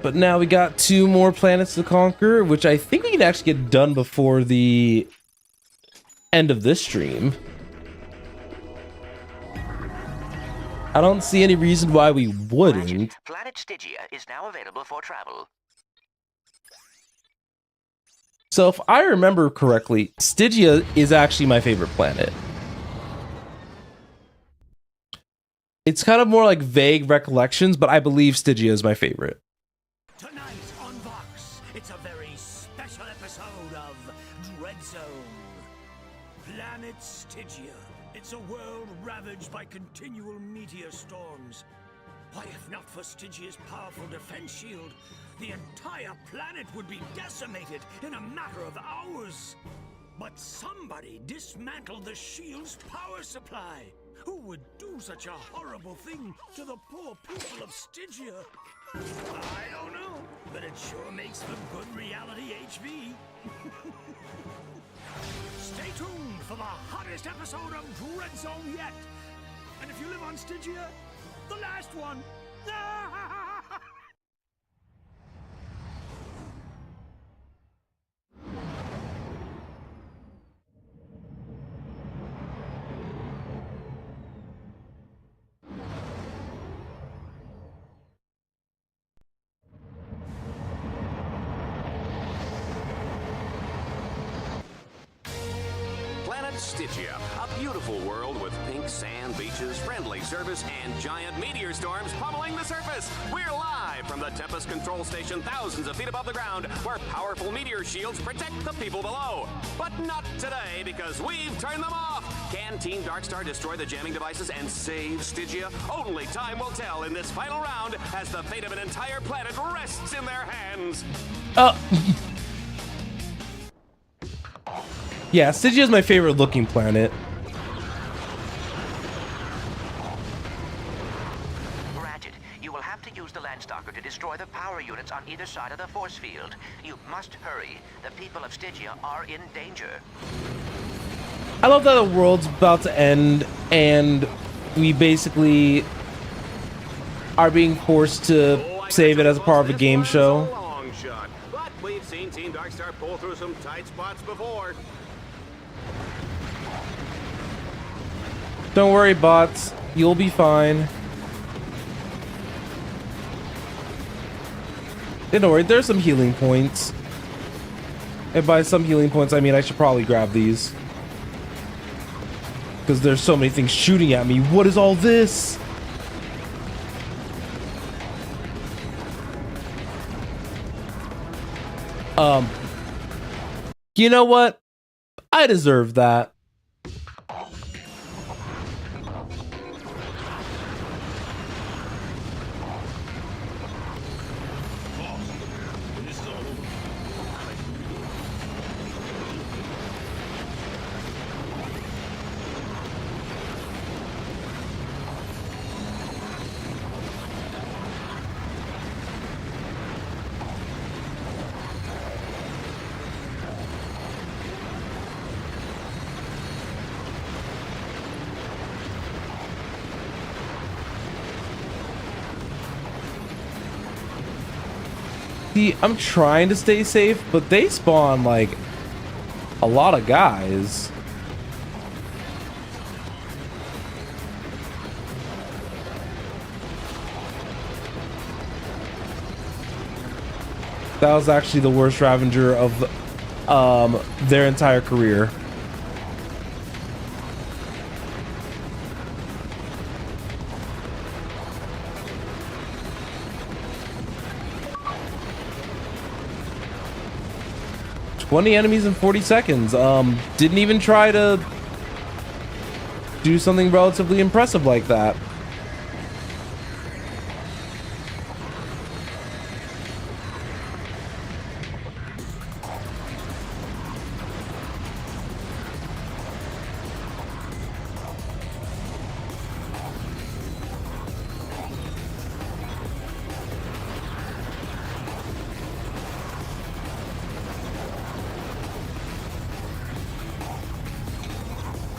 But now we got 2 more planets to conquer, which I think we can actually get done before the end of this stream. I don't see any reason why we wouldn't. Planet Stygia is now available for travel. So if I remember correctly, Stygia is actually my favorite planet. It's kind of more like vague recollections, but I believe Stygia is my favorite. Tonight on Vox, it's a very special episode of Dread Zone. Planet Stygia. It's a world ravaged by continual meteor storms. Why, if not for Stygia's powerful defense shield, the entire planet would be decimated in a matter of hours. But somebody dismantled the shield's power supply. Who would do such a horrible thing to the poor people of Stygia? I don't know, but it sure makes for good reality HV. Stay tuned for the hottest episode of Dread Zone yet. And if you live on Stygia, the last one. Planet Stygia, a beautiful world with pink sand beaches, friendly service, and giant meteor storms pummeling the surface. We're live from the Tempest Control Station thousands of feet above the ground, where powerful meteor shields protect the people below. But not today, because we've turned them off. Can Team Darkstar destroy the jamming devices and save Stygia? Only time will tell in this final round, as the fate of an entire planet rests in their hands. Yeah, Stygia is my favorite looking planet. Ratchet, you will have to use the Landstalker to destroy the power units on either side of the force field. You must hurry. The people of Stygia are in danger. I love that the world's about to end and we basically are being forced to save it as a part of a game show. Long shot, but we've seen Team Darkstar pull through some tight spots before. Don't worry, bots. You'll be fine. Don't worry, there's some healing points. And by some healing points, I mean I should probably grab these. Because there's so many things shooting at me. What is all this? You know what? I deserve that. See, I'm trying to stay safe, but they spawn like a lot of guys. That was actually the worst Ravager of their entire career. "20 enemies in 40 seconds. Didn't even try to do something relatively impressive like that.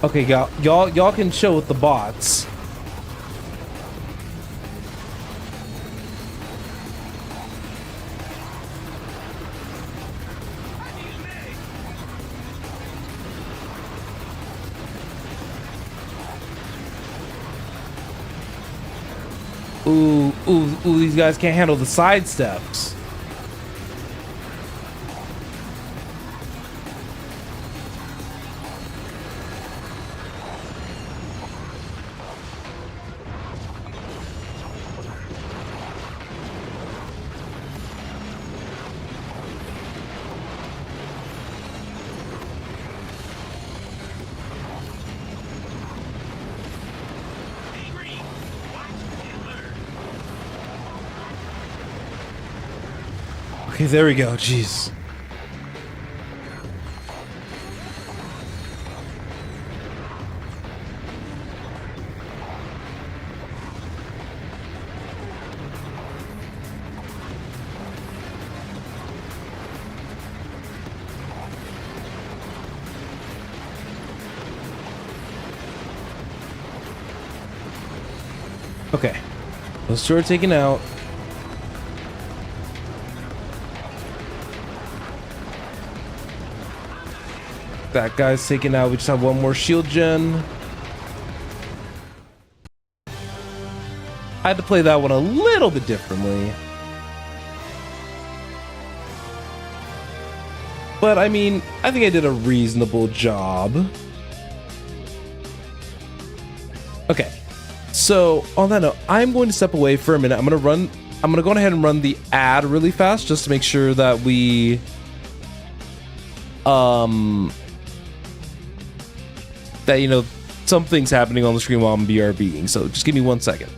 Okay, y'all can chill with the bots. Ooh, these guys can't handle the side steps. Okay, there we go. Jeez. Okay. Those two are taken out. That guy's taken out. We just have one more shield gen. I had to play that one a little bit differently. But I mean, I think I did a reasonable job. Okay. So on that note, I'm going to step away for a minute. I'm going to go ahead and run the ad really fast just to make sure that we that, you know, something's happening on the screen while I'm BRBing. So just give me 1 second.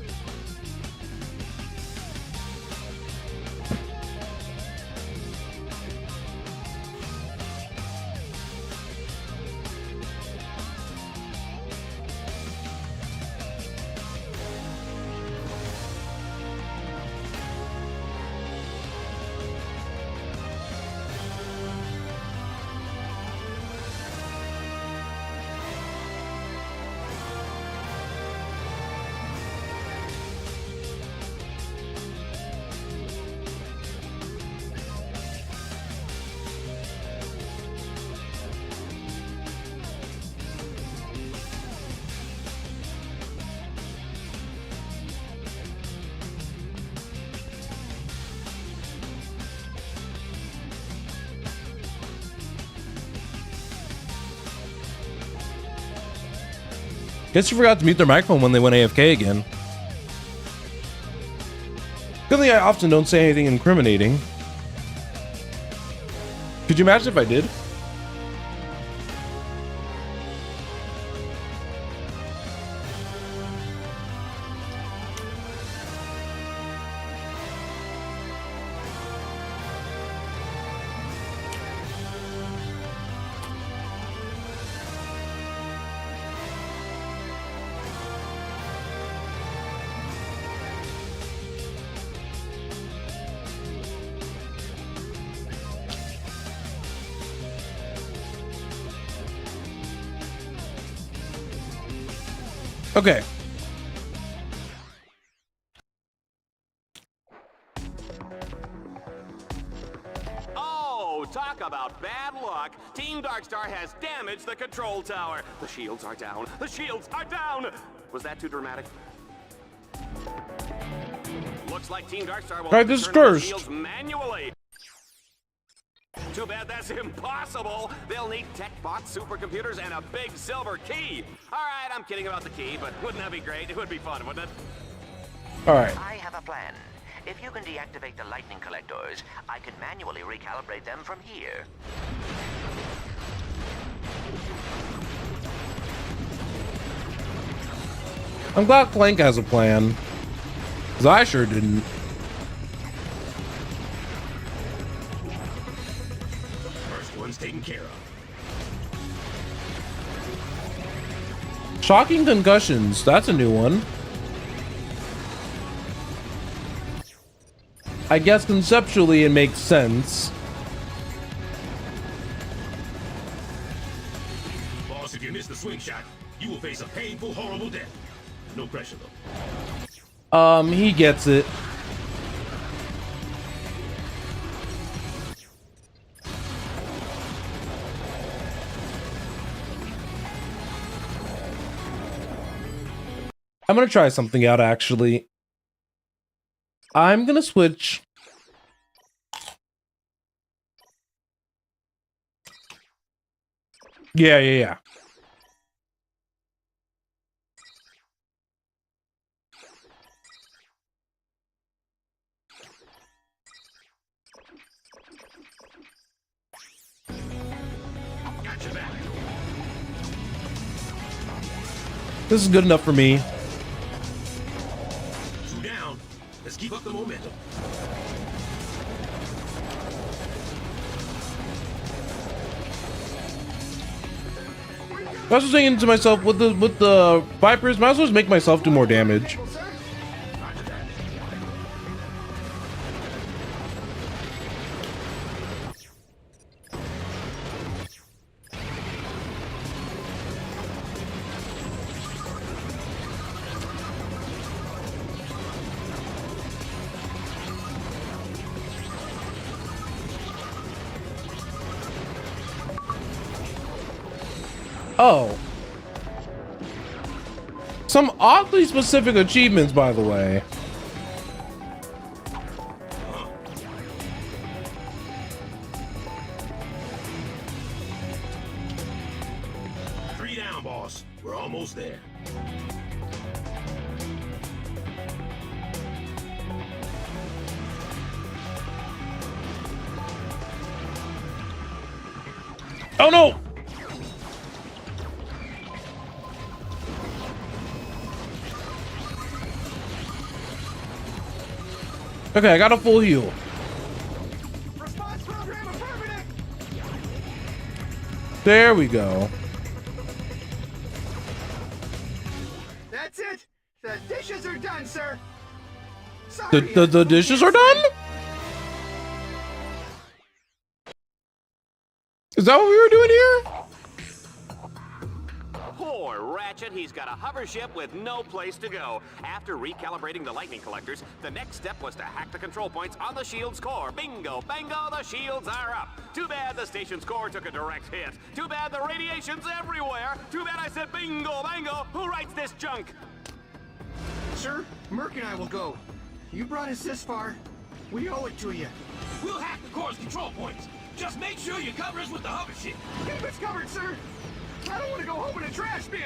Guess you forgot to mute their microphone when they went AFK again. Good thing I often don't say anything incriminating. Could you imagine if I did? Okay. Oh, talk about bad luck. Team Darkstar has damaged the control tower. The shields are down. The shields are down. Was that too dramatic? Looks like Team Darkstar will Try this turn the first. shields manually. Too bad that's impossible. They'll need tech bots, supercomputers, and a big silver key. All right, I'm kidding about the key, but wouldn't that be great? It would be fun, wouldn't it? All right. I have a plan. If you can deactivate the lightning collectors, I can manually recalibrate them from here. I'm glad Clank has a plan, because I sure didn't. First one's taken care of. Shocking concussions. That's a new one. I guess conceptually it makes sense. Boss, if you miss the swing shot, you will face a painful, horrible death. No pressure, though. He gets it. I'm gonna try something out, actually. I'm gonna switch. Yeah. Gotcha back. This is good enough for me. Two down. Let's keep up the momentum. I was just thinking to myself, with the Vipers, might as well just make myself do more damage. Oh. Some oddly specific achievements, by the way. Three down, boss. We're almost there. Oh no! Okay, I got a full heal. Response program affirmative. There we go. That's it. The dishes are done, sir. Sorry, The dishes are done? Is that what we were doing here? Poor Ratchet, he's got a hover ship with no place to go. After recalibrating the lightning collectors, the next step was to hack the control points on the shield's core. Bingo, bango, the shields are up. Too bad the station's core took a direct hit. Too bad the radiation's everywhere. Too bad I said bingo, bango. Who writes this junk? Sir, Merc and I will go. You brought us this far. We owe it to you. We'll hack the core's control points. Just make sure you cover us with the hover ship. Keep us covered, sir. I don't want to go home in a trash bin.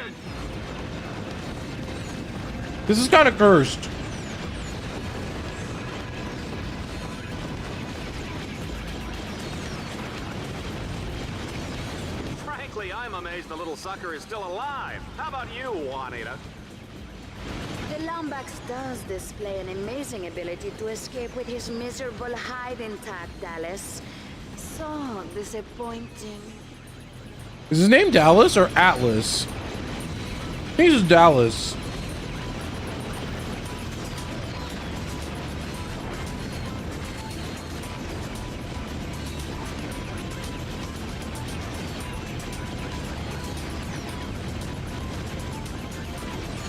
This is kind of cursed. Frankly, I'm amazed the little sucker is still alive. How about you, Juanita? The Lombax does display an amazing ability to escape with his miserable hide intact, Dallas. So disappointing. Is his name Dallas or Atlas? I think it's just Dallas.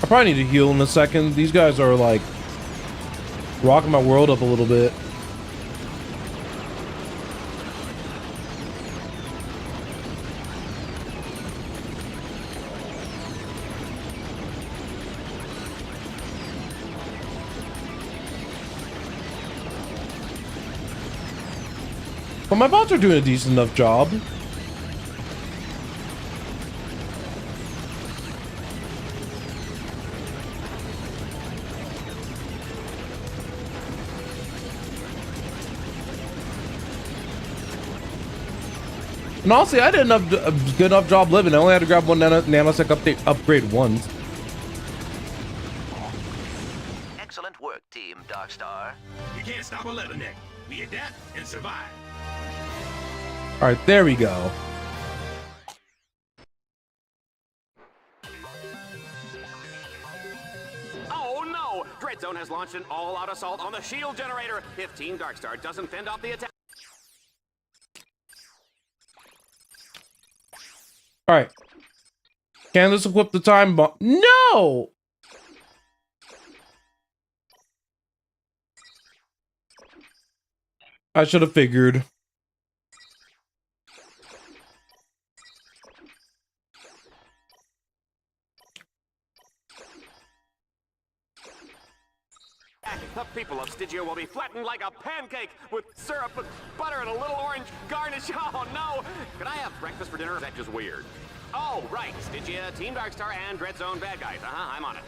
I probably need to heal in a second. These guys are like rocking my world up a little bit. But my bots are doing a decent enough job. And honestly, I did a good enough job living. I only had to grab one nanosec upgrade once. Excellent work, Team Darkstar. You can't stop a leatherneck. We adapt and survive. All right, there we go. Oh no! Dread Zone has launched an all-out assault on the shield generator. If Team Darkstar doesn't fend off the attack... All right. Can this equip the time bomb? No! I should have figured. The people of Stygia will be flattened like a pancake with syrup and butter and a little orange garnish. Oh no! Could I have breakfast for dinner? Or is that just weird? Oh, right. Stygia, Team Darkstar, and Dread Zone bad guys. I'm on it.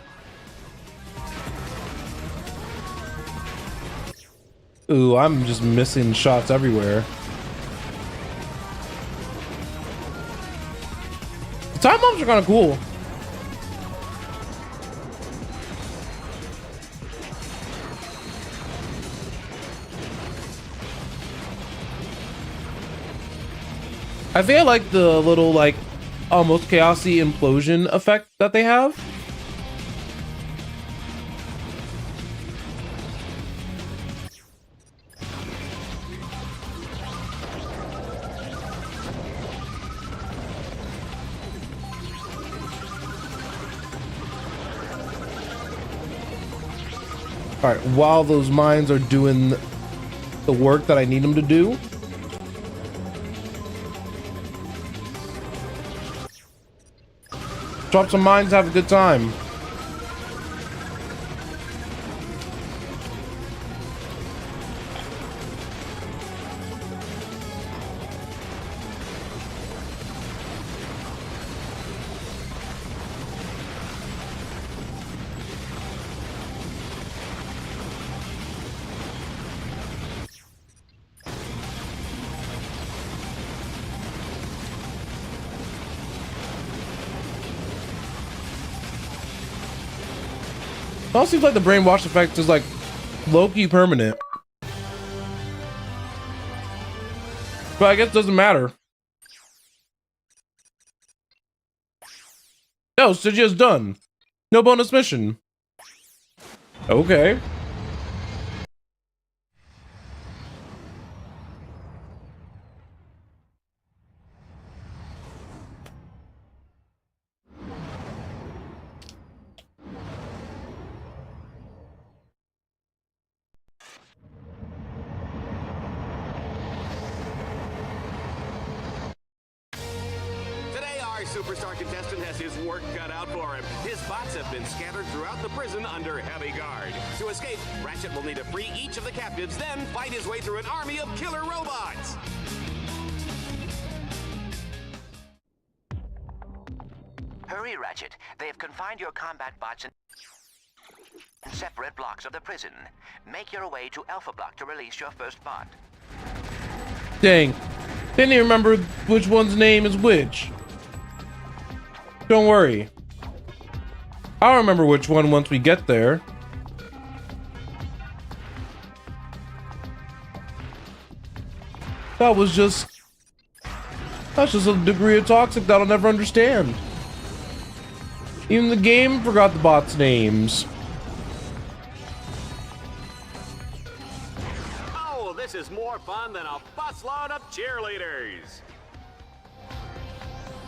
Ooh, I'm just missing shots everywhere. The time bombs are kind of cool. I think I like the little, like, almost chaosy implosion effect that they have. All right, while those mines are doing the work that I need them to do. Drop some mines, have a good time. It all seems like the brainwash effect is like low-key permanent. But I guess it doesn't matter. No, Stygia's done. No bonus mission. Okay. Superstar contestant has his work cut out for him. His bots have been scattered throughout the prison under heavy guard. To escape, Ratchet will need to free each of the captives, then fight his way through an army of killer robots. Hurry, Ratchet. They have confined your combat bots in separate blocks of the prison. Make your way to Alpha Block to release your first bot. Dang. Didn't even remember which one's name is which. Don't worry. I'll remember which one once we get there. That's just a degree of toxic that I'll never understand. Even the game forgot the bots' names. Oh, this is more fun than a busload of cheerleaders.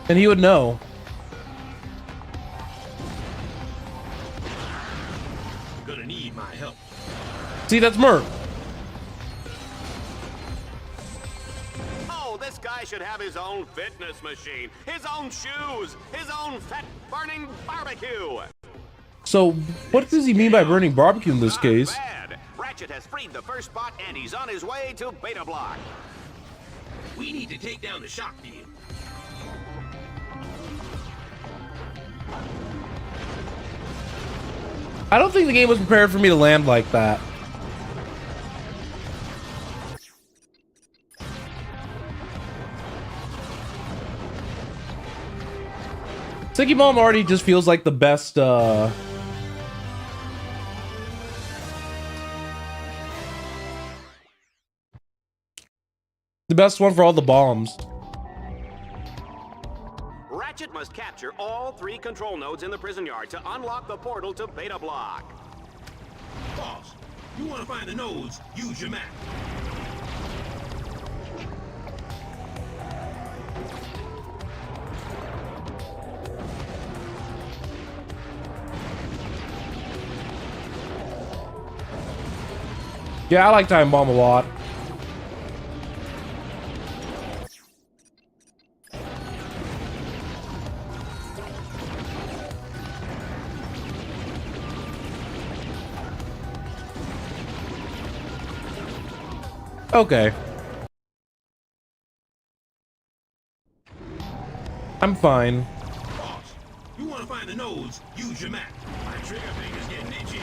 And he would know. Gonna need my help. See, that's Merc. Oh, this guy should have his own fitness machine, his own shoes, his own fat-burning barbecue. So, what does he mean by burning barbecue in this case? Bad. Ratchet has freed the first bot, and he's on his way to Beta Block. We need to take down the shock beam. I don't think the game was prepared for me to land like that. Sticky Bomb already just feels like the best, the best one for all the bombs. Ratchet must capture all 3 control nodes in the prison yard to unlock the portal to Beta Block. Boss, you want to find the nodes, use your map. Yeah, I like Time Bomb a lot. Okay. I'm fine. Boss, you want to find the nodes, use your map. My trigger finger's getting itchy.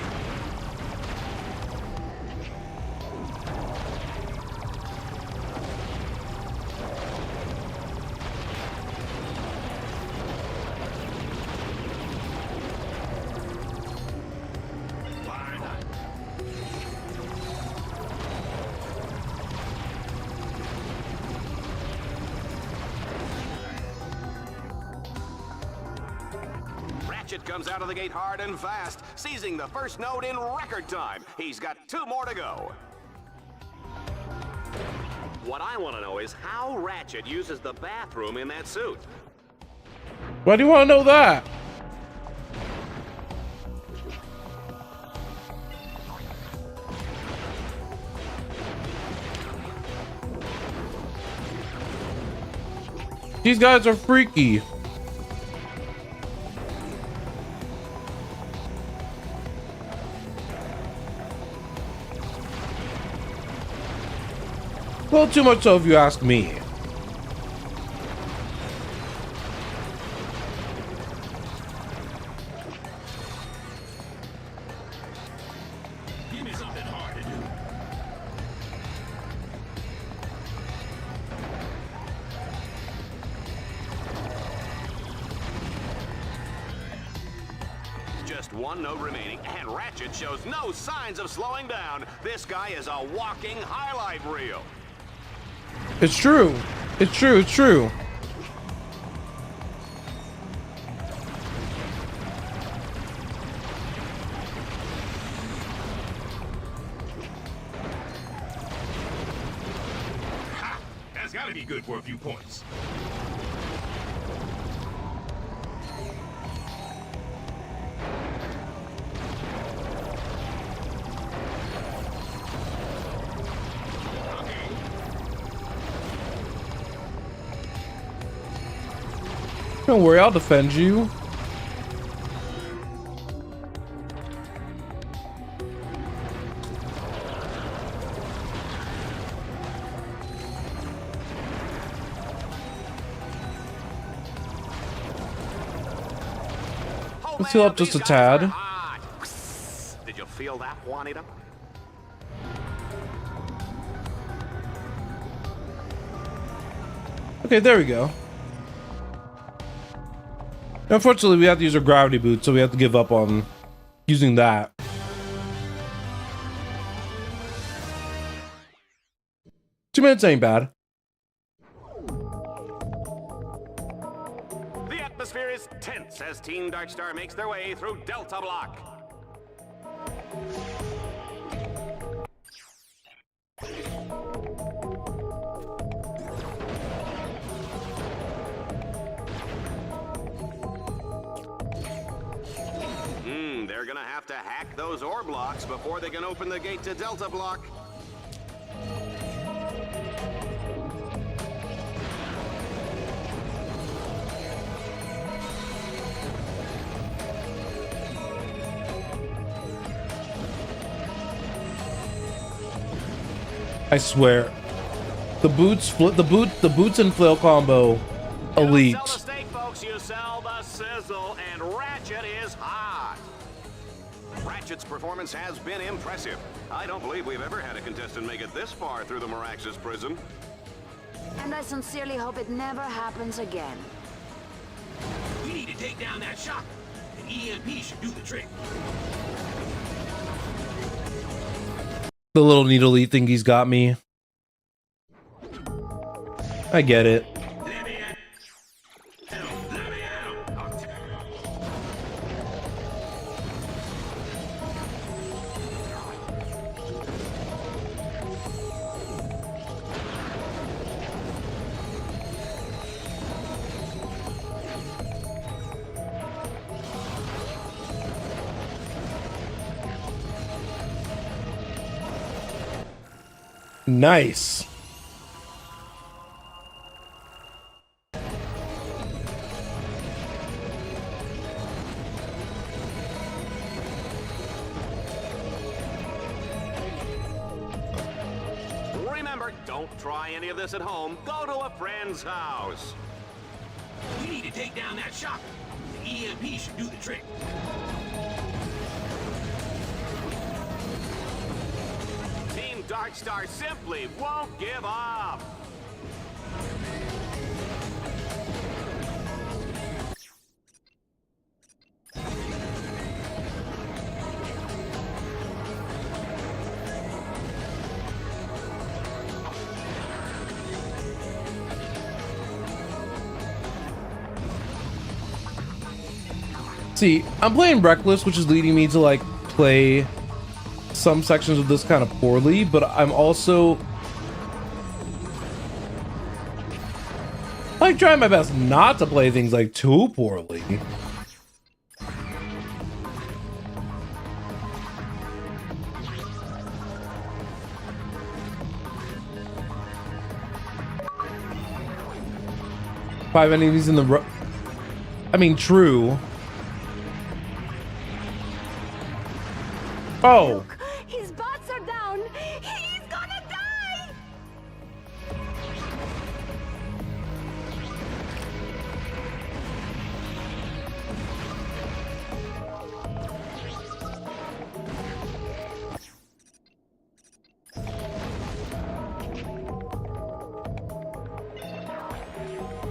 Ratchet comes out of the gate hard and fast, seizing the first node in record time. He's got 2 more to go. What I want to know is how Ratchet uses the bathroom in that suit. Why do you want to know that? These guys are freaky. Well, too much so if you ask me. Give me something hard to do. Just one note remaining, and Ratchet shows no signs of slowing down. This guy is a walking highlight reel. It's true. It's true. It's true. Ha! That's gotta be good for a few points. Don't worry, I'll defend you. Let's heal up just a tad. Did you feel that, Juanita? Okay, there we go. Unfortunately, we have to use our gravity boot, so we have to give up on using that. 2 minutes ain't bad. The atmosphere is tense as Team Darkstar makes their way through Delta Block. They're gonna have to hack those ore blocks before they can open the gate to Delta Block. I swear, the boots and flail combo, elite. You don't sell the steak, folks. You sell the sizzle, and Ratchet is hot. Ratchet's performance has been impressive. I don't believe we've ever had a contestant make it this far through the Miraxis prison. And I sincerely hope it never happens again. We need to take down that shocker. An EMP should do the trick. The little needle-y thing he's got me. I get it. Nice. Remember, don't try any of this at home. Go to a friend's house. We need to take down that shocker. The EMP should do the trick. Team Darkstar simply won't give up. See, I'm playing Reckless, which is leading me to like play some sections of this kind of poorly, but I'm also like trying my best not to play things like too poorly. Five enemies in the row. I mean, true. Oh. Look, his bots are down. He's gonna die.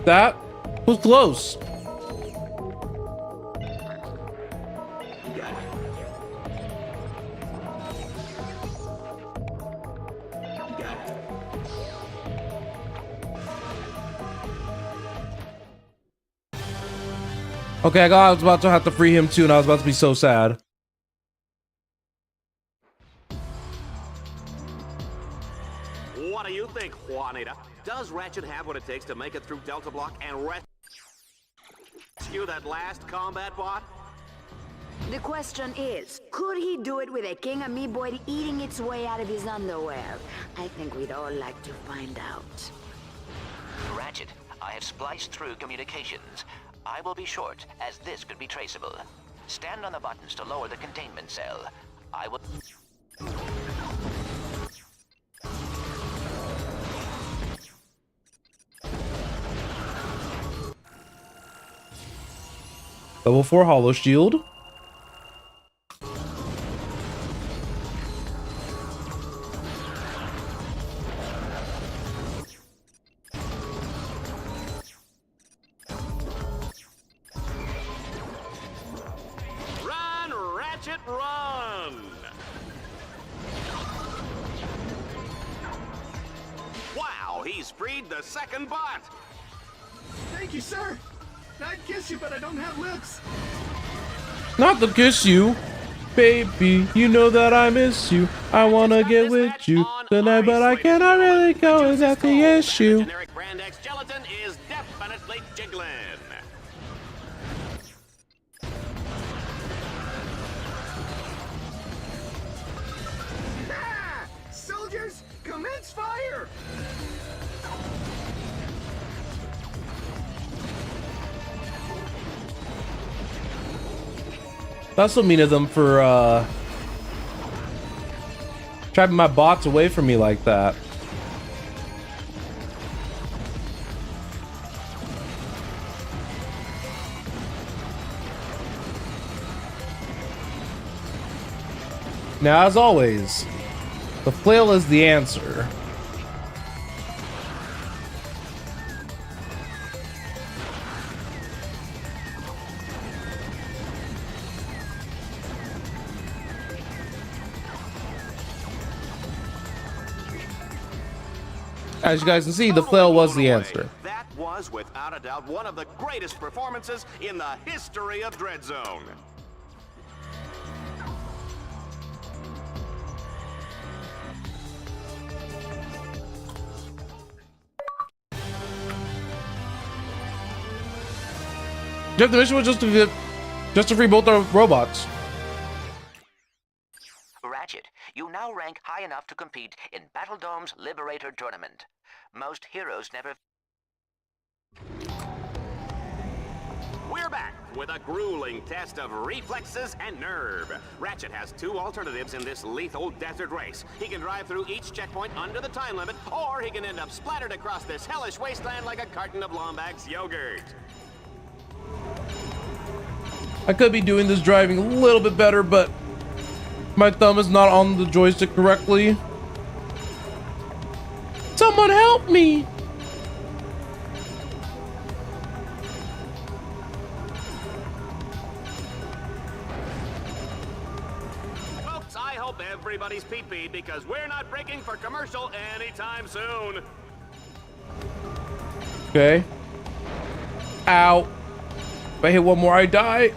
That was close. Okay, I was about to have to free him too, and I was about to be so sad. What do you think, Juanita? Does Ratchet have what it takes to make it through Delta Block and rescue that last combat bot? The question is, could he do it with a King Amoeboid eating its way out of his underwear? I think we'd all like to find out. Ratchet, I have spliced through communications. I will be short, as this could be traceable. Stand on the buttons to lower the containment cell. I will... Level 4 Hollow Shield. Run, Ratchet, run! Wow, he's freed the second bot! Thank you, sir. I'd kiss you, but I don't have lips. Not to kiss you, baby. You know that I miss you. I wanna get with you tonight, but I cannot really go. Is that the issue? Generic brand X gelatin is definitely jiggling. Ah! Soldiers, commence fire! That's so mean of them for driving my bots away from me like that. Now, as always, the flail is the answer. As you guys can see, the flail was the answer. That was, without a doubt, one of the greatest performances in the history of Dread Zone. Jeff, the mission was just to free both our robots. Ratchet, you now rank high enough to compete in Battle Dome's Liberator Tournament. Most heroes never... We're back with a grueling test of reflexes and nerve. Ratchet has two alternatives in this lethal desert race. He can drive through each checkpoint under the time limit, or he can end up splattered across this hellish wasteland like a carton of Lombax yogurt. I could be doing this driving a little bit better, but my thumb is not on the joystick correctly. Someone help me! Folks, I hope everybody's pee-peed because we're not breaking for commercial anytime soon. Okay. Ow. If I hit one more, I die.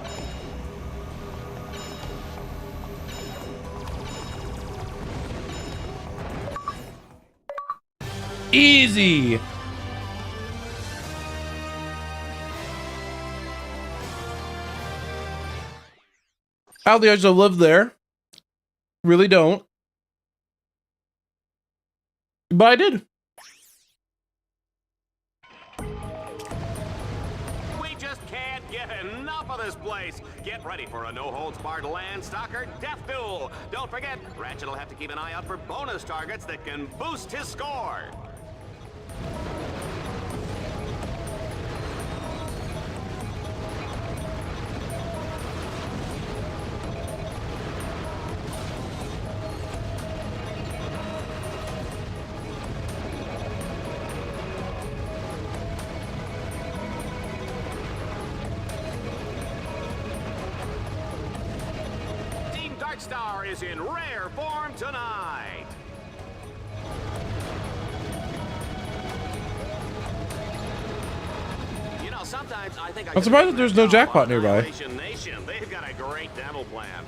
Easy. I don't think I should have lived there. Really don't. But I did. We just can't get enough of this place. Get ready for a no-holds-barred Landstalker death duel. Don't forget, Ratchet will have to keep an eye out for bonus targets that can boost his score. Darkstar is in rare form tonight. You know, sometimes I think I'm surprised that there's no jackpot nearby. Annihilation Nation. They've got a great dental plan.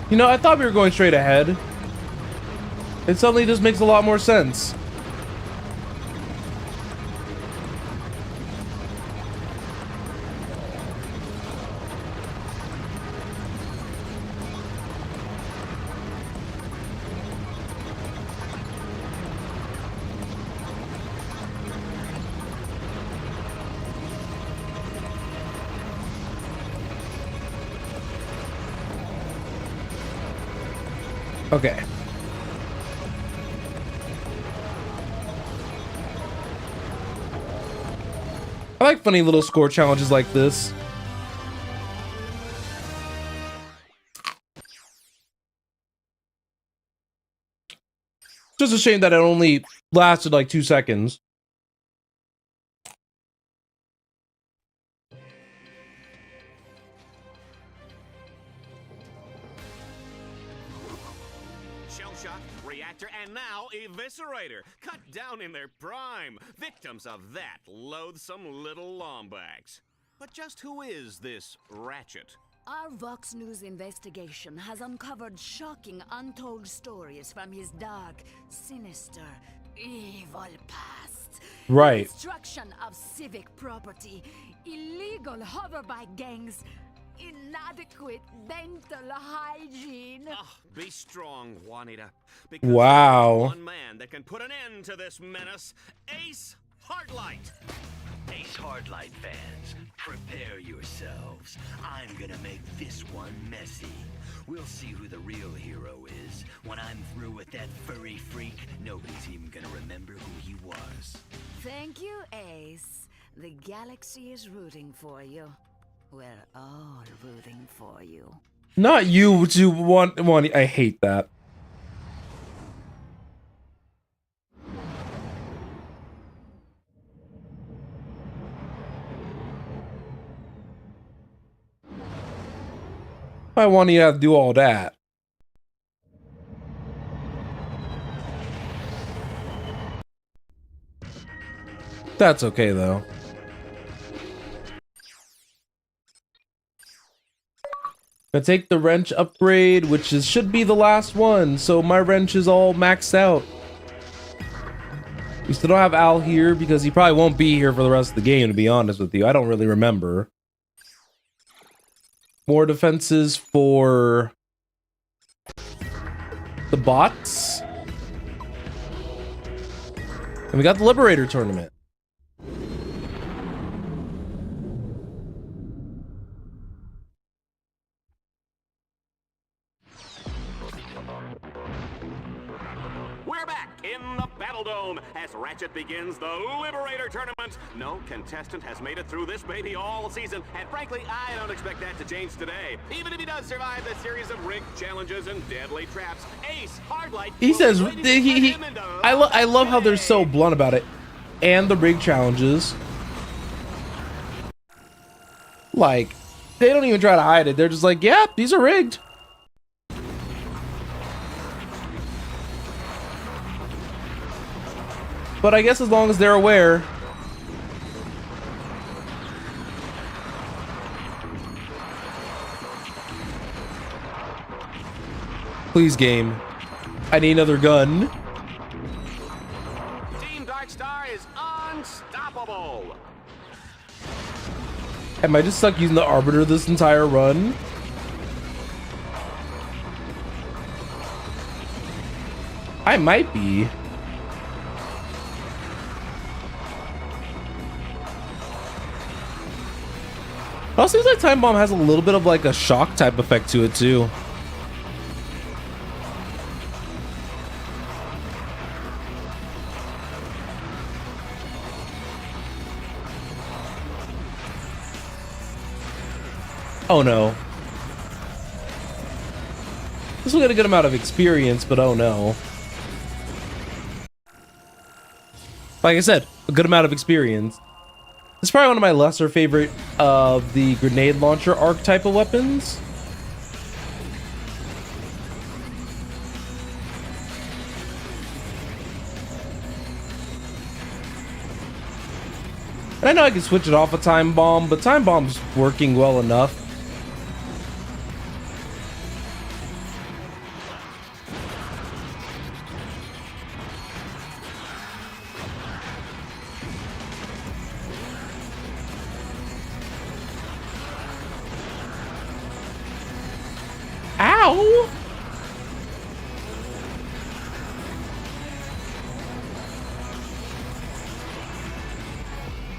You know, I thought we were going straight ahead. It suddenly just makes a lot more sense. Okay. I like funny little score challenges like this. Just a shame that it only lasted like 2 seconds. Reactor, and now Eviscerator, cut down in their prime, victims of that loathsome little Lombax. But just who is this Ratchet? Our Vox News investigation has uncovered shocking untold stories from his dark, sinister, evil past. Right. Destruction of civic property, illegal hoverbike gangs, inadequate dental hygiene. Oh, be strong, Juanita. Because wow. there's one man that can put an end to this menace, Ace Hardlight. Ace Hardlight fans, prepare yourselves. I'm gonna make this one messy. We'll see who the real hero is. When I'm through with that furry freak, nobody's even gonna remember who he was. Thank you, Ace. The galaxy is rooting for you. We're all rooting for you. Not you to want. I hate that. I want you to do all that. That's okay though. I take the wrench upgrade, which should be the last one, so my wrench is all maxed out. We still don't have Al here because he probably won't be here for the rest of the game, to be honest with you. I don't really remember. More defenses for the bots. And we got the Liberator tournament. We're back in the Battle Dome as Ratchet begins the Liberator Tournament. No contestant has made it through this baby all season, and frankly, I don't expect that to change today. Even if he does survive the series of rigged challenges and deadly traps, Ace Hardlight. He says I love how they're so blunt about it, and the rigged challenges. Like, they don't even try to hide it. They're just like, yeah, these are rigged. But I guess as long as they're aware. Please, game. I need another gun. Team Darkstar is unstoppable. Am I just stuck using the Arbiter this entire run? I might be. Also, seems like Time Bomb has a little bit of like a shock type effect to it too. Oh no. This will get a good amount of experience, but oh no. Like I said, a good amount of experience. It's probably one of my lesser favorite of the grenade launcher arc type of weapons. And I know I can switch it off a time bomb, but time bomb's working well enough. Ow!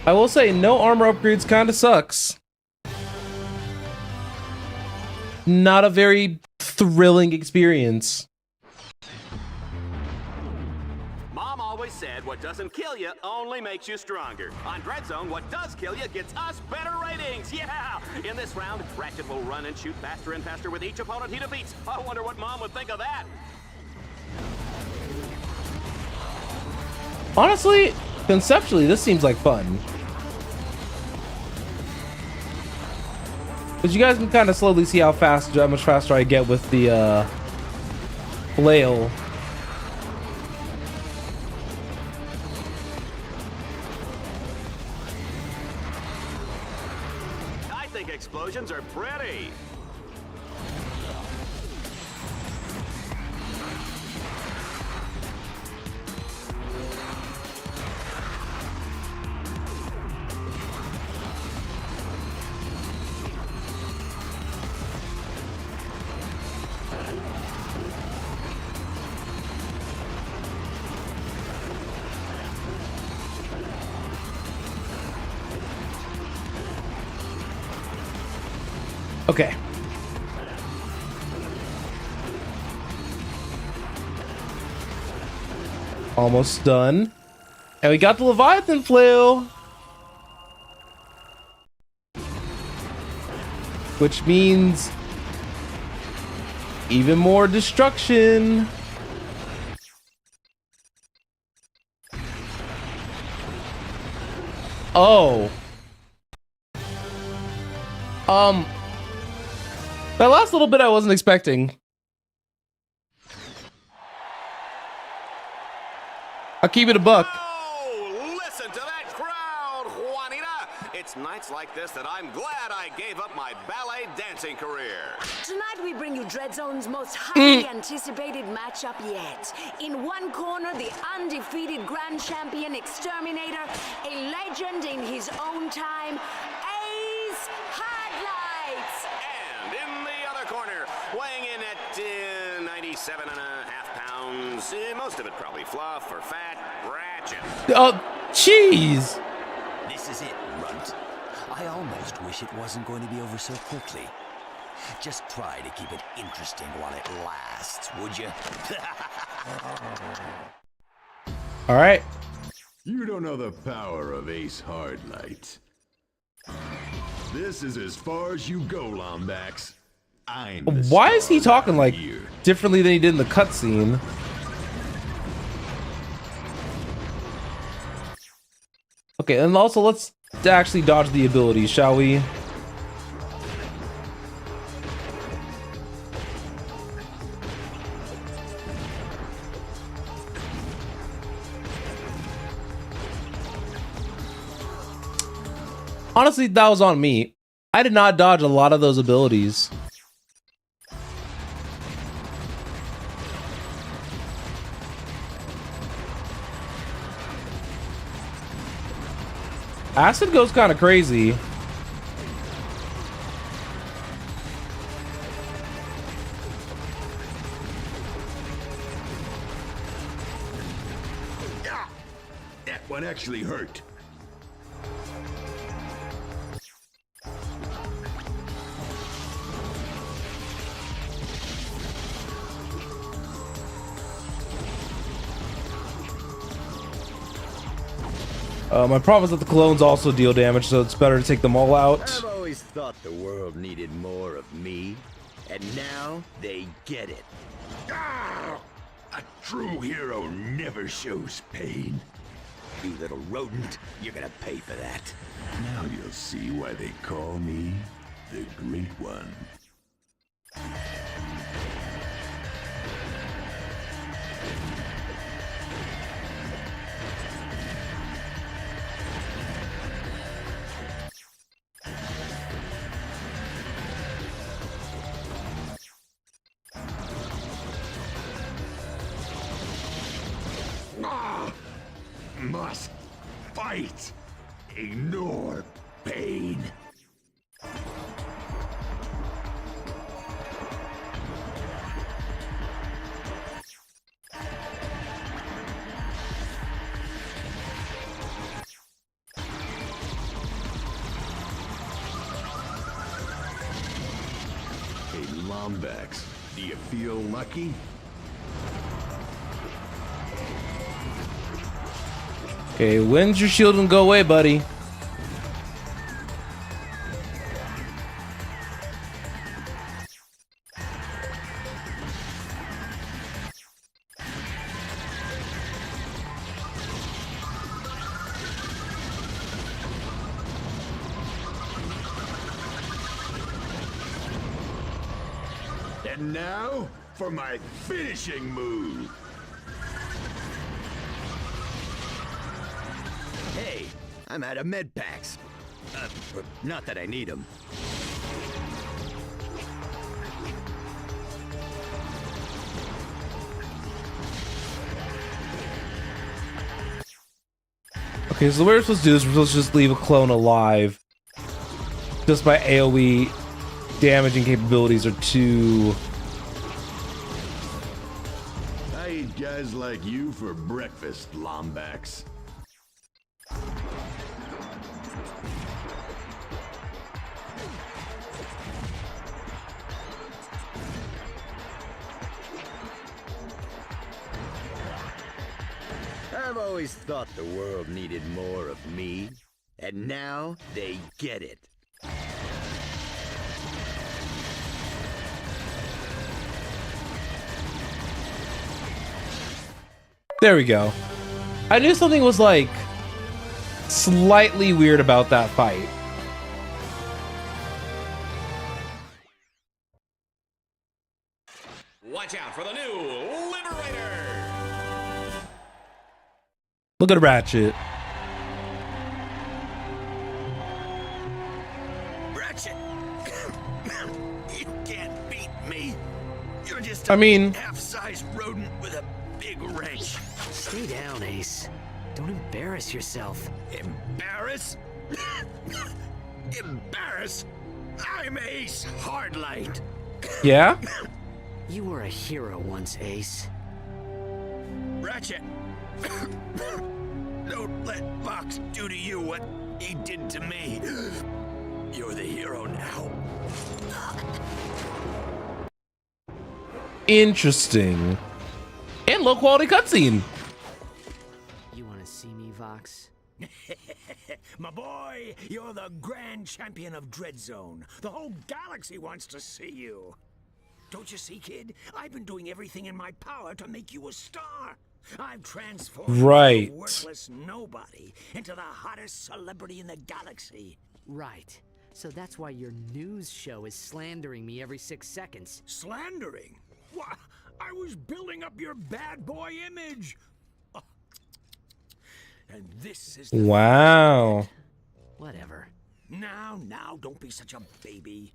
I will say, no armor upgrades kind of sucks. Not a very thrilling experience. Mom always said what doesn't kill you only makes you stronger. On Dread Zone, what does kill you gets us better ratings. Yeah! In this round, Ratchet will run and shoot faster and faster with each opponent he defeats. I wonder what Mom would think of that. Honestly, conceptually, this seems like fun. But you guys can kind of slowly see how much faster I get with the flail. I think explosions are pretty. Okay. Almost done. And we got the Leviathan flail. Which means even more destruction. Oh. That last little bit I wasn't expecting. I'll keep it a buck. Oh, listen to that crowd, Juanita. It's nights like this that I'm glad I gave up my ballet dancing career. Tonight we bring you Dread Zone's most highly anticipated matchup yet. In one corner, the undefeated Grand Champion Exterminator, a legend in his own time, Ace Headlights. And in the other corner, weighing in at 97 and a half pounds, most of it probably fluff or fat, Ratchet. Oh, jeez. This is it, Runt. I almost wish it wasn't going to be over so quickly. Just try to keep it interesting while it lasts, would you? All right. You don't know the power of Ace Hardlight. This is as far as you go, Lombax. Why is he talking like differently than he did in the cutscene? Okay, and also let's actually dodge the abilities, shall we? Honestly, that was on me. I did not dodge a lot of those abilities. Acid goes kind of crazy. That one actually hurt. My problem is that the clones also deal damage, so it's better to take them all out. I've always thought the world needed more of me, and now they get it. Ah! A true hero never shows pain. You little rodent, you're gonna pay for that. Now you'll see why they call me the Great One. Must fight. Ignore pain. Hey, Lombax, do you feel lucky? Okay, when's your shield gonna go away, buddy? And now, for my finishing move. Hey, I'm out of med packs. Not that I need them. Okay, so what we're supposed to do is we're supposed to just leave a clone alive. Just my AoE damaging capabilities are too... I eat guys like you for breakfast, Lombax. I've always thought the world needed more of me, and now they get it. There we go. I knew something was like slightly weird about that fight. Watch out for the new Liberator! Look at Ratchet. Ratchet! You can't beat me. You're just I mean, half-sized rodent with a big wrench. Stay down, Ace. Don't embarrass yourself. Embarrass? Embarrass? I'm Ace Hardlight. yeah? You were a hero once, Ace. Ratchet. Don't let Vox do to you what he did to me. You're the hero now. Interesting. And low quality cutscene. You want to see me, Vox? My boy, you're the grand champion of Dread Zone. The whole galaxy wants to see you. Don't you see, kid? I've been doing everything in my power to make you a star. I've transformed Right. a worthless nobody into the hottest celebrity in the galaxy. Right. So that's why your news show is slandering me every 6 seconds. Slandering? Why, I was building up your bad boy image. Oh. And this is the Wow. Whatever. Now, don't be such a baby.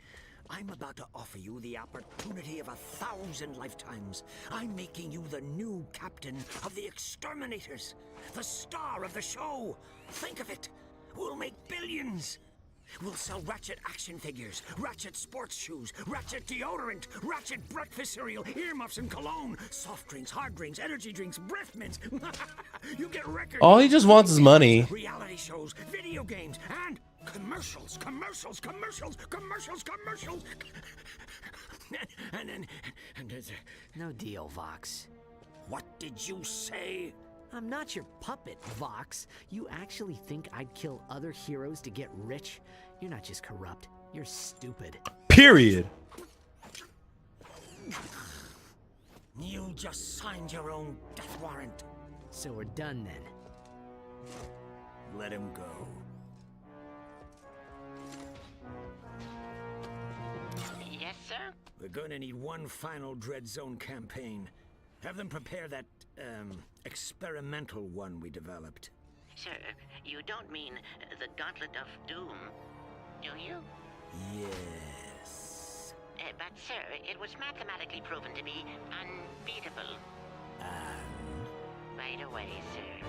I'm about to offer you the opportunity of 1,000 lifetimes. I'm making you the new captain of the Exterminators, the star of the show. Think of it. We'll make billions. We'll sell Ratchet action figures, Ratchet sports shoes, Ratchet deodorant, Ratchet breakfast cereal, earmuffs and cologne, soft drinks, hard drinks, energy drinks, breath mints. You get records. All he just wants is money. Reality shows, video games, and commercials. No deal, Vox. What did you say? I'm not your puppet, Vox. You actually think I'd kill other heroes to get rich? You're not just corrupt. You're stupid. Period. You just signed your own death warrant. So we're done then. Let him go. Yes, sir? We're going to need one final Dread Zone campaign. Have them prepare that, experimental one we developed. Sir, you don't mean the Gauntlet of Doom, do you? Yes. But, sir, it was mathematically proven to be unbeatable. Right away, sir.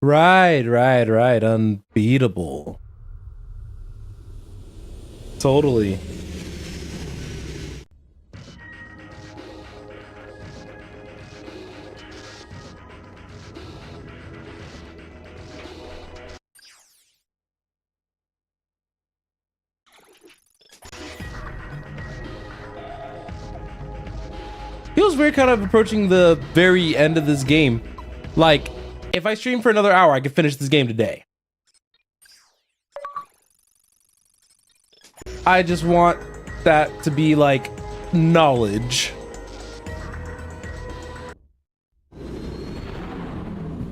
Right. Unbeatable. Totally. Feels very kind of approaching the very end of this game. Like, if I stream for another hour, I could finish this game today. I just want that to be like knowledge.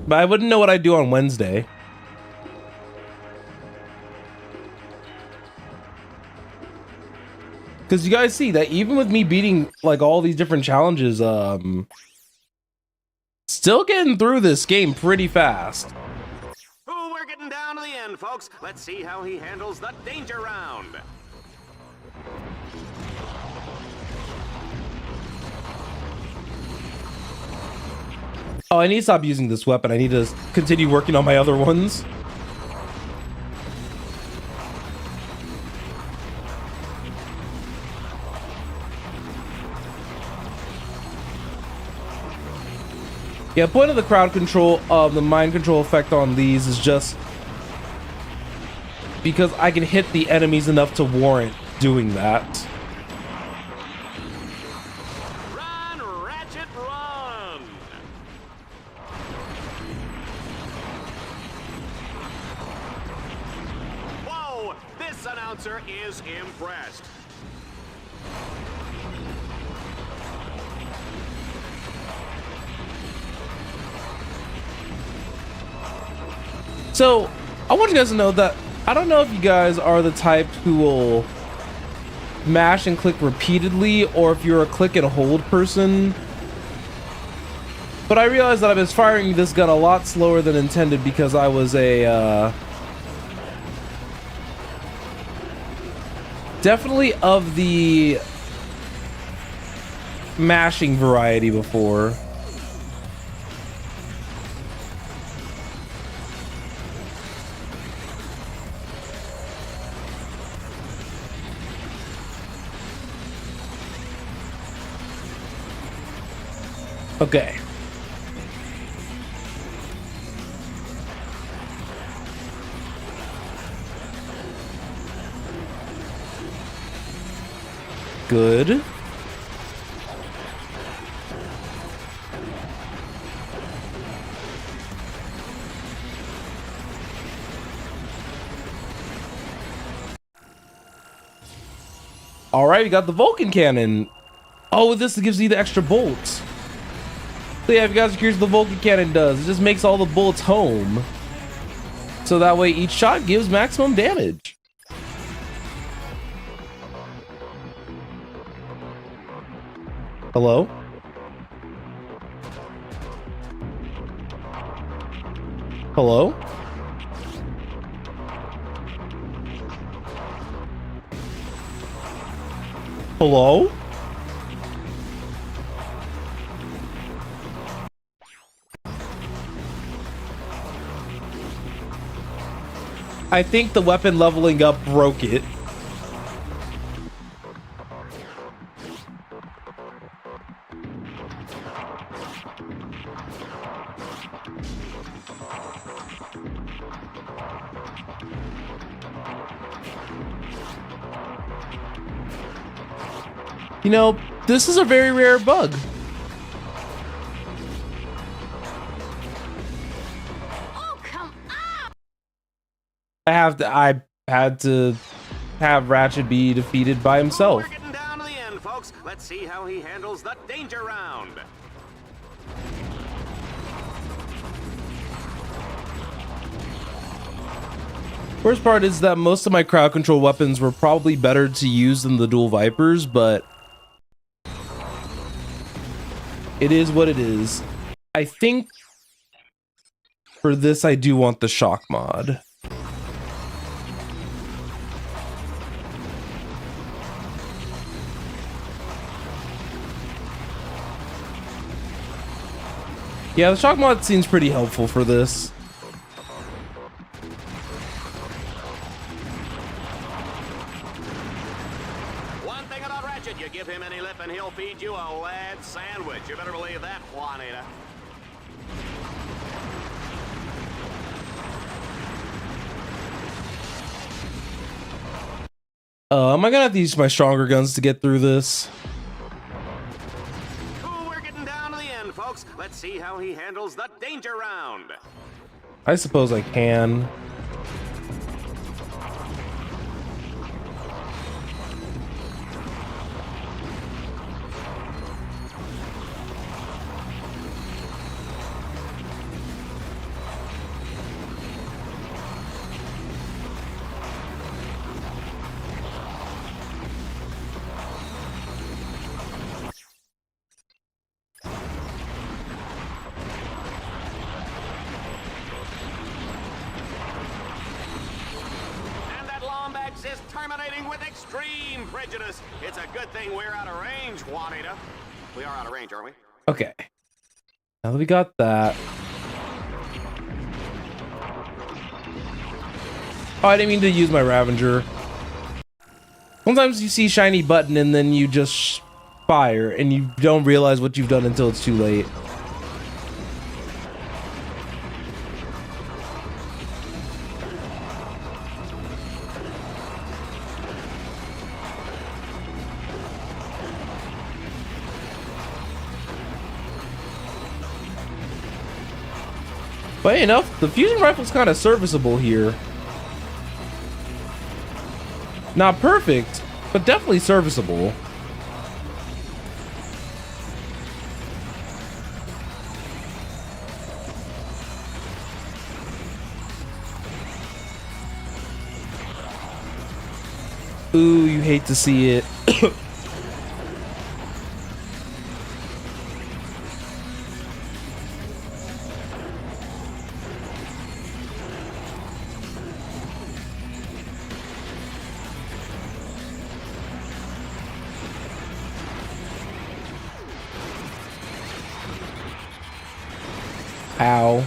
But I wouldn't know what I'd do on Wednesday. Because you guys see that even with me beating like all these different challenges, still getting through this game pretty fast. Oh, we're getting down to the end, folks. Let's see how he handles the danger round. Oh, I need to stop using this weapon. I need to continue working on my other ones. Yeah, point of the crowd control of the mind control effect on these is just because I can hit the enemies enough to warrant doing that. Run, Ratchet, run! Whoa, this announcer is impressed. So, I want you guys to know that I don't know if you guys are the type who will mash and click repeatedly or if you're a click and hold person. But I realized that I was firing this gun a lot slower than intended because I was a definitely of the mashing variety before. Okay. Good. All right, we got the Vulcan cannon. Oh, this gives you the extra bolts. So yeah, if you guys are curious what the Vulcan cannon does, it just makes all the bullets home. So that way each shot gives maximum damage. Hello? Hello? Hello? I think the weapon leveling up broke it. You know, this is a very rare bug. Oh, come on! I had to have Ratchet be defeated by himself. We're getting down to the end, folks. Let's see how he handles the danger round. Worst part is that most of my crowd control weapons were probably better to use than the dual Vipers, but it is what it is. I think for this I do want the shock mod. Yeah, the shock mod seems pretty helpful for this. One thing about Ratchet, you give him any lip and he'll feed you a lead sandwich. You better believe that, Juanita. Am I gonna have to use my stronger guns to get through this? We're getting down to the end, folks. Let's see how he handles the danger round. I suppose I can. Is terminating with extreme prejudice. It's a good thing we're out of range, Juanita. We are out of range, aren't we? Okay. Now that we got that. Oh, I didn't mean to use my Ravager. Sometimes you see shiny button and then you just fire and you don't realize what you've done until it's too late. Funny enough, the fusion rifle's kind of serviceable here. Not perfect, but definitely serviceable. Ooh, you hate to see it. Ow.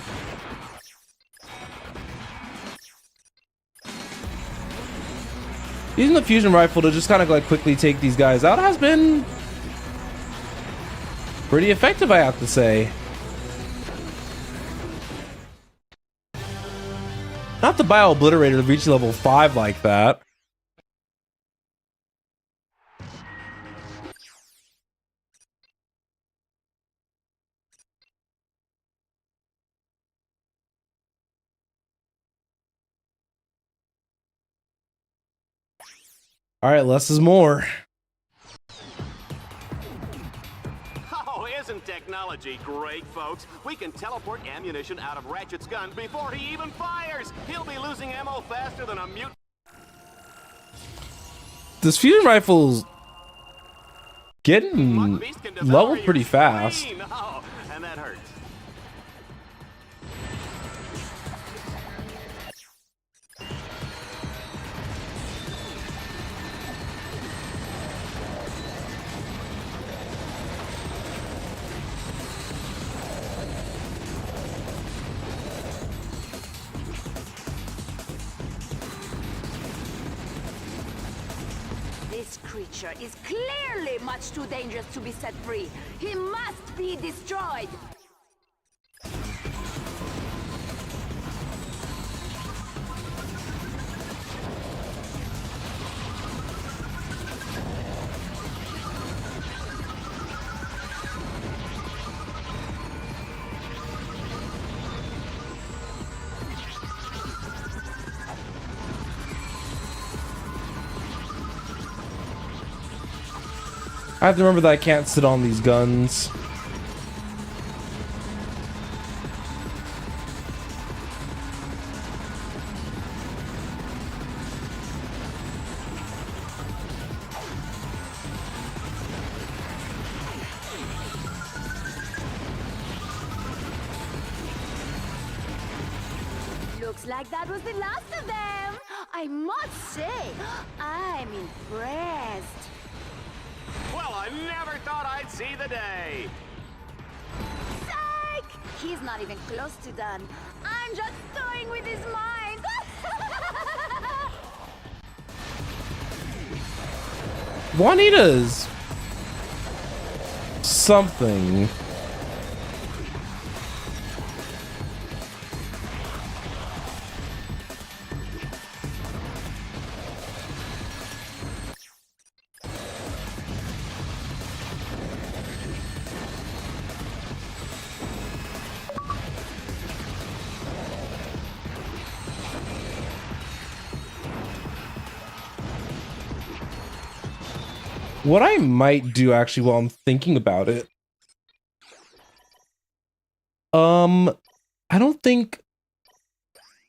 Using the fusion rifle to just kind of like quickly take these guys out has been pretty effective, I have to say. Not the Bio Obliterator to reach level 5 like that. All right, less is more. Oh, isn't technology great, folks? We can teleport ammunition out of Ratchet's gun before he even fires. He'll be losing ammo faster than a mutant. This fusion rifle's getting leveled pretty fast. Oh, and that hurts. This creature is clearly much too dangerous to be set free. He must be destroyed. I have to remember that I can't sit on these guns. Looks like that was the last of them. I must say, I'm impressed. Well, I never thought I'd see the day. Psych! He's not even close to done. I'm just toying with his mind. Juanita's something. What I might do actually while I'm thinking about it, I don't think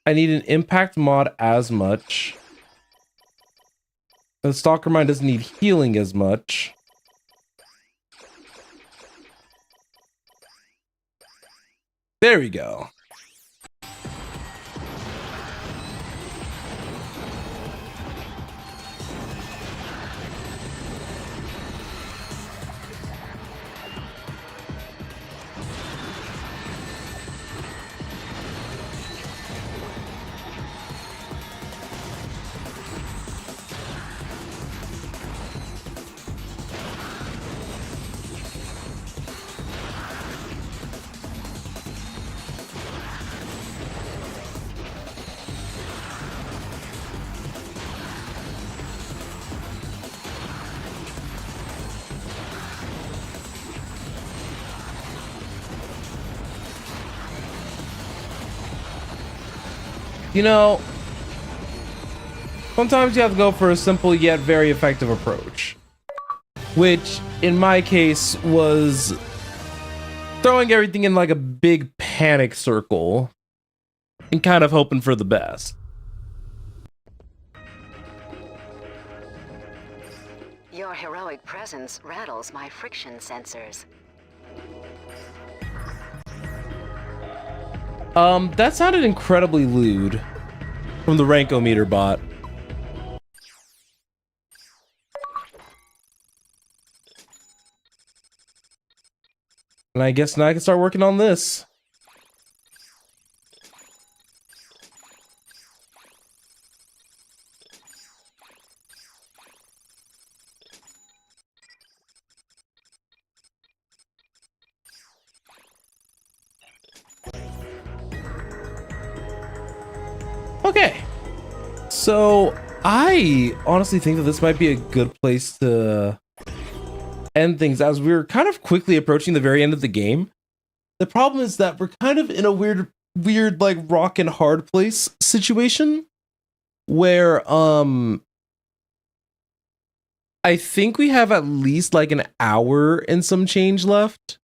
I need an impact mod as much. The Stalker Mine doesn't need healing as much. There we go. You know, sometimes you have to go for a simple yet very effective approach, which in my case was throwing everything in like a big panic circle and kind of hoping for the best. Your heroic presence rattles my friction sensors. That sounded incredibly lewd from the Rankometer bot. And I guess now I can start working on this. Okay, so I honestly think that this might be a good place to end things as we're kind of quickly approaching the very end of the game. The problem is that we're kind of in a weird like rock and hard place situation where I think we have at least like an hour and some change left.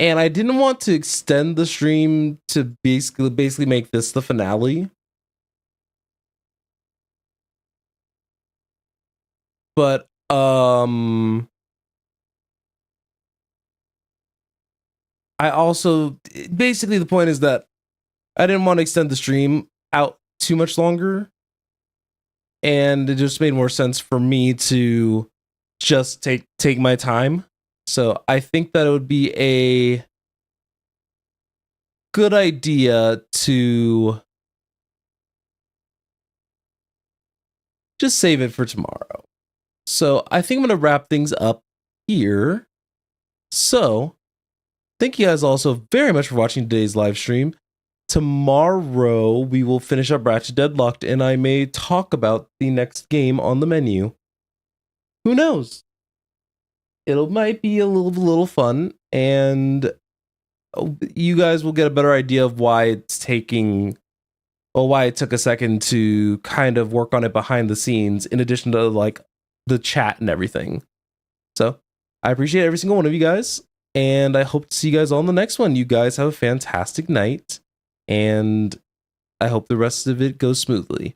And I didn't want to extend the stream to basically make this the finale. But I also basically the point is that I didn't want to extend the stream out too much longer. And it just made more sense for me to just take my time. So I think that it would be a good idea to just save it for tomorrow. So I think I'm going to wrap things up here. So thank you guys also very much for watching today's live stream. Tomorrow we will finish up Ratchet Deadlocked and I may talk about the next game on the menu. Who knows? It might be a little fun, and you guys will get a better idea of why it took a second to kind of work on it behind the scenes, in addition to like the chat and everything. So I appreciate every single one of you guys, and I hope to see you guys all in the next one. You guys have a fantastic night, and I hope the rest of it goes smoothly.